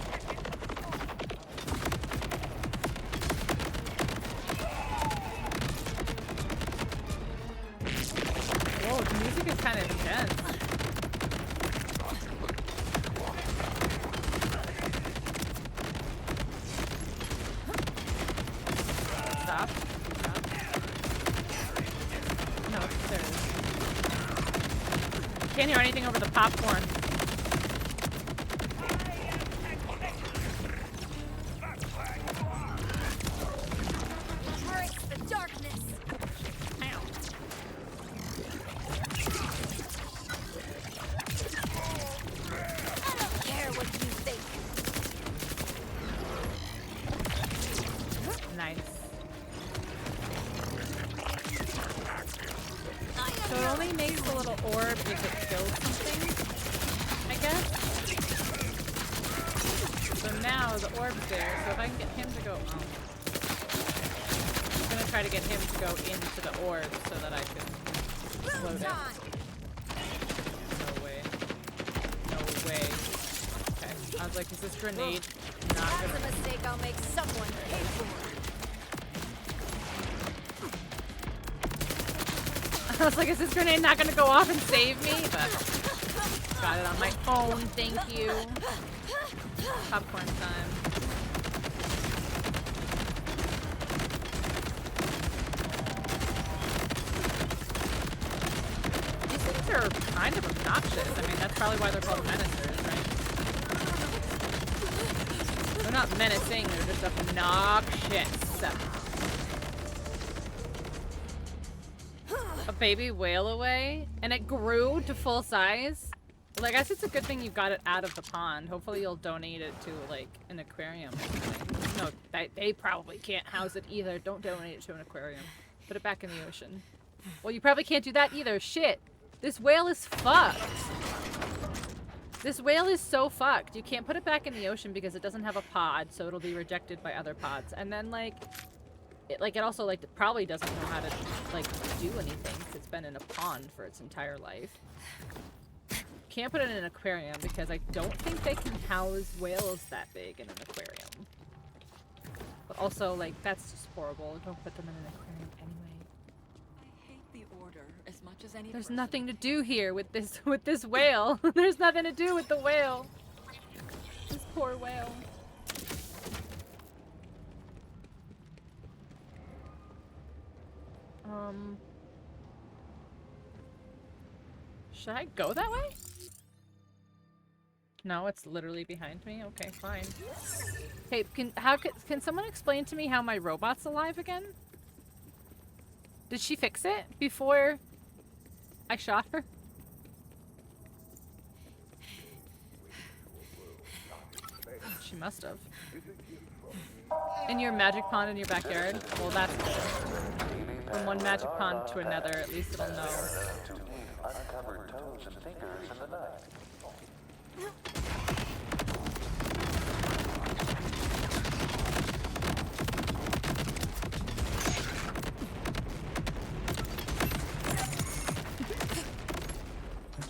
Whoa, the music is kind of intense. Stop. No, there is. Can't hear anything over the popcorn. Embrace the darkness. Ow. I don't care what you think. Nice. So it only makes a little orb if it kills something, I guess. So now the orb's there, so if I can get him to go... Oh. I'm gonna try to get him to go into the orb so that I can slow down. No way. No way. Okay. I was like, is this grenade not That's gonna... a mistake I'll make someone pay for. I was like, is this grenade not gonna go off and save me? But got it on my own, thank you. Popcorn time. kind of obnoxious. I mean, that's probably why they're called menacers, right? They're not menacing, they're just obnoxious. A baby whale away, and it grew to full size. Well, I guess it's a good thing you got it out of the pond. Hopefully you'll donate it to, like, an aquarium or something. No, they probably can't house it either. Don't donate it to an aquarium. Put it back in the ocean. Well, you probably can't do that either. Shit. This whale is fucked. This whale is so fucked. You can't put it back in the ocean because it doesn't have a pod, so it'll be rejected by other pods. And then, like, it also, like, probably doesn't know how to, like, do anything because it's been in a pond for its entire life. Can't put it in an aquarium because I don't think they can house whales that big in an aquarium. But also, like, that's just horrible. Don't put them in an aquarium anyway. I hate the order as much as any. There's nothing to do here with this whale. There's nothing to do with the whale. This poor whale. Should I go that way? No, it's literally behind me. Okay, fine. Hey, can someone explain to me how my robot's alive again? Did she fix it before I shot her? She must have. In your magic pond in your backyard? Well, that's good. From one magic pond to another, at least it'll know. Uncovered toes and fingers in the night.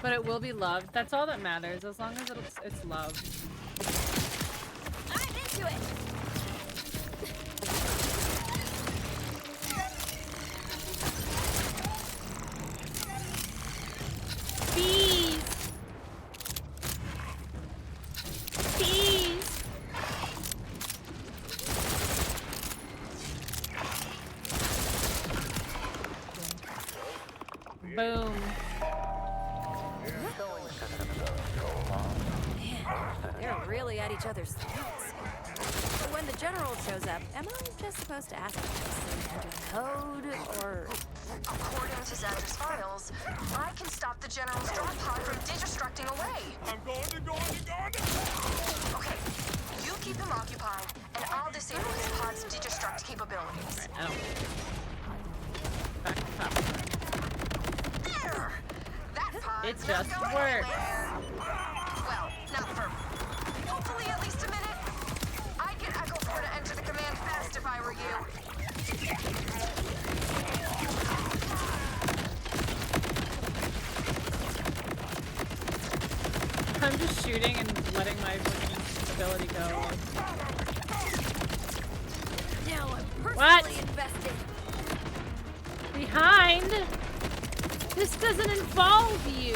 But it will be loved. That's all that matters, as long as it's loved. I'm into it. Bees! Bees! Boom. They're really at each other's throats. But when the general shows up, am I just supposed to ask him to enter code, or... According to Xander's files, I can stop the General's drop pod from digistructing away. I'm going. Okay, you keep him occupied, and I'll disable his pod's digistruct capabilities. I don't... Back up. There! That pod It just works. Well, not for... hopefully at least a minute. I'd get Echo 4 to enter the command fast if I were you. I'm just shooting and letting my ability go. Now I'm personally What? invested. Behind? This doesn't involve you.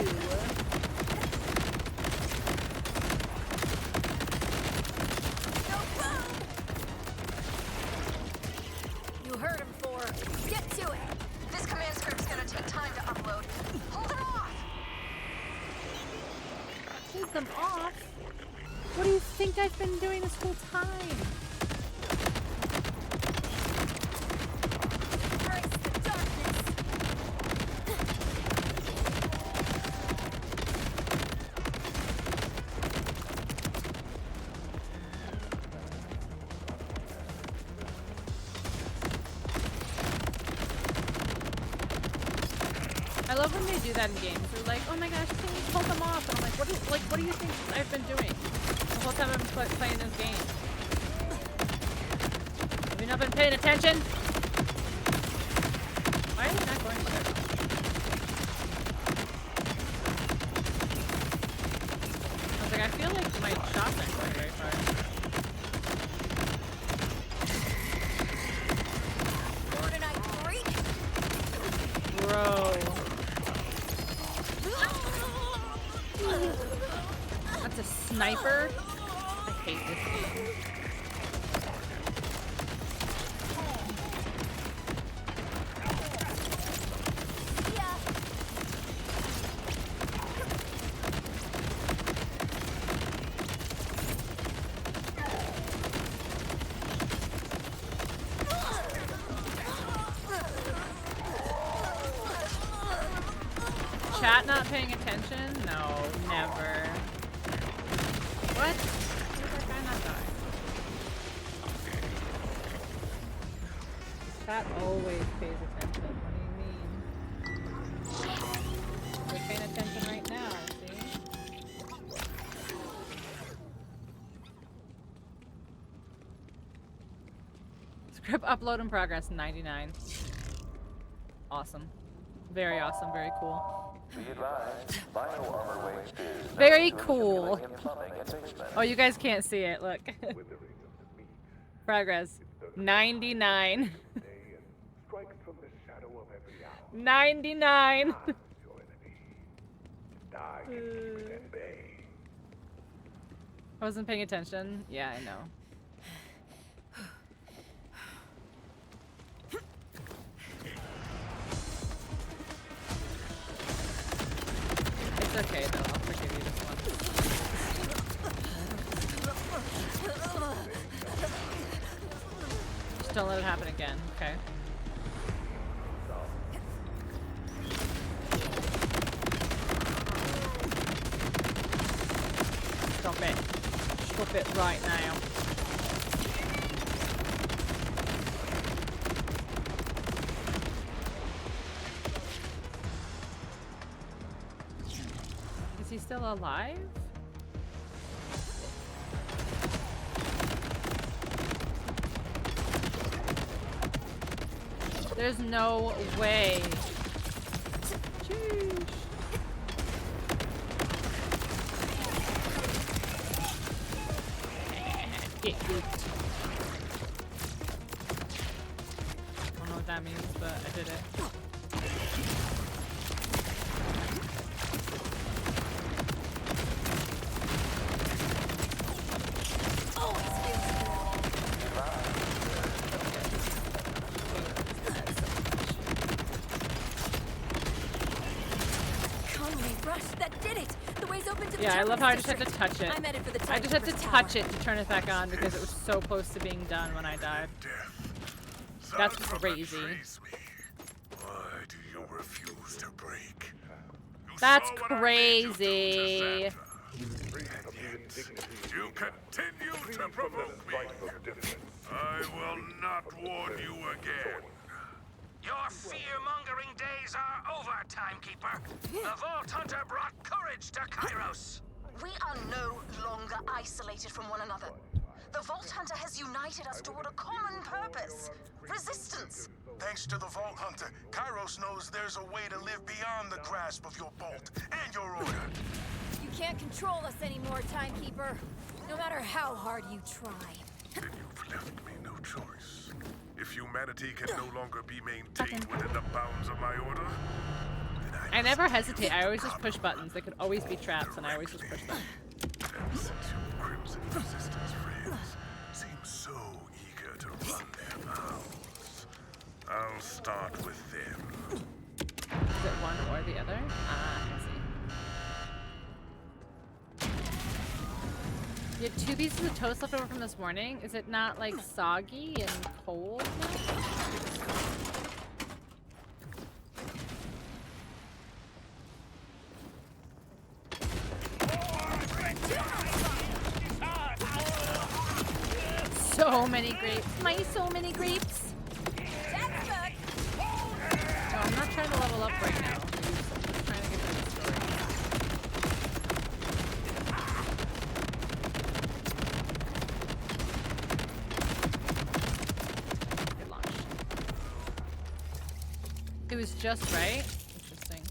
You heard him, Thor. Get to it. This command script's gonna take time to upload. Hold it off! Take them off? What do you think I've been doing this whole time? Embrace the darkness. I love when they do that in games. They're like, oh my gosh, can you pull them off? And I'm like, what do you think I've been doing the whole time I've been playing this game? Have you not been paying attention? Why are they not going for it? I was like, I feel like my shots aren't going very far. Fortnite freak. Bro. That's a sniper? I hate this game. Yeah. chat not paying attention? No, never. What? Why did that guy not die? Chat always pays attention. What do you mean? They're paying attention right now, see? Script upload in progress, 99. Awesome. Very awesome, very cool. Be advised, bio armor waste is Very known to cool. accumulate in plumbing and basement. Oh, you guys can't see it, look. Progress, 99. 99. I wasn't paying attention. Yeah, I know. It's okay though, I'll forgive you this one. Just don't let it happen again, okay? Stop it. Stop it right now. Is he still alive? There's no way. Sheesh. Get gooped. I don't know what that means, but I did it. Yeah, I love how I just had to touch it. I just had to touch it to turn it back on because it was so close to being done when I died. That's crazy. Why do you refuse to break? That's crazy. You continue to provoke me. I will not warn you again. Your fear-mongering days are over, Timekeeper. The Vault Hunter brought courage to Kairos. We are no longer isolated from one another. The Vault Hunter has united us toward a common purpose. Resistance. Thanks to the Vault Hunter, Kairos knows there's a way to live beyond the grasp of your bolt and your order. You can't control us anymore, Timekeeper. No matter how hard you try. Then you've left me no choice. If humanity can no longer be maintained within the bounds of my order, then I never hesitate. I always just push buttons. They could always be traps, and I always just push buttons. And since your Crimson Resistance friends seem so eager to run their mouths, I'll start with them. Is it one or the other? Ah, I see. You had 2 pieces of toast left over from this morning. Is it not like soggy and cold now? So many grapes. So many grapes. No, I'm not trying to level up right now. I'm just trying to get to the story. It launched. It was just right. Interesting.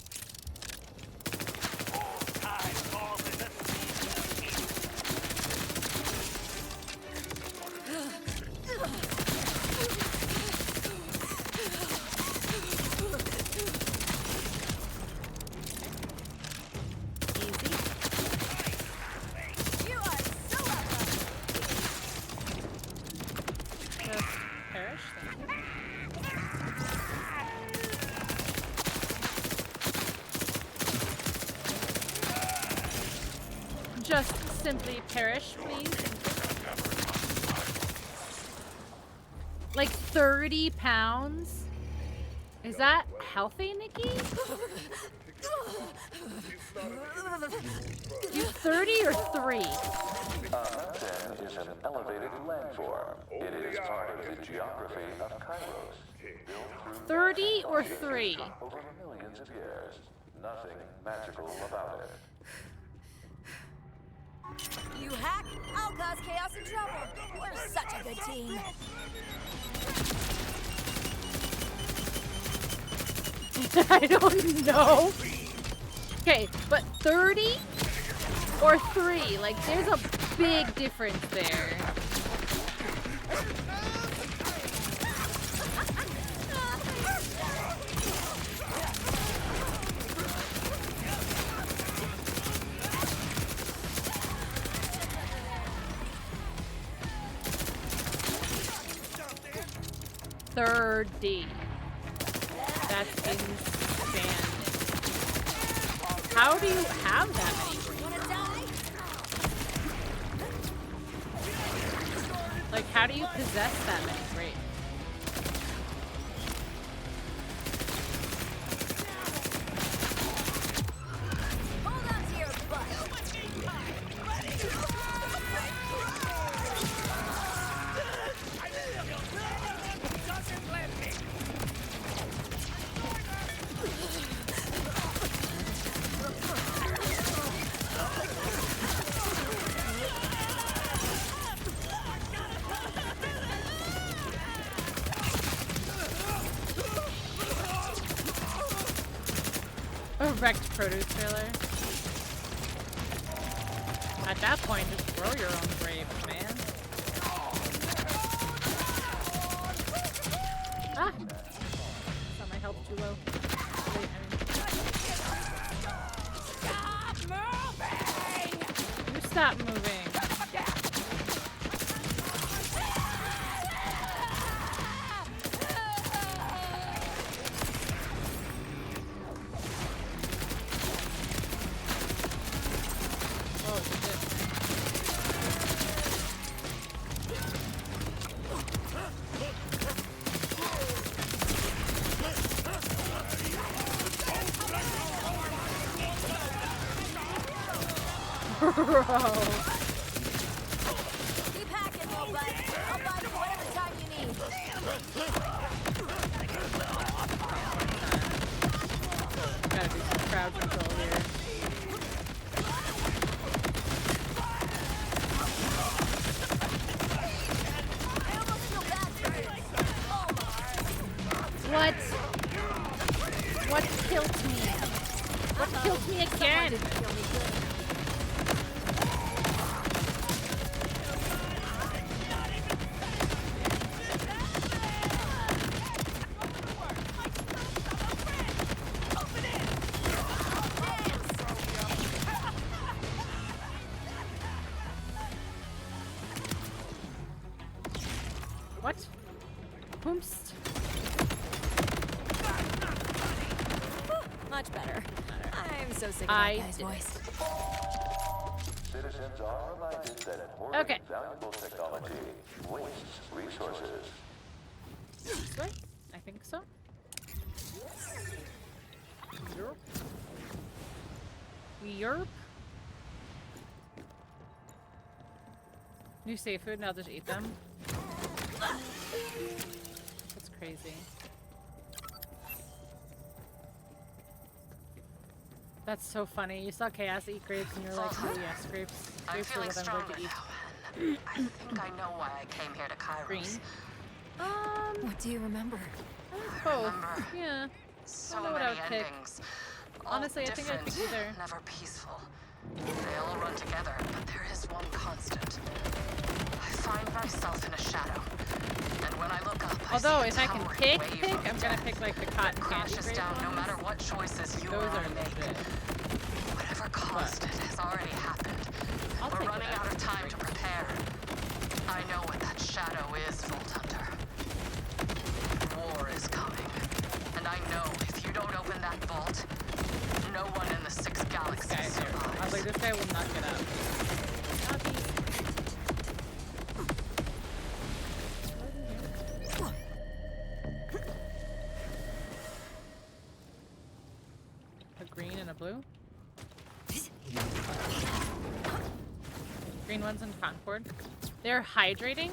Just simply perish, please. Like 30 pounds? Is that healthy, Nikki? You 30 or 3? A mountain is an elevated landform. It is part of the geography of Kairos. Built through 30 or 3? over millions of years. Nothing magical about it. You hack, I'll cause chaos and trouble. We're such a good team. I don't know. Okay, but 30 or 3? Like, there's a big difference there. $30. That's insane. How do you have that many rings? Like, how do you possess that many rings? Hold on to your butt. A wrecked produce trailer. At that point, just grow your own grave, man. Ah! Thought my health too low. Wait, you stop moving. Bro. Keep hacking, little bud. I'll buy you whatever time you need. Gotta do some crowd control here. What? What killed me? What killed me again? What? Boomst. Much better. I'm so sick of I that guy's did. voice. Citizens are reminded that hoarding Okay. valuable technology wastes resources. This way? I think so. Yerp. Yerp. New safe food, now just eat them. That's crazy. That's so funny. You saw Chaos eat grapes and you're like, oh yes, grapes. I'm Grapes are feeling what I'm going stronger to eat. now, and I think I know why I came here to Kairos. Green. What do you remember? Both. Yeah. So don't know what many I would pick. endings. All Honestly, I think I'd pick different, either. never peaceful. They all run together, but there is one constant. I find myself in a shadow, and when I look up, Although, I if see a I can towering pick, wave of I'm gonna death pick like the cotton that candy crashes grape down no ones. matter what choices you Those or I are make. legit. Whatever caused it has already happened. I'll We're take running that. out of time to prepare. I know what that shadow is, Vault Hunter. War is coming. And I know if you don't open that vault, no one in the six galaxies I was survives. like, this guy will not get up. green and a blue. Green ones in Concord. They're hydrating.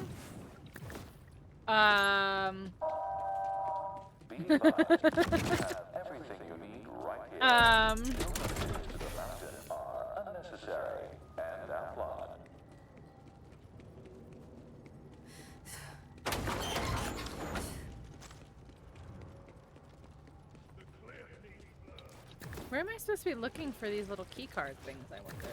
Be advised, you have everything you need right here. Donations to the mountain are unnecessary and outlawed. Where am I supposed to be looking for these little key card things, I wonder?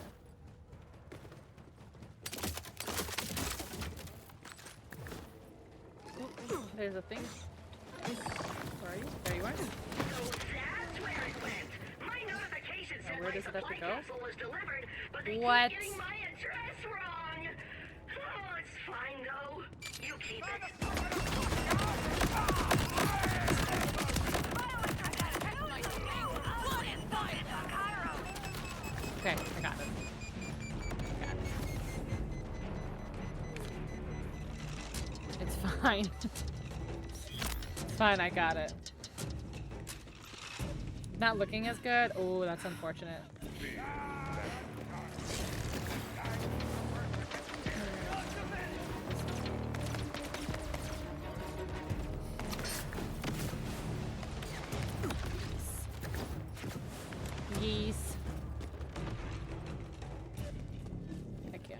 Ooh, there's a thing. Where are you? There you are. Now, where does it have to go? What? Okay, I got it. It's fine. It's fine, I got it. Not looking as good? Oh, that's unfortunate. Yes. Heck yeah.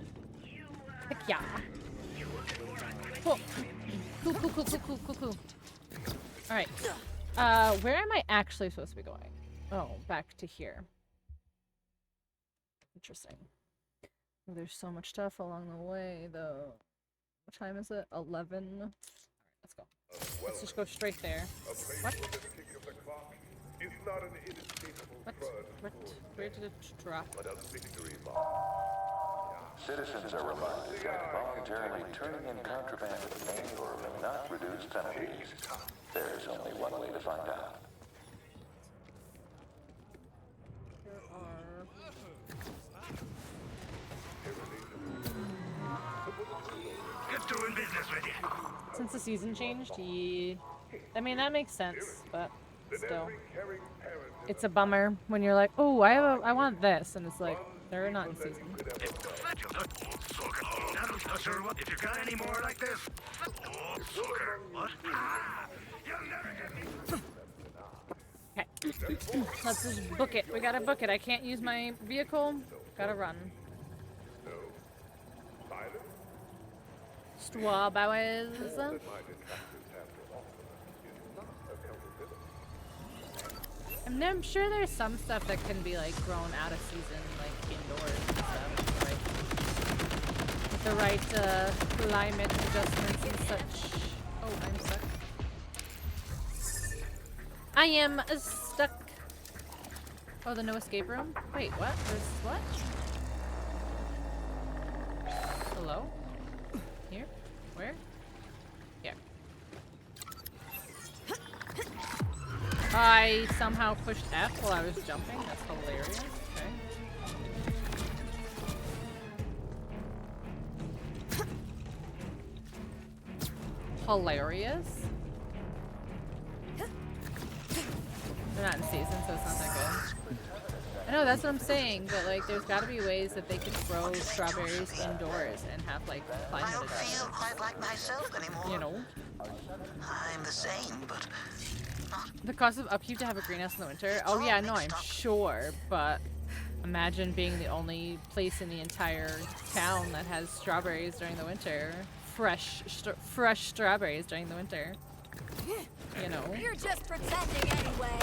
Heck yeah. Cool. Cool. Alright. Where am I actually supposed to be going? Oh, back to here. Interesting. There's so much stuff along the way, though. What time is it? 11? Alright, let's go. Let's just go straight there. What? What? Where did it drop? Citizens are reminded that voluntarily turning in contraband may or may not reduce penalties. There's only one way to find out. Get doing business with you. Since the season changed, I mean, that makes sense, but still. It's a bummer when you're like, oh, I want this, and it's like, they're not in season. If you got any more like this, what? Okay. Let's just book it. We gotta book it. I can't use my vehicle. Gotta run. Strawberries. I'm sure there's some stuff that can be like grown out of season, like indoors and stuff, with the right climate adjustments and such. Oh, I'm stuck. I am stuck. Oh, the no escape room? Wait, what? There's what? Hello? Here? Where? Here. I somehow pushed F while I was jumping. That's hilarious. Okay. Hilarious? They're not in season, so it's not that good. I know, that's what I'm saying, but like, there's gotta be ways that they could grow strawberries indoors and have like climate I don't adjustments. feel quite like myself anymore. You know? I'm the same, but not. The cost of upkeep to have a greenhouse in the winter? Oh yeah, no, I'm sure, but imagine being the only place in the entire town that has strawberries during the winter. Fresh strawberries during the winter. You know? You're just pretending anyway.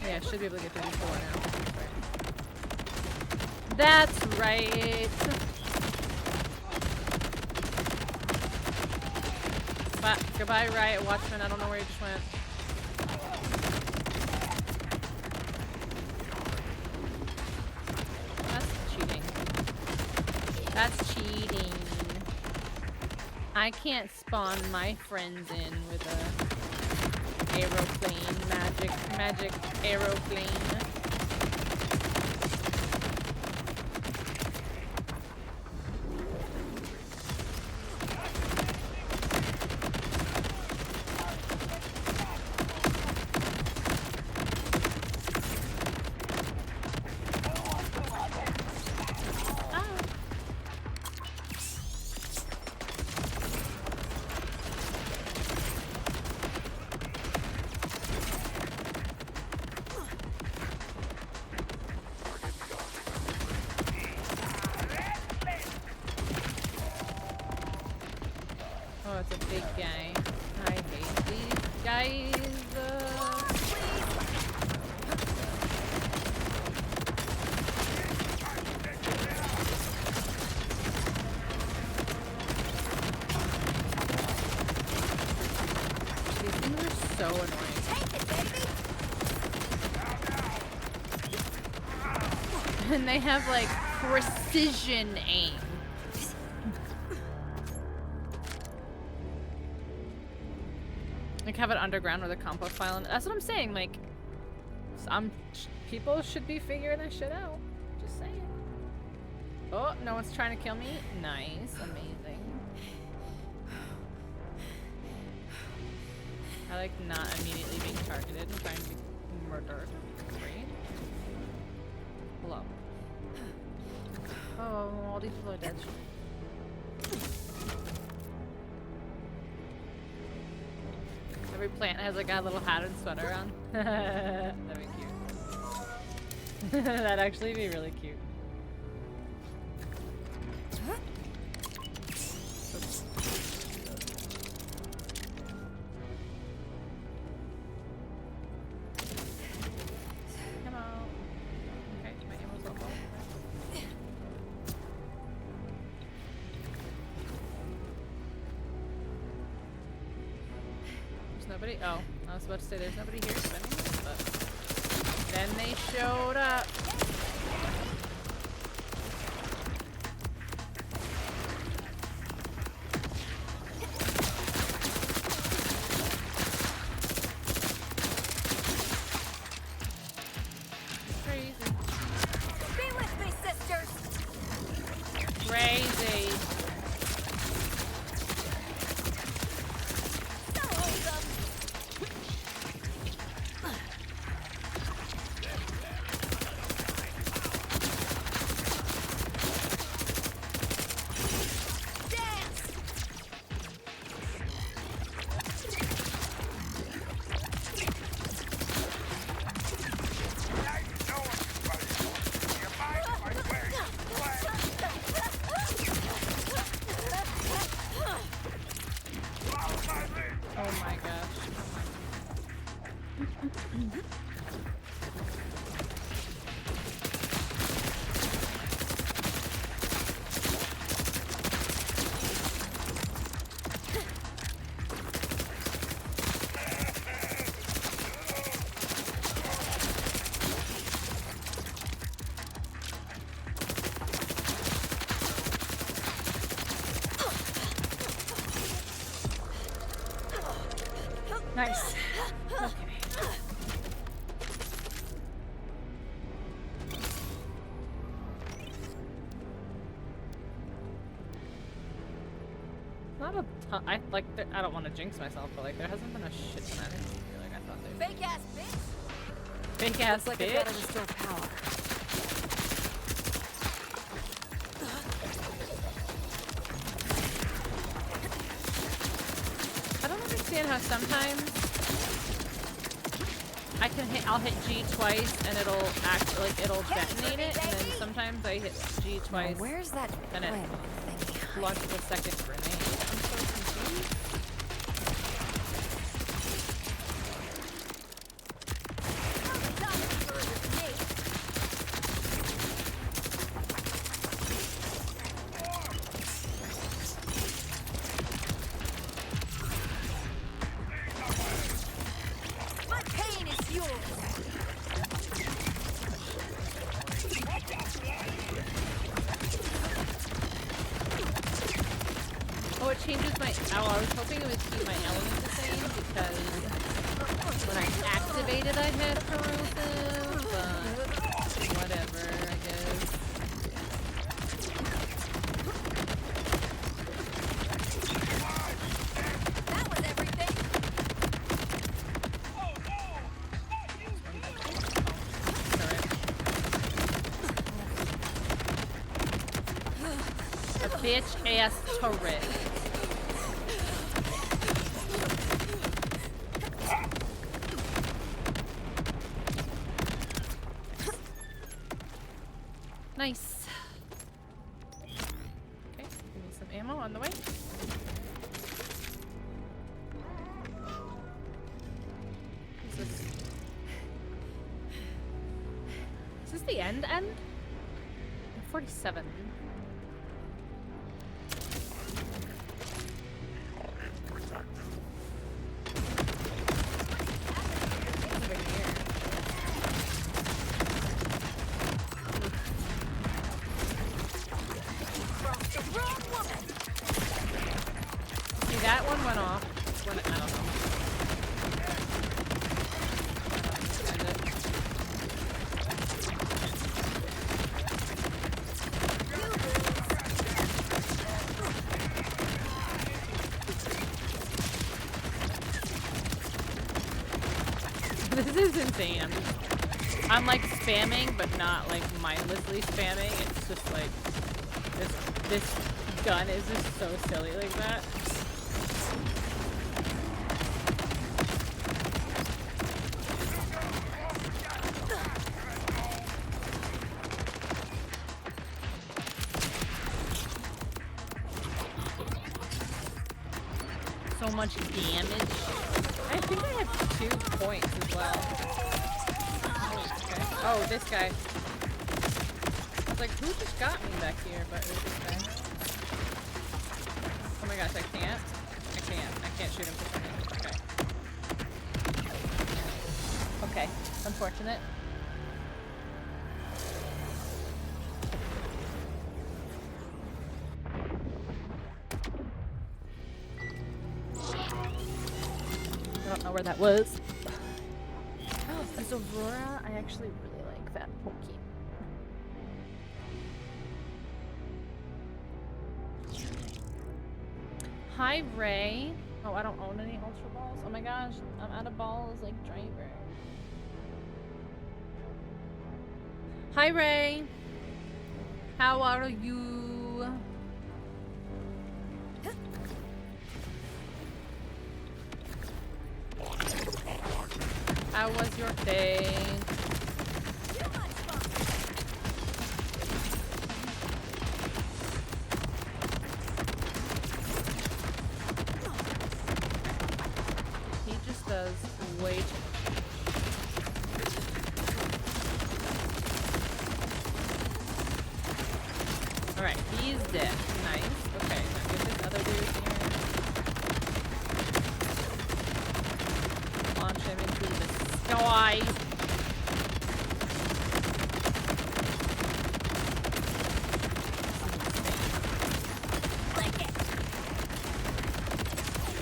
Yeah, I should be able to get 34 now. That's right. But goodbye, Riot Watchman. I don't know where you just went. That's cheating. That's cheating. I can't spawn my friends in with a aeroplane, magic aeroplane. Oh, it's a big guy. I hate these guys. These things are so annoying. Take it, baby. And they have like precision aim. Like have it underground with a compost file, and that's what I'm saying. Like, some people should be figuring that shit out. Just saying. Oh, no one's trying to kill me. Nice, amazing. I like not immediately being targeted and trying to be murdered. Great. Hello. Oh, all these people are dead. Every plant has like a little hat and sweater on. That'd be cute. That'd actually be really cute. Oops. Come on. Okay, my ammo's all full. Nobody? Oh, I was about to say there's nobody here spending this, but then they showed up. Crazy. Be with me, sisters. Crazy. So wholesome. Oh my gosh. Nice. Okay. Not a ton. I like. I don't want to jinx myself, but like, there hasn't been a shit ton. I feel like I thought there. Fake ass bitch. Fake ass Looks like bitch. I gotta restore power. I don't understand how sometimes I'll hit G twice and it'll act like it'll detonate it, and then sometimes I hit G twice. Now, where's that and it launches a second grenade. I'm so confused. My pain is yours. Oh, it changes my. Oh, I was hoping it would keep my element the same because when I activate it, I had corrosive, but whatever, I guess. That was everything. A bitch ass turret. Nice. Okay, give me some ammo on the way. the end? 47. See, that one went off. I don't know. This is insane. I'm like spamming, but not like mindlessly spamming. It's just like this gun is just so silly like that. So much damage. I think I have 2 points as well. Okay. Oh, this guy. I was like, who just got me back here? But it was this guy. Oh my gosh, I can't. I can't shoot him for some reason. Okay. Okay. Unfortunate. I don't know where that was. Oh, this Aurora, I actually really like that Pokey. Hi, Ray. Oh, I don't own any Ultra Balls. Oh my gosh, I'm out of balls like Driver. Hi, Ray. How are you? How was your day? He just does way too much. Alright, he's dead. Nice. Okay, now get this other dude here. Launch him into the sky.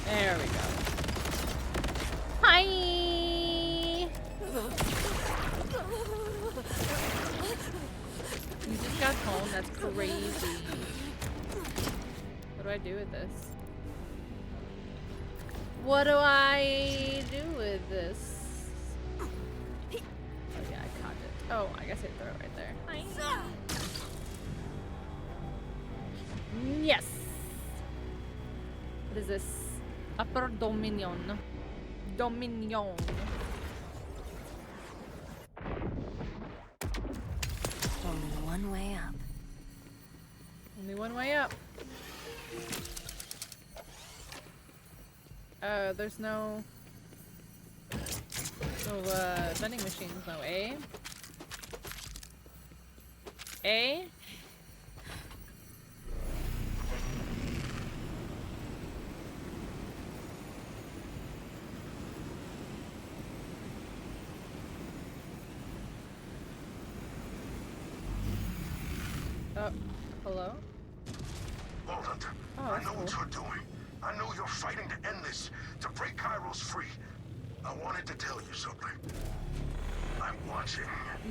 There we go. Hi! You just got home? That's crazy. What do I do with this? What do I do with this? Oh yeah, I caught it. Oh, I guess I throw it right there. Yes! What is this? Upper Dominion. Dominion. Only one way up. Only one way up. There's no vending machines, no. A? Hello? Hold it. Oh, I that's know what cool. you're doing. I know you're fighting to end this, to break Kairos free. I wanted to tell you something. I'm watching.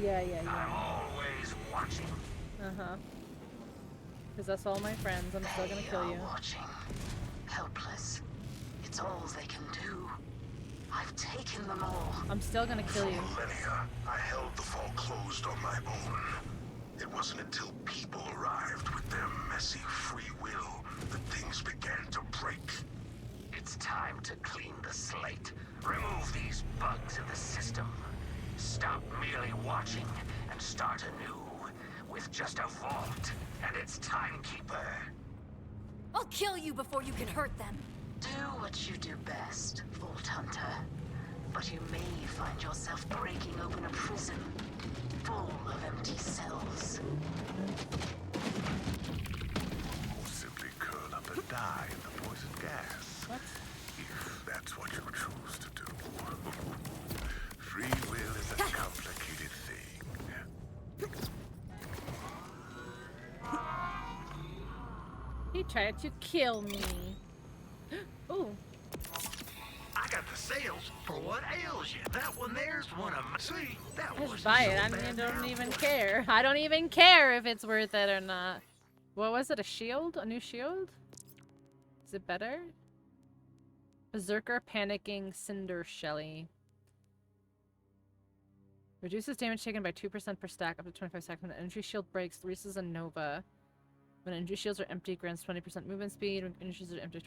Yeah. I'm always watching. Uh-huh. Because that's all my friends. I'm still gonna kill you. Watching. Helpless. It's all they can do. I've taken them all. I'm still gonna kill you. Millennia, I held the vault closed on my own. It wasn't until people arrived with their messy free will that things began to break. It's time to clean the slate. Remove these bugs in the system. Stop merely watching and start anew with just a vault and its timekeeper. I'll kill you before you can hurt them. Do what you do best, Vault Hunter. But you may find yourself breaking open a prison full of empty cells. Or simply curl up and die in the poison gas. What? If that's what you choose to do. Free will is a complicated thing. He tried to kill me. Ooh. I got the sales for what ails you. That one there's one of my. See, that Just was buy it. I mean, I don't even care. I don't even care if it's worth it or not. What was it? A shield? A new shield? Is it better? Berserker Panicking Cinder Shelly. Reduces damage taken by 2% per stack up to 25 seconds. When the energy shield breaks, releases a nova. When energy shields are empty, grants 20% movement speed. When energy shields are empty,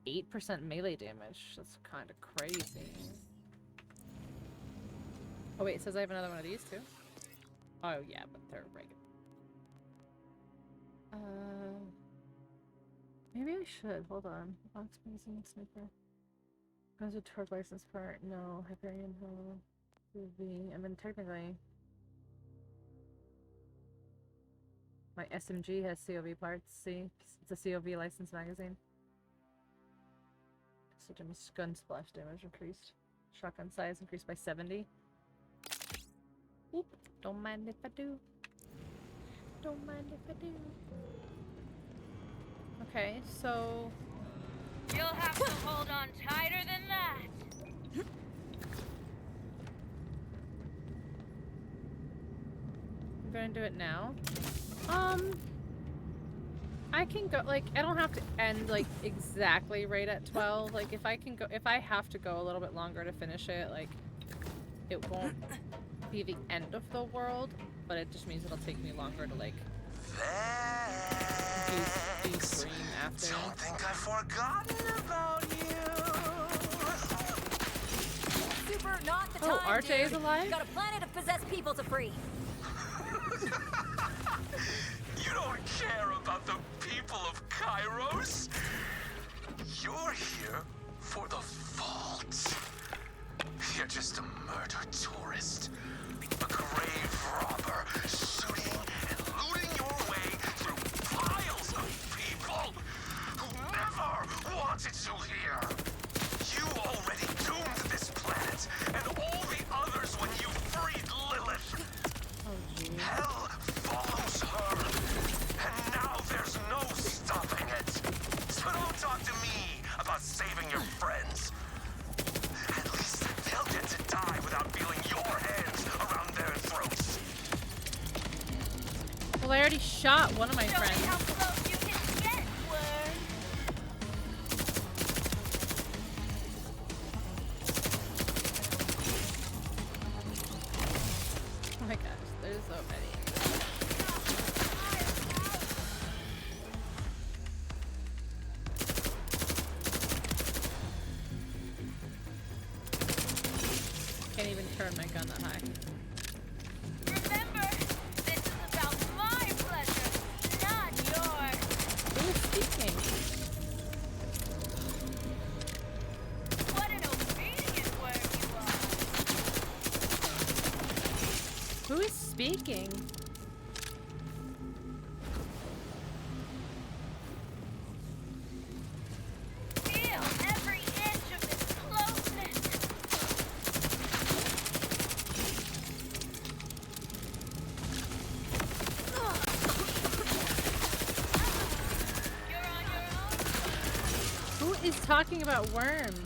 28% melee damage. That's kind of crazy. Oh wait, it says I have another one of these too. Oh yeah, but they're regular. Maybe I should. Hold on. Ox Magazine Sniper. Guns with Torque license part. No. Hyperion Hill. V. I mean, technically, my SMG has COV parts. See, it's a COV licensed magazine. So damage, gun splash damage increased. Shotgun size increased by 70. Oop. Don't mind if I do. Don't mind if I do. Okay, so you'll have to hold on tighter than that. I'm gonna do it now. I can go, like, I don't have to end, like, exactly right at 12. Like, if I can go, if I have to go a little bit longer to finish it, like, it won't be the end of the world, but it just means it'll take me longer to, like, do stream after. Don't think I've forgotten about you. Super, not the Oh, time, RJ dude. is alive? You got a planet of possessed people to free. You don't care about the people of Kairos. You're here for the vault. You're just a murder tourist. A grave robber, shooting and looting your way through piles of people who never wanted you here. You already doomed this planet and all the others when you freed Lilith. Hell follows her, and now there's no stopping it. So don't talk to me about saving your friends. At least they'll get to die without feeling your hands around their throats. Well, I already shot one of my Show me friends. how close you can get, Word. Oh my gosh, there's so many. Can't even turn my gun that high. Remember, this is about my pleasure, not yours. Who is speaking? What an obedient word you are. Who is speaking? Feel every inch of this closeness. You're on your own. Who is talking about worms?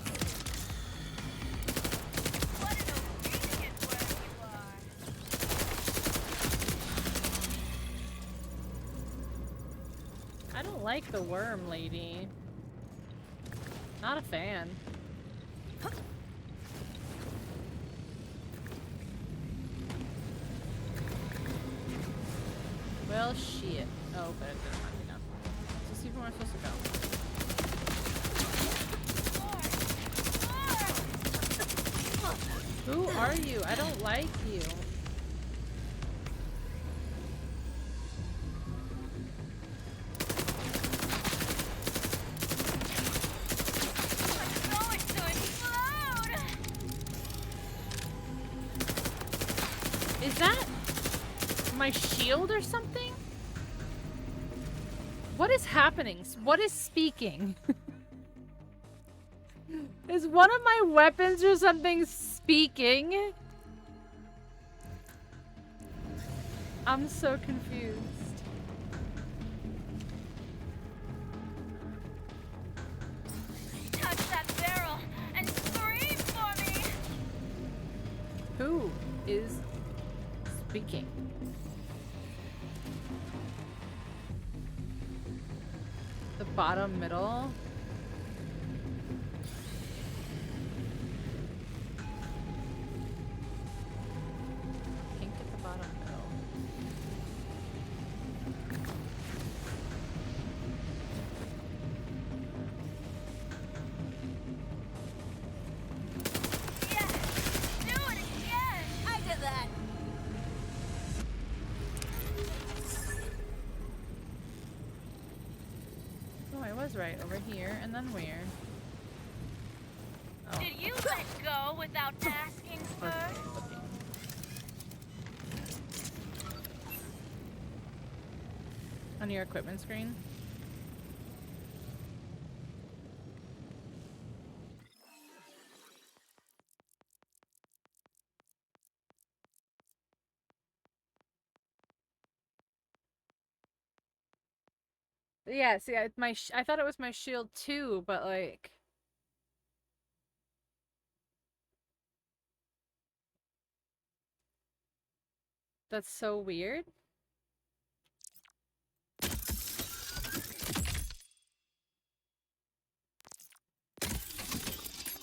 What an obedient word you are. I don't like the worm lady. Not a fan. Well, shit. Oh, but it didn't let me down. So see where I'm supposed to go. Who are you? I don't like you. I'm going to explode. Is that my shield or something? What is happening? What is speaking? Is one of my weapons or something speaking? I'm so confused. Touch that barrel and scream for me! Who is speaking? The bottom middle? Can't get the bottom middle. Yes! Do it again! I did that! Oh, I was right. Over here, and then where? Oh. Did you let go without asking first? On your equipment screen? Yeah, see, I thought it was my shield too, but like... That's so weird.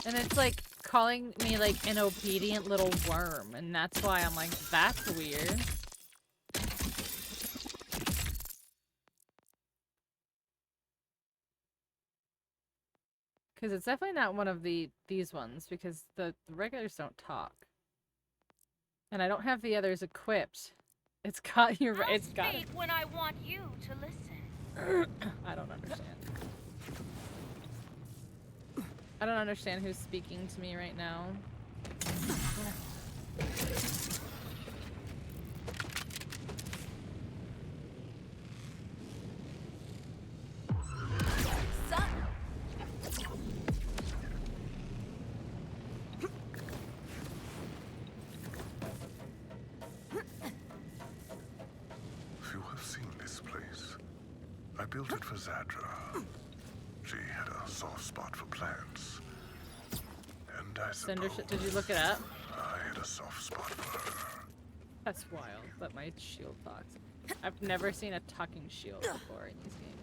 And it's like calling me like an obedient little worm, and that's why I'm like, that's weird. Because it's definitely not one of these ones, because the regulars don't talk. And I don't have the others equipped. It's got you're right. It's got. Speak when I want you to listen. I don't understand. I don't understand who's speaking to me right now. You have seen this place. I built it for Zadra. She had a soft spot for plants. And I suppose Did you look it up? I had a soft spot for her. That's wild, but my shield talks. I've never seen a talking shield before in these games.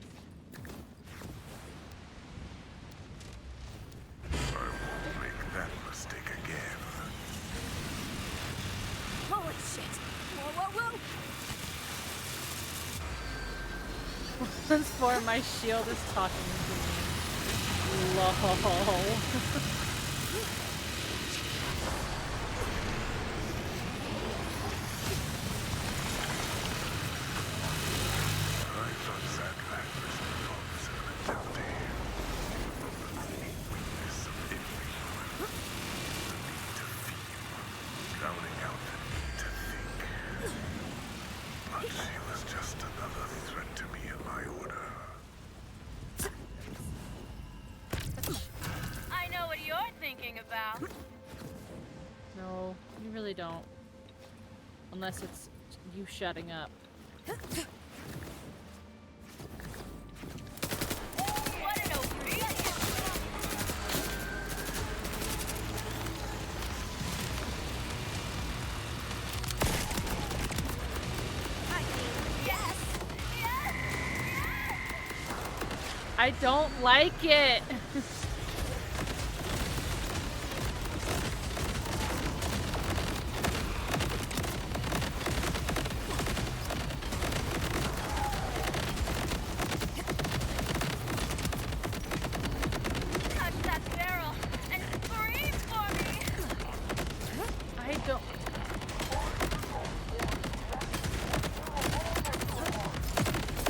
I won't make that mistake again. Holy shit! Whoa, whoa, whoa! Once more, my shield is talking to me. Lol. Don't. Unless it's you shutting up. I don't like it.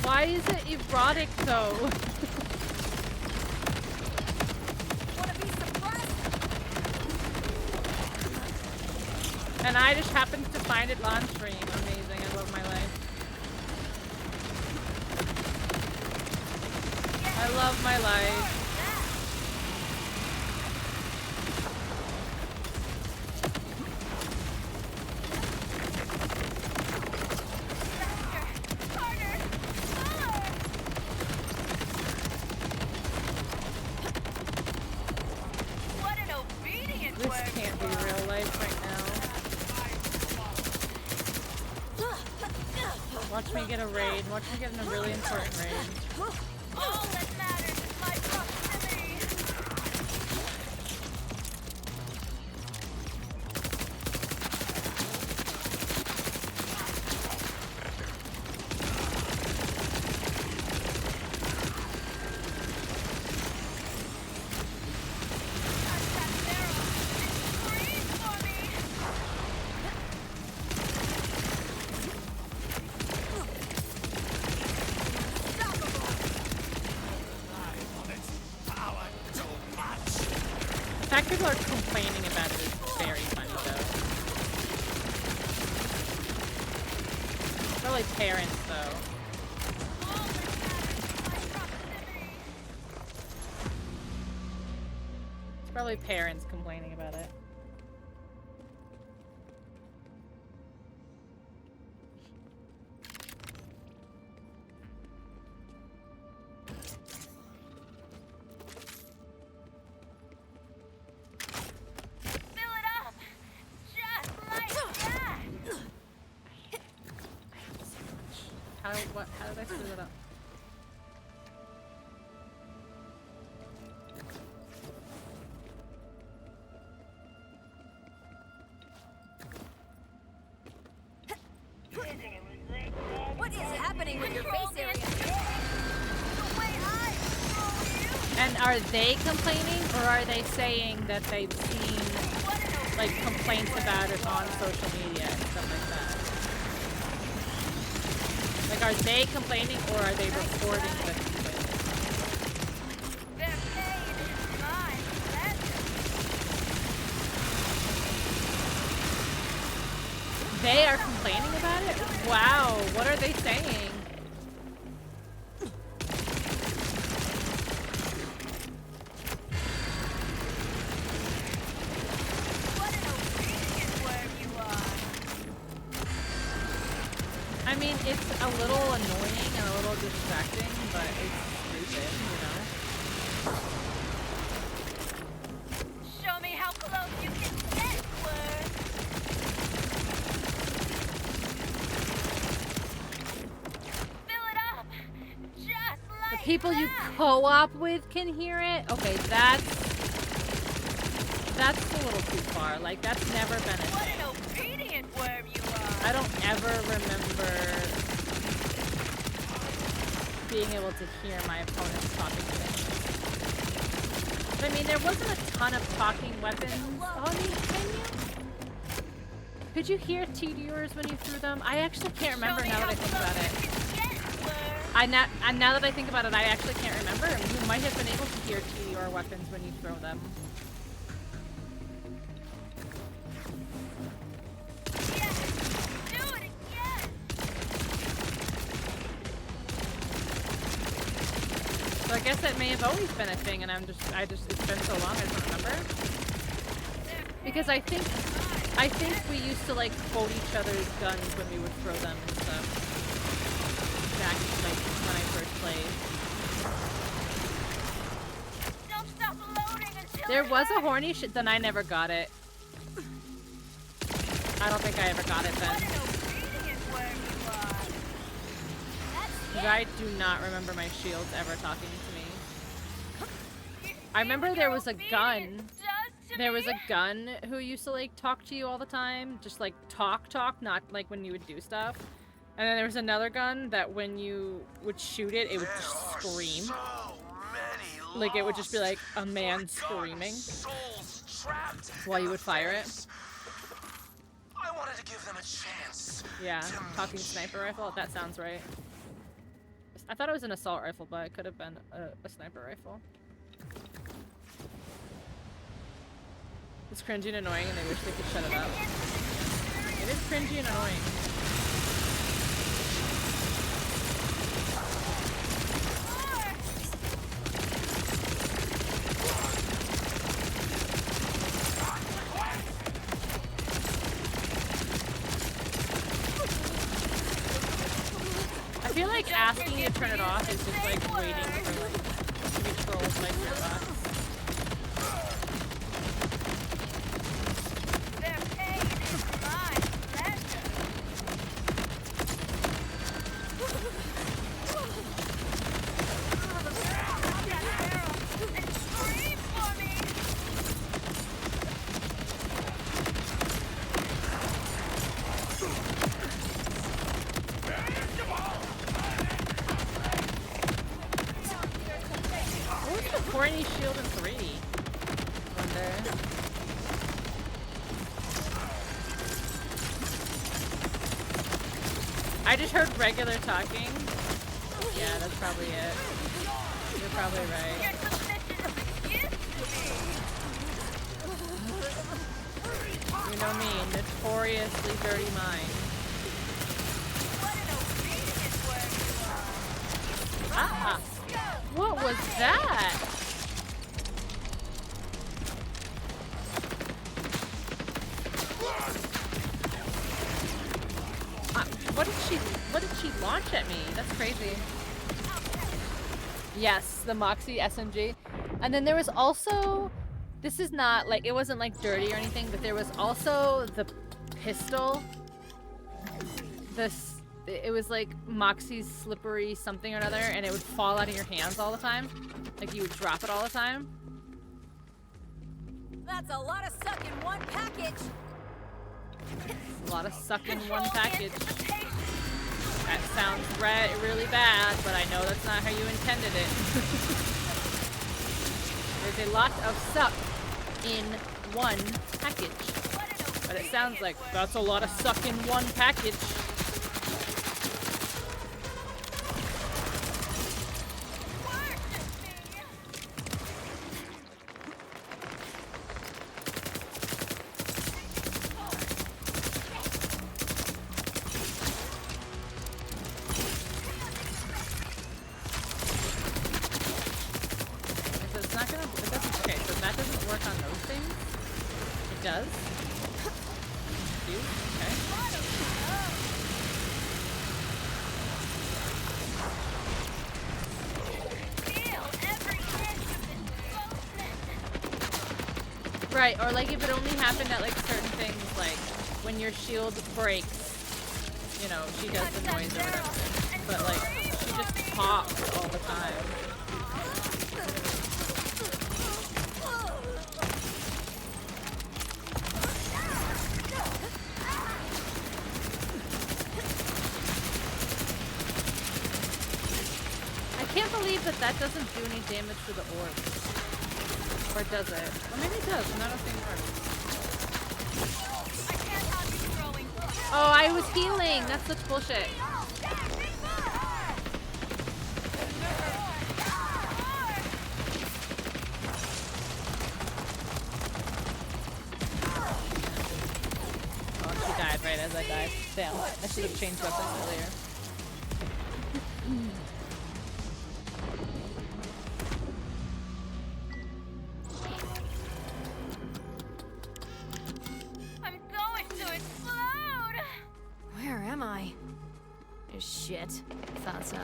Why is it erotic though? Wanna be suppressed? And I just happened to find it on stream. Amazing. I love my life. I love my life. What an obedient This worm can't you be are. real life right now. Watch me get a raid. Watch me get in a really important raid. All that matters is my proximity. The fact people are complaining about it is very funny, though. Probably parents, though. It's probably parents complaining about it. Fill it up. Just like that. How did I screw that up? What is happening with your face area? And are they complaining, or are they saying that they've seen, like, complaints about it on social media and stuff like that? Like, are they complaining, or are they reporting the complaint? Their pain is my pleasure. They are complaining about it? Wow, what are they saying? What an obedient worm you are. I mean, it's a little annoying and a little distracting, but it's stupid, you know? Show me how close you can get, worm. Fill it up. Just The like people you that. co-op with can hear it? Okay, that's a little too far. Like, that's never been a What thing. an obedient worm you are. I don't ever remember being able to hear my opponents talking things. But, I mean, there wasn't a ton of talking weapons. Oh, I mean, can you? Could you hear TDRs when you threw them? I actually can't remember now that I think about it. Now that I think about it, I actually can't remember. You might have been able to hear TDR weapons when you throw them. Do it again. So I guess that may have always been a thing, and it's been so long I don't remember. Because I think we used to, like, quote each other's guns when we would throw them and stuff. Back, like, when I first played. Don't stop loading until There was a horny shit, then I never got it. I don't think I ever got it then. Because I do not remember my shields ever talking to me. I remember there was a gun. There was a gun who used to, like, talk to you all the time. Just, like, talk, not, like, when you would do stuff. And then there was another gun that when you would shoot it, it would just scream. Like, it would just be, like, a man screaming while you would fire it. I wanted to give them a chance. Yeah, talking sniper rifle. That sounds right. I thought it was an assault rifle, but it could have been a sniper rifle. It's cringy and annoying, and they wish they could shut it up. is cringy and annoying. I feel like asking you to turn it off is just like waiting for like to be trolled by robots. Their pain is my pleasure. Scream for me. What was the corny shield in 3? Wonder. I just heard regular talking. Yeah, that's probably it. You're probably right. You know me, notoriously dirty mind. Ah! What was that? What did she launch at me? That's crazy. Yes, the Moxie SMG. And then there was also, this is not like, it wasn't like dirty or anything, but there was also the pistol. It was like Moxie's slippery something or another, and it would fall out of your hands all the time. Like you would drop it all the time. That's a lot of suck in one package. A lot of suck in one package. That sounds really bad, but I know that's not how you intended it. There's a lot of suck in one package. But it sounds like that's a lot of suck in one package. Does? You? Okay. Right, or like if it only happened at like certain things, like when your shield breaks, you know, she does the noise or whatever. But like, she just pops all the time. I can't believe that doesn't do any damage to the orb. Or does it? Or maybe it does, not a thing works. Oh, I was healing! That's such bullshit. Oh, she died right as I died. Damn, I should have changed weapons earlier. Shit. Thought so.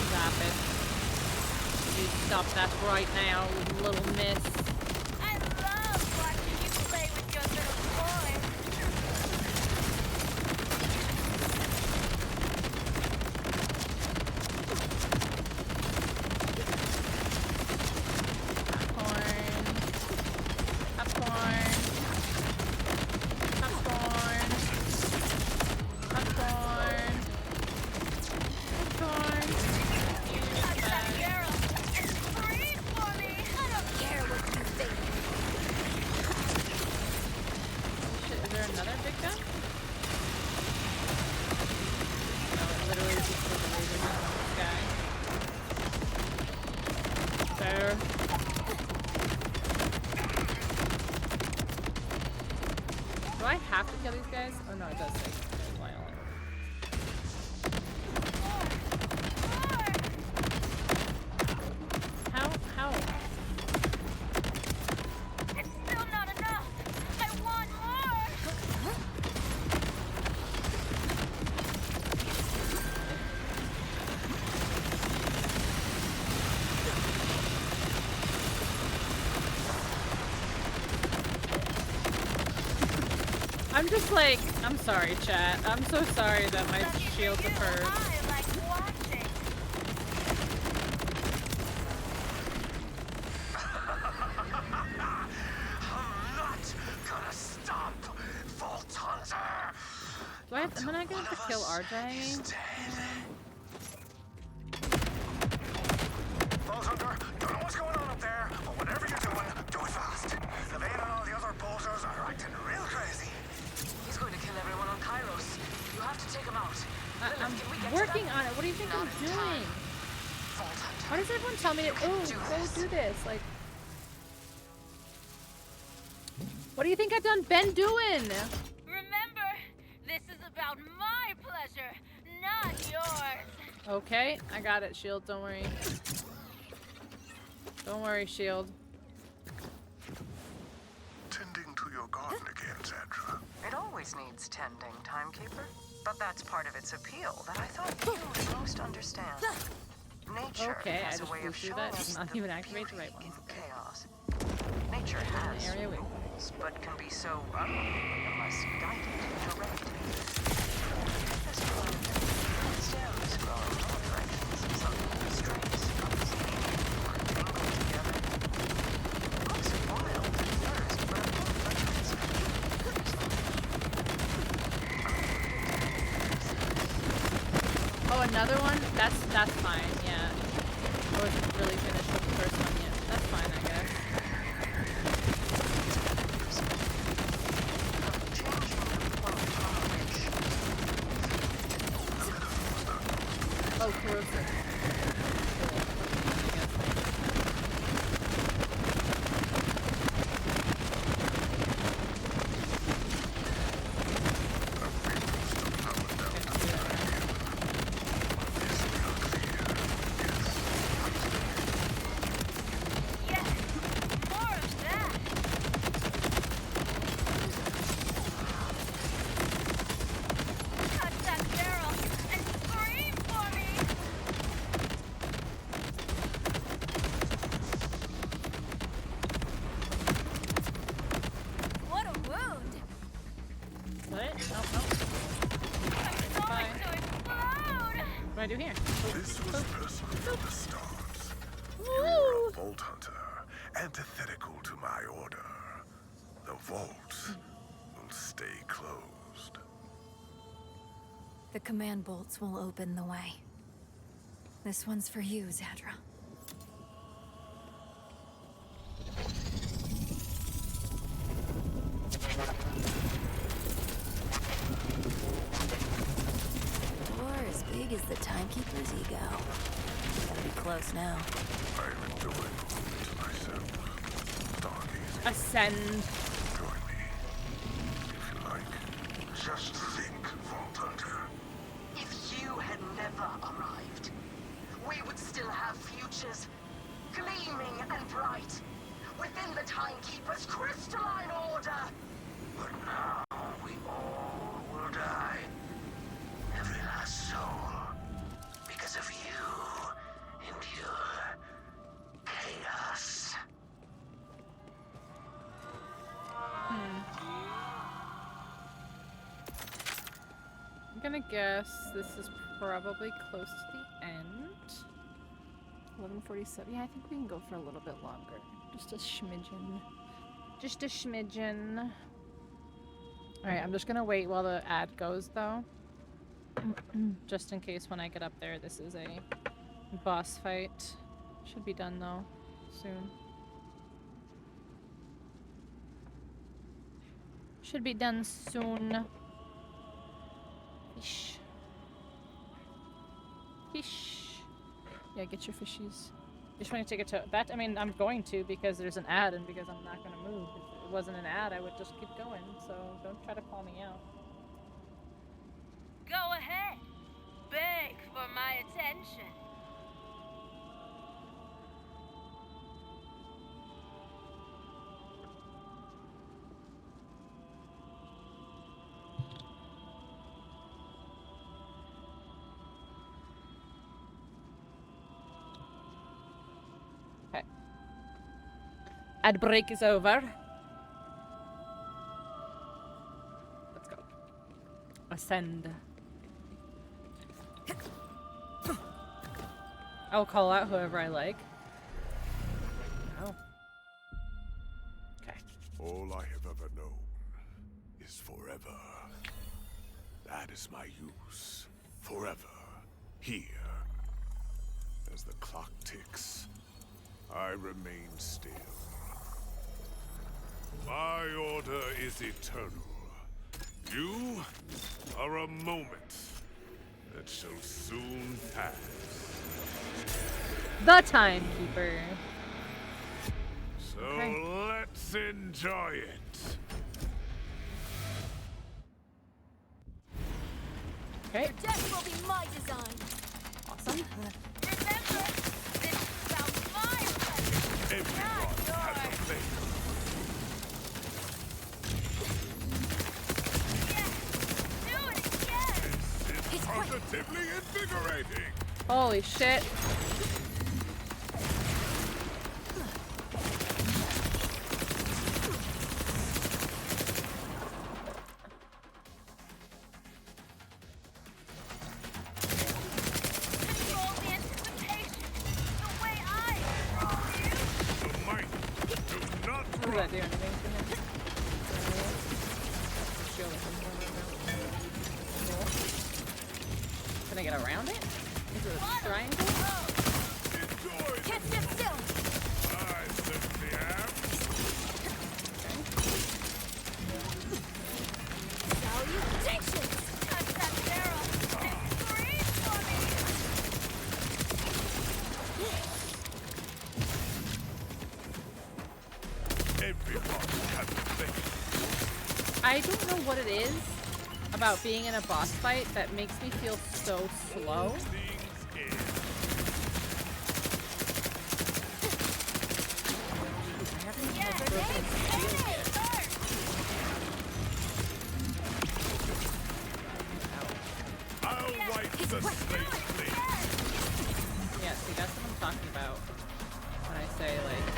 Stop it. You stop that right now, little miss. I love watching you play with your little boy. have to kill these guys? Oh no, it does say violent. How? It's still not enough. I want more. I'm just like, I'm sorry, chat. I'm so sorry that my shields are hurt. I like watching. I'm not gonna stop, Vault Hunter. Am I gonna have to kill RJ? Vault Hunter, don't know what's going on up there, but whatever you're doing, do it fast. Levine and all the other bolters are acting real crazy. He's going to kill everyone on Kairos. You have to take him out. I'm working on it. What do you think I'm doing? Why does everyone tell me to go do this? Like, what do you think I've done Ben doing? Remember, this is about my pleasure, not yours. Okay, I got it, Shield. Don't worry. Don't worry, Shield. Tending to your garden again, Sandra. It always needs tending, Timekeeper. But that's part of its appeal that I thought you would most understand. Nature Okay, I has just a way flew of through showing that. us Did not the even activate the beauty right ones. in chaos. Nature has area we- rules, but can be so unless guided, directed. This planet, stems grow in all directions. Some strings, unseen, or tangled together. It looks wild at first, but upon reflection, Oh, another one? That's fine, yeah. I wasn't really finished with the first one yet. That's fine, I guess. Oh, corrosive. Yes, more of that. Touch that barrel and scream for me. What a wound! What? No. I'm going to explode! What do I do here? This was personal from the start. You're a Vault Hunter, antithetical to my order. The vault will stay closed. The command bolts will open the way. This one's for you, Zadra. Door as big as the Timekeeper's ego. Gotta be close now. I'm enjoying home to myself. Stargazing. Ascend. Join me, if you like. Just think, Vault Hunter. if you had never arrived, we would still have futures, gleaming and bright, within the Timekeeper's crystalline order. But now we all will die. Every last soul. Because of you and your chaos. I'm gonna guess this is probably close to the end. 11:47. Yeah, I think we can go for a little bit longer. Just a smidgen. Just a smidgen. Alright, I'm just gonna wait while the ad goes though. Just in case when I get up there this is a boss fight. Should be done though. Soon. Should be done soon. Fish. Fish. Yeah, get your fishies. Just want to take a to that. I mean, I'm going to because there's an ad and because I'm not going to move. If it wasn't an ad, I would just keep going. So don't try to call me out. Go ahead. Beg for my attention. Okay. Ad break is over. Let's go. Ascend. I'll call out whoever I like. Oh. Okay. All I have ever known is forever. That is my use. Forever. Here. As the clock ticks, I remain still. My order is eternal. You are a moment that shall soon pass. The Timekeeper. So Okay. let's enjoy it. Okay. Your death will be my design. Awesome. Remember, this is about my pleasure, Everyone not has a yours. fate. Do it again. This is positively invigorating. Holy shit. Control the anticipation. The way I control you. The might do not Does run. that do anything to him? Can I get around it? Is it a triangle? Enjoy the Can't sit still. I certainly am. Salutations. Touch that barrel and scream for me. Everyone has a fate. I don't know what it is about being in a boss fight that makes me feel so slow. Things in. I haven't even broken his shield yet. I'll wipe the slate clean. Yeah, see, that's what I'm talking about when I say, like,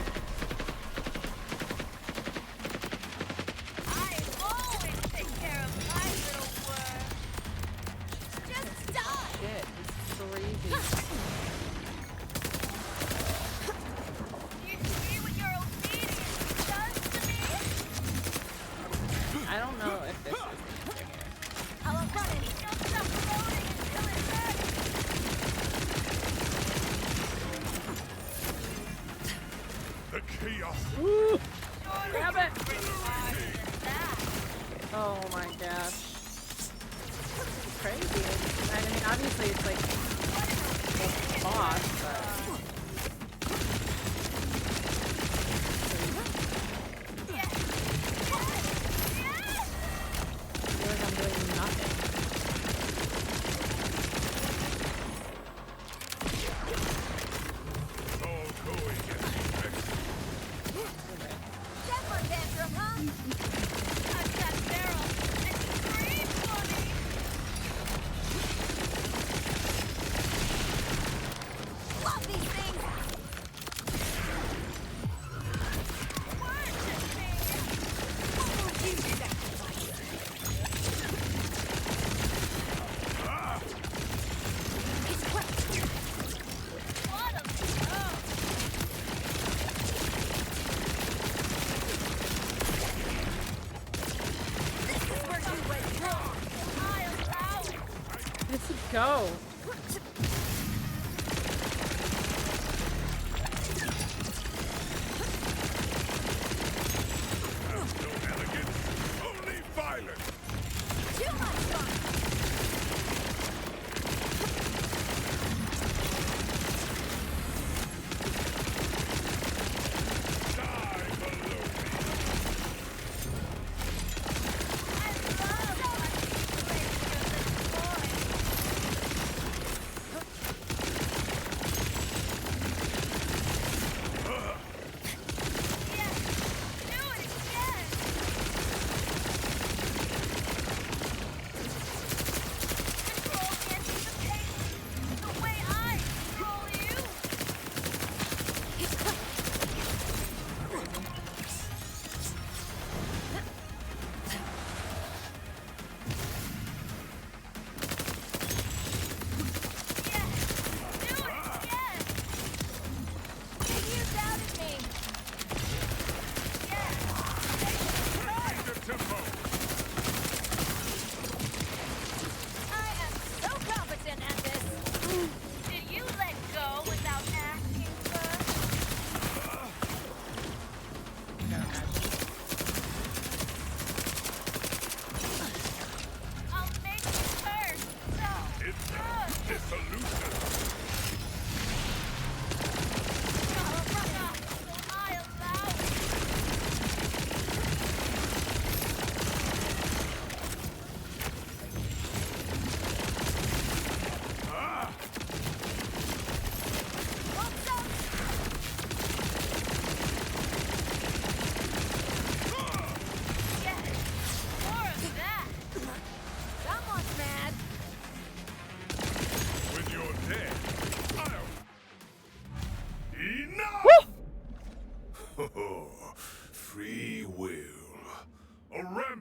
I always take care of my little worm. Just die. shit, it's crazy. You see what your obedience does to me? I don't know if this is anything here. I'll run it. Don't stop floating until it hurts. The chaos. Woo! Surely Grab you're it! harder than that. Oh my gosh. It's crazy. I mean, obviously it's like a boss, but... I feel like I'm doing nothing. It's all going as expected. Shepherd tantrum, huh? Touch that barrel and scream for me. Love these things. Worship me. Oh, you sacrifice. It's cracked. What a blow. This is where you went wrong. I allow it. Let's go. Have no elegance, only violence. Too much fun.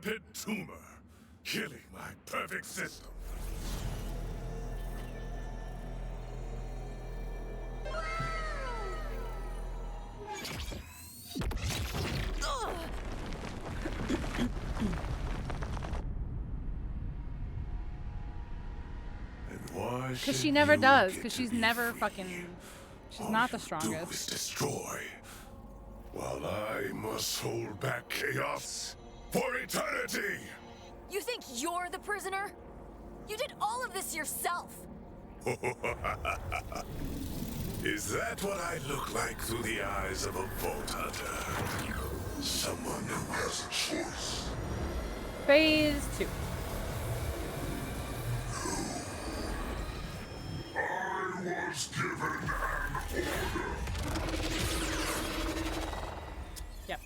rampant tumor, killing my perfect system. Because she never does. Because she's never fucking. She's not the strongest. Do is destroy, while I must hold back chaos for eternity. You think you're the prisoner? You did all of this yourself. Is that what I look like through the eyes of a Vault Hunter? Someone who has a choice. Phase 2. I was given an order. Yep.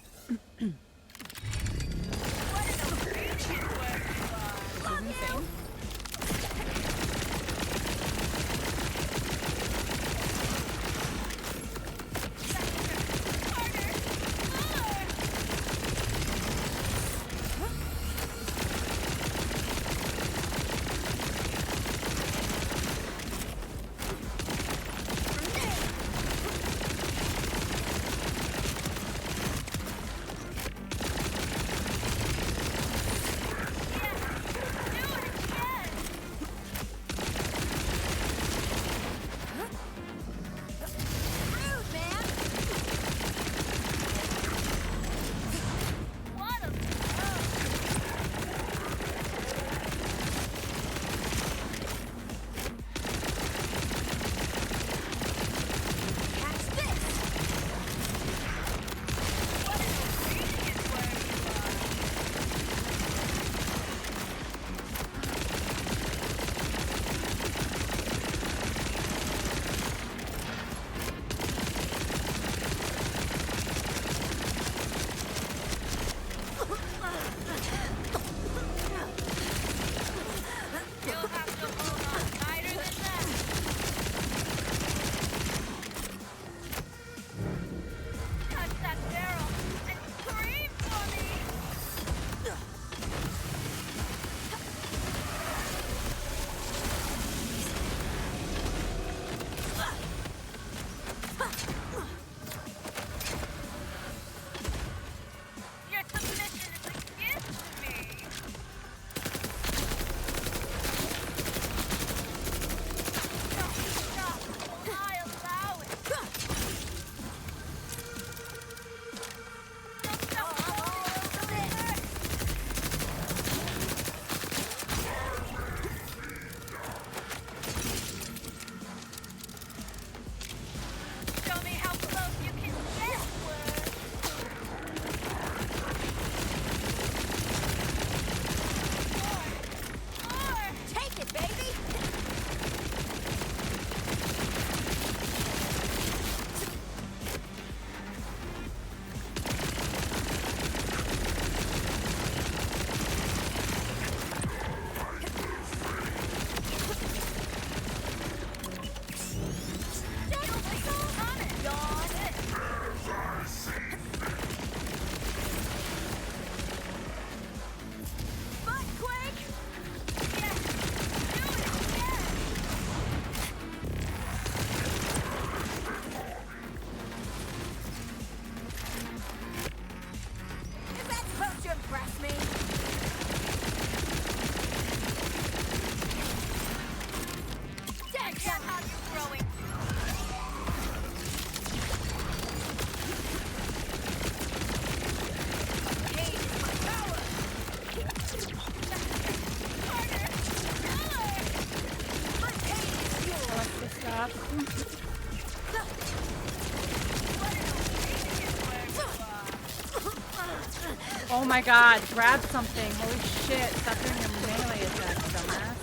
Oh my god, grab something. Holy shit. Stop doing your melee attack, dumbass.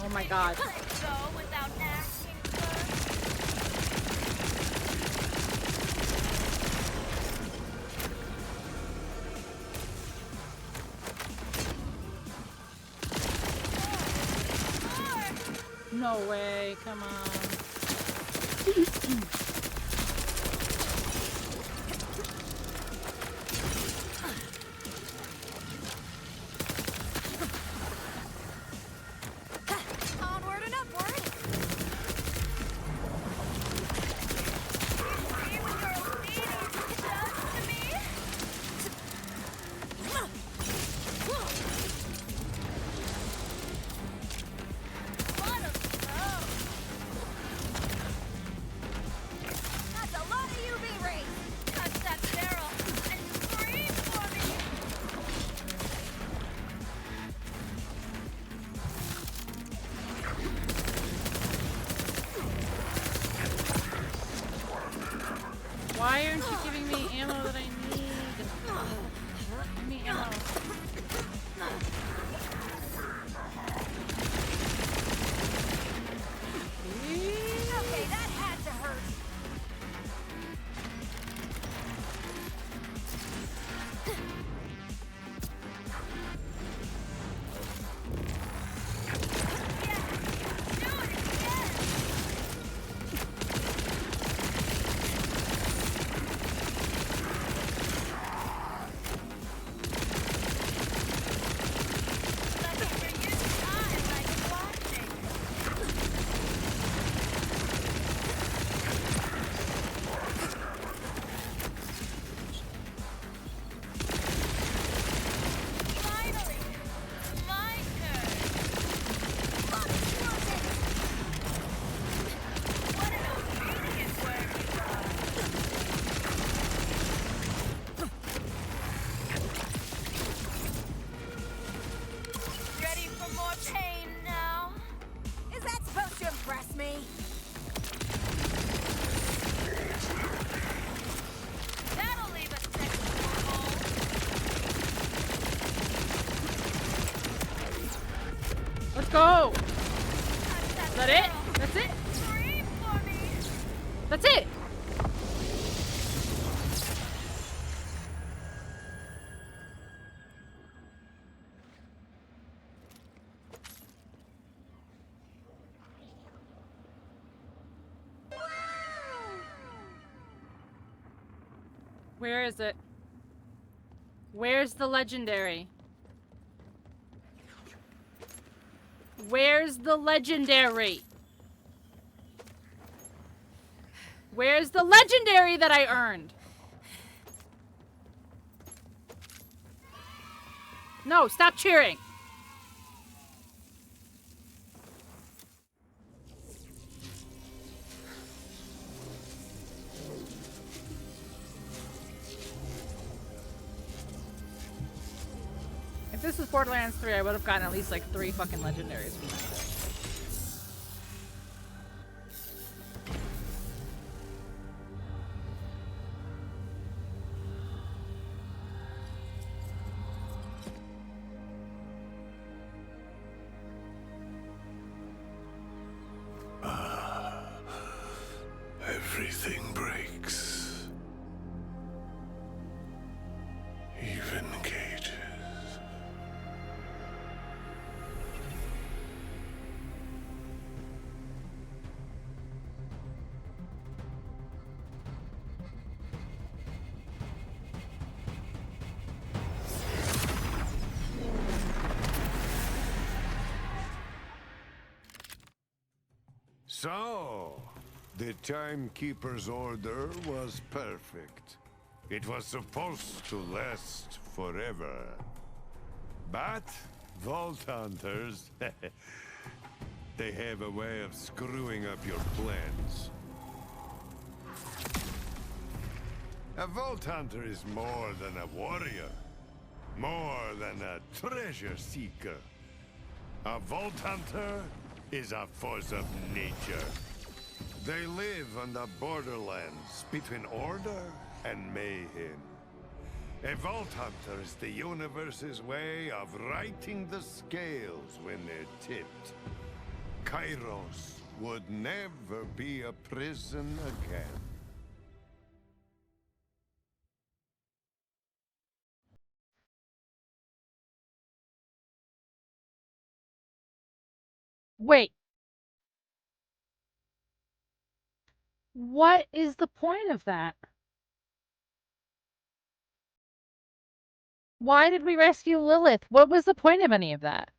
Oh my god. No way, come on. That's it! Where is it? Where's the legendary? Where's the legendary? Where's the legendary that I earned? No, stop cheering. If this was Borderlands 3, I would have gotten at least like 3 fucking legendaries from that shit. Everything breaks. Even cages. So, the Timekeeper's order was perfect. It was supposed to last forever. But, Vault Hunters, they have a way of screwing up your plans. A Vault Hunter is more than a warrior. More than a treasure seeker. A Vault Hunter is a force of nature. They live on the borderlands between order and mayhem. A Vault Hunter is the universe's way of righting the scales when they're tipped. Kairos would never be a prison again. Wait. What is the point of that? Why did we rescue Lilith? What was the point of any of that?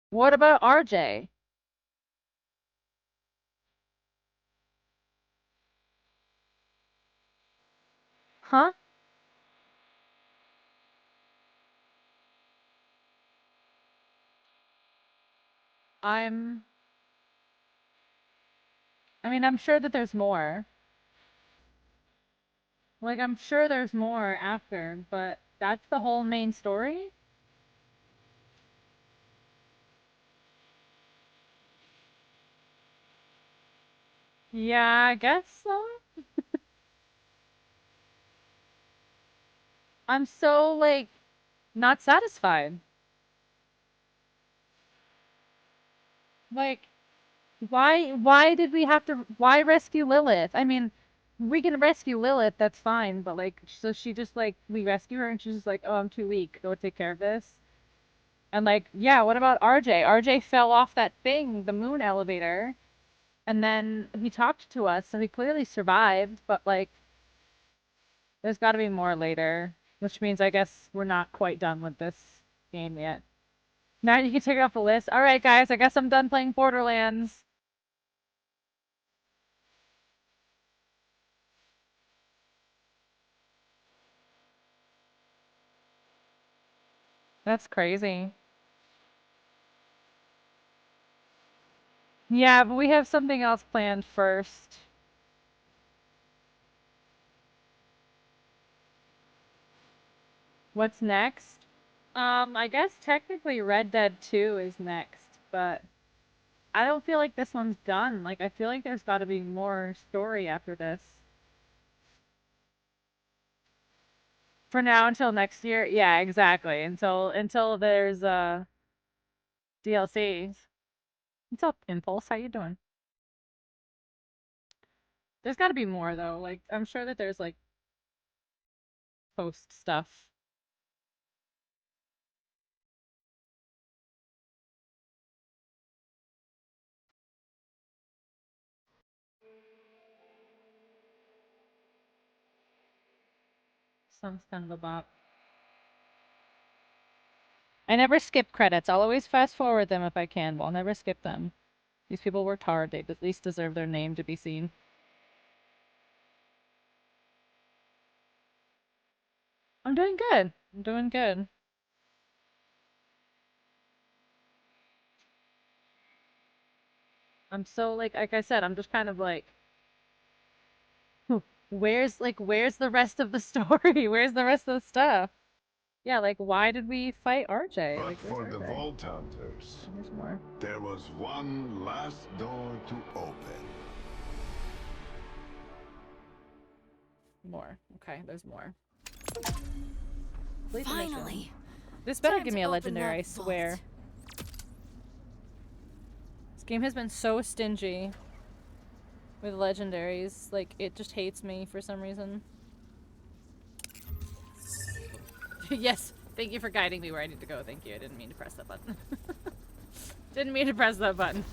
What about RJ? Huh? I mean, I'm sure that there's more. Like, I'm sure there's more after, but that's the whole main story? Yeah, I guess so. I'm so, like, not satisfied. Like, why did we have to, why rescue Lilith? I mean, we can rescue Lilith, that's fine, but like, so she just like, we rescue her and she's just like, oh, I'm too weak, go take care of this. And like, yeah, what about RJ? RJ fell off that thing, the moon elevator, and then he talked to us, so he clearly survived, but like, there's gotta be more later, which means I guess we're not quite done with this game yet. Now you can take it off the list. Alright guys, I guess I'm done playing Borderlands. That's crazy. Yeah, but we have something else planned first. What's next? I guess technically Red Dead 2 is next, but I don't feel like this one's done. Like, I feel like there's gotta be more story after this. For now, until next year? Yeah, exactly. Until there's, DLCs. What's up, Impulse? How you doing? There's got to be more though. Like I'm sure that there's like post stuff. Sounds kind of a bop. I never skip credits. I'll always fast forward them if I can, but I'll never skip them. These people worked hard. They at least deserve their name to be seen. I'm doing good. I'm doing good. I'm so like I said, I'm just kind of like where's the rest of the story? Where's the rest of the stuff? Yeah, like why did we fight RJ? But Like for where's the RJ? Vault Hunters, There's more. there was one last door to open. More. Okay, there's more. Complete the mission. Finally. This better Time give to me a open legendary, I that vault. swear. This game has been so stingy with legendaries. Like, it just hates me for some reason. Yes, thank you for guiding me where I need to go. Thank you. I didn't mean to press that button. Didn't mean to press that button.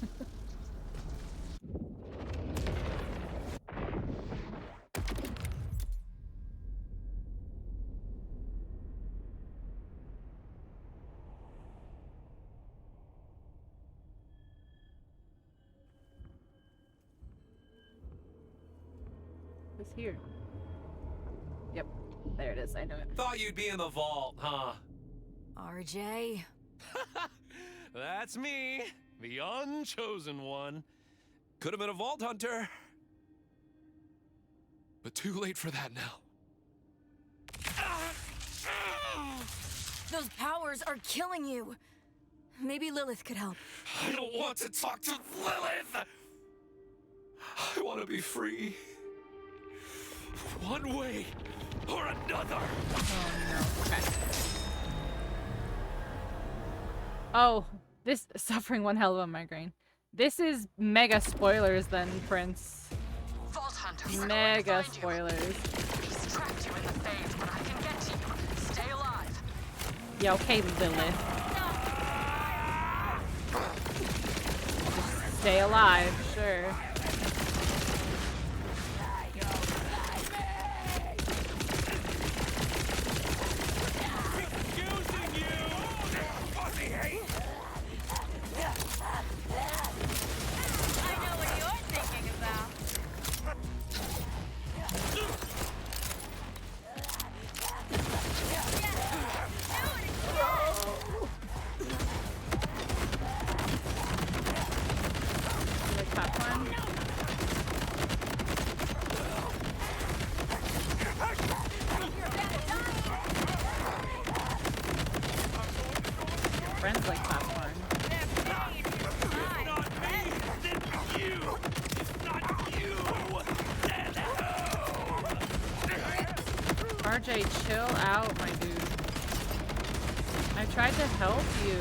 It's here. Yep, there it is. I know it. Thought you'd be in the vault, huh? RJ. That's me, the unchosen one. Could have been a vault hunter. But too late for that now. Those powers are killing you. Maybe Lilith could help. I don't want to talk to Lilith! I want to be free. One way or another. Oh no. Okay. Oh, this suffering one hell of a migraine. This is mega spoilers then, Prince. Vault Hunters. Mega spoilers. He's trapped you in the Fade, but I can get to you. Stay alive. Yeah, okay, Lilith. Stay alive, sure. Friends like popcorn. RJ, chill out, my dude. I tried to help you.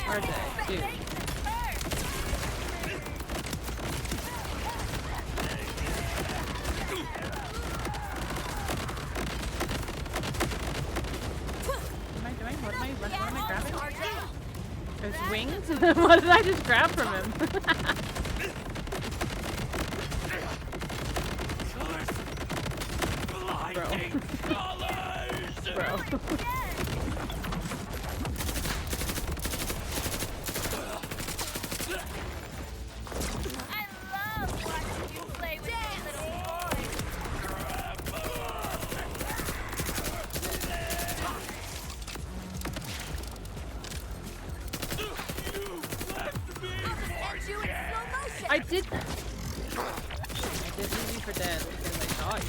RJ, dude. What am I grabbing? There's wings? What did I just grab from him? Bro. I did leave you for dead because I saw you.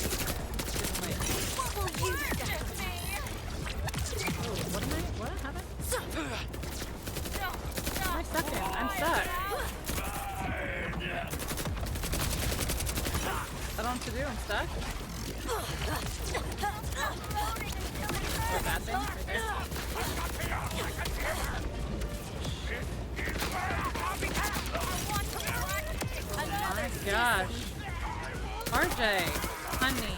What happened? Am I stuck in? I'm stuck. on to do and stuff. Or bad thing, right there. Oh my gosh. RJ, honey.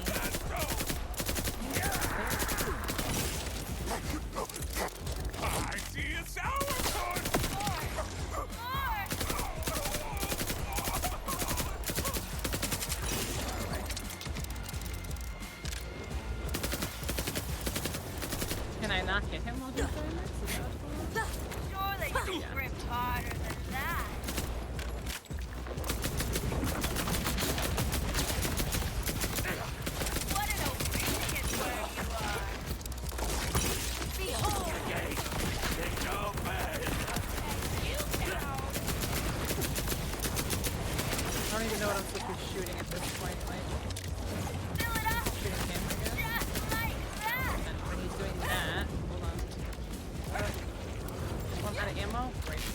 I see a sourpuss! Can I not hit him while he's doing this? Is that what's going on? Surely you ripped harder than that. What an obedient bird you are. Behold! I don't even know what I'm supposed to be shooting at this point. Like, shooting him, I guess. And then when he's doing that, hold on. I'm out of ammo? Great.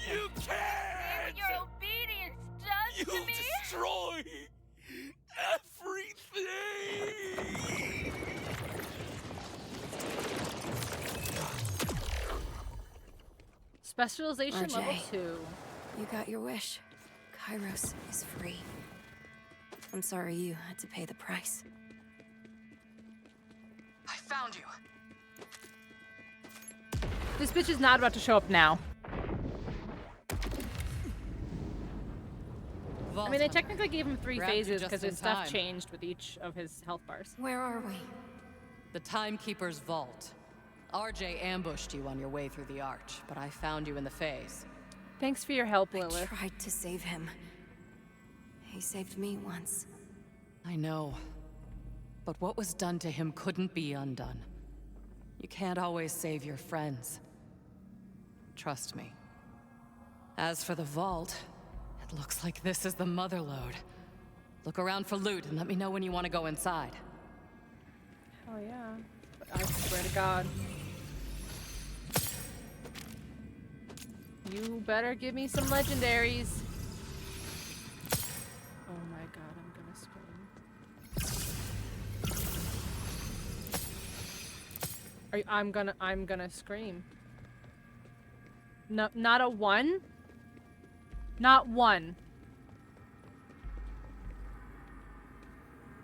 You can't! Your obedience does You to me? destroy everything! Specialization RJ. level 2. You got your wish. Kairos is free. I'm sorry you had to pay the price. I found you. This bitch is not about to show up now. I mean, they technically gave him 3 Grabbed you phases just because in his stuff time. changed with each of his health bars. Where are we? The Timekeeper's vault. RJ ambushed you on your way through the arch, but I found you in the phase. Thanks for your help, I Lilith. tried to save him. He saved me once. I know. But what was done to him couldn't be undone. You can't always save your friends. Trust me. As for the vault, it looks like this is the mother lode. Look around for loot and let me know when you want to go inside. Oh yeah. I swear to God. You better give me some legendaries. Oh my God, I'm gonna scream. I'm gonna scream. No, not a 1? Not 1.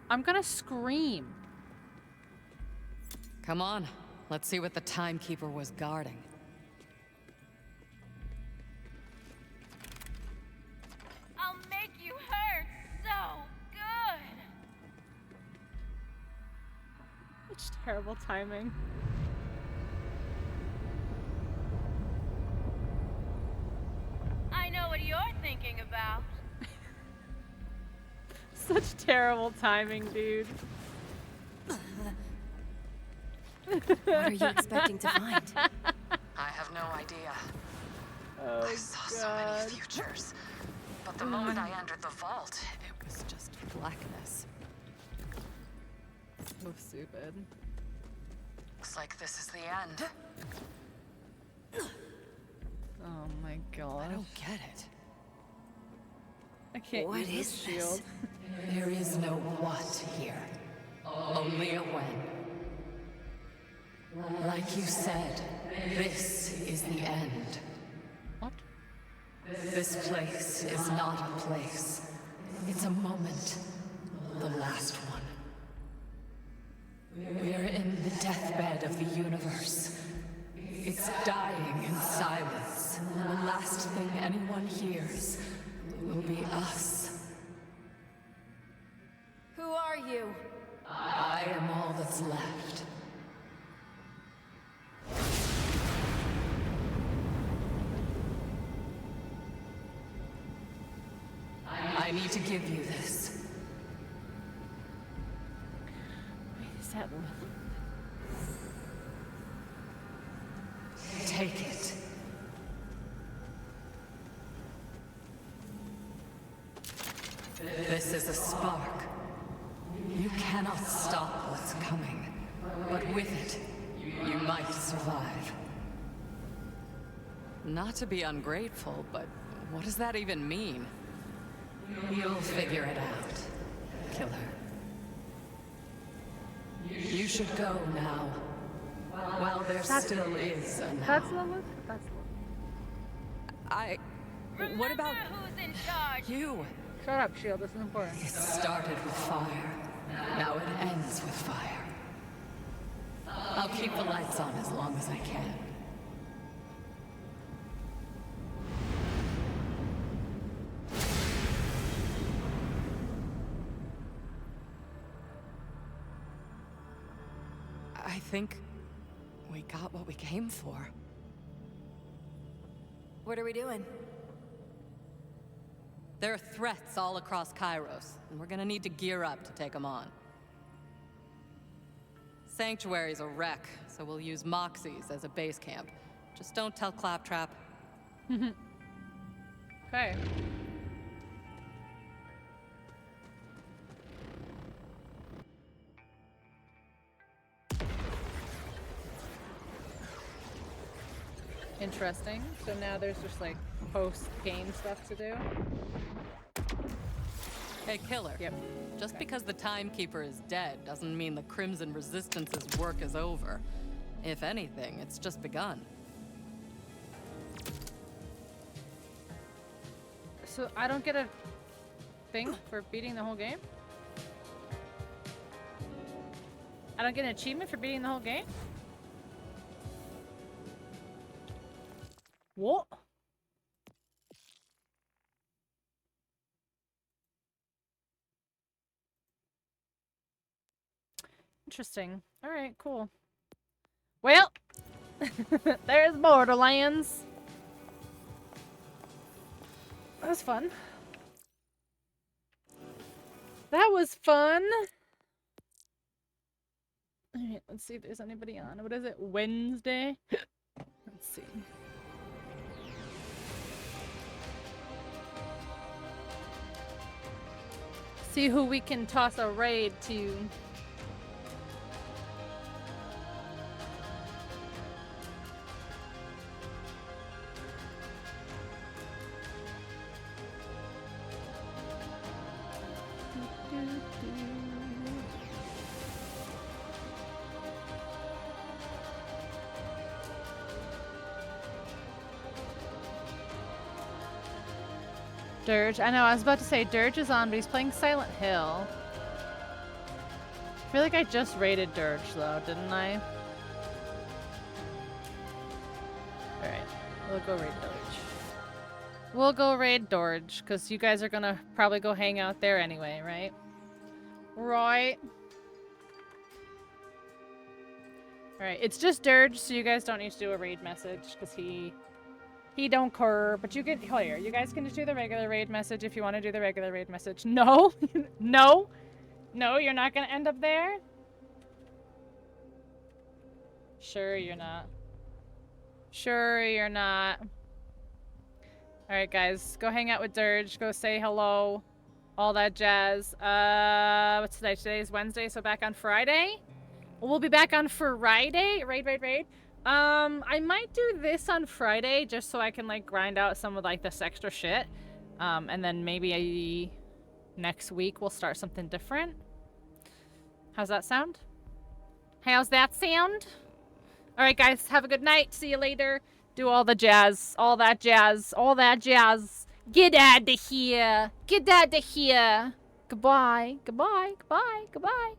I'm gonna scream. Come on, let's see what the Timekeeper was guarding. I'll make you hurt so good. Such terrible timing. I know what you're thinking about. Such terrible timing, dude. What are you expecting to find? I have no idea. Oh, I saw so many futures. But the moment I entered the vault, It was just blackness. So stupid. looks like this is the end. Oh my God. I don't get it. I can't What use is this shield. There is no what here. Only a when. Like you said, this is the end. What? This place is not a place. It's a moment. The last one. We're in the deathbed of the universe. It's dying in silence. And the last thing anyone hears will be us. Who are you? I am all that's left. I need to give you this. Wait, is that Take it. This is a spark. You cannot stop what's coming, but with it, you might survive. Not to be ungrateful, but what does that even mean? You'll figure it out, killer. You should go now, while there still is an That's Lilith? That's Lilith. What about who's in charge? you? Shut up, Shield. This is important. It started with fire. Now it ends with fire. I'll keep the lights on as long as I can. I think we got what we came for. What are we doing? There are threats all across Kairos, and we're gonna need to gear up to take them on. Sanctuary's a wreck, so we'll use Moxies as a base camp. Just don't tell Claptrap. Okay. Interesting. So now there's just like post-game stuff to do. Hey, Killer. Yep. Just because the Timekeeper is dead doesn't mean the Crimson Resistance's work is over. If anything, it's just begun. So I don't get a thing for beating the whole game? I don't get an achievement for beating the whole game? What? Interesting. Alright, cool. Well, there's Borderlands. That was fun. That was fun. Alright, let's see if there's anybody on. What is it? Wednesday? Let's see. See who we can toss a raid to. Dirge. I know, I was about to say Dirge is on, but he's playing Silent Hill. I feel like I just raided Dirge, though, didn't I? Alright, we'll go raid Dirge. We'll go raid Dirge, because you guys are gonna probably go hang out there anyway, right? Right. Alright, it's just Dirge, so you guys don't need to do a raid message, because he don't care, but you get here. You guys can just do the regular raid message if you want to do the regular raid message. No, no, no, you're not gonna end up there. Sure, you're not. Sure, you're not. All right, guys, go hang out with Dirge. Go say hello, all that jazz. What's today? Today's Wednesday, so back on Friday. We'll be back on Friday. Raid. I might do this on Friday just so I can like grind out some of like this extra shit. And then maybe next week we'll start something different. How's that sound? How's that sound? Alright guys, have a good night. See you later. Do all the jazz. All that jazz. All that jazz. Get out of here. Get out of here. Goodbye. Goodbye. Goodbye. Goodbye.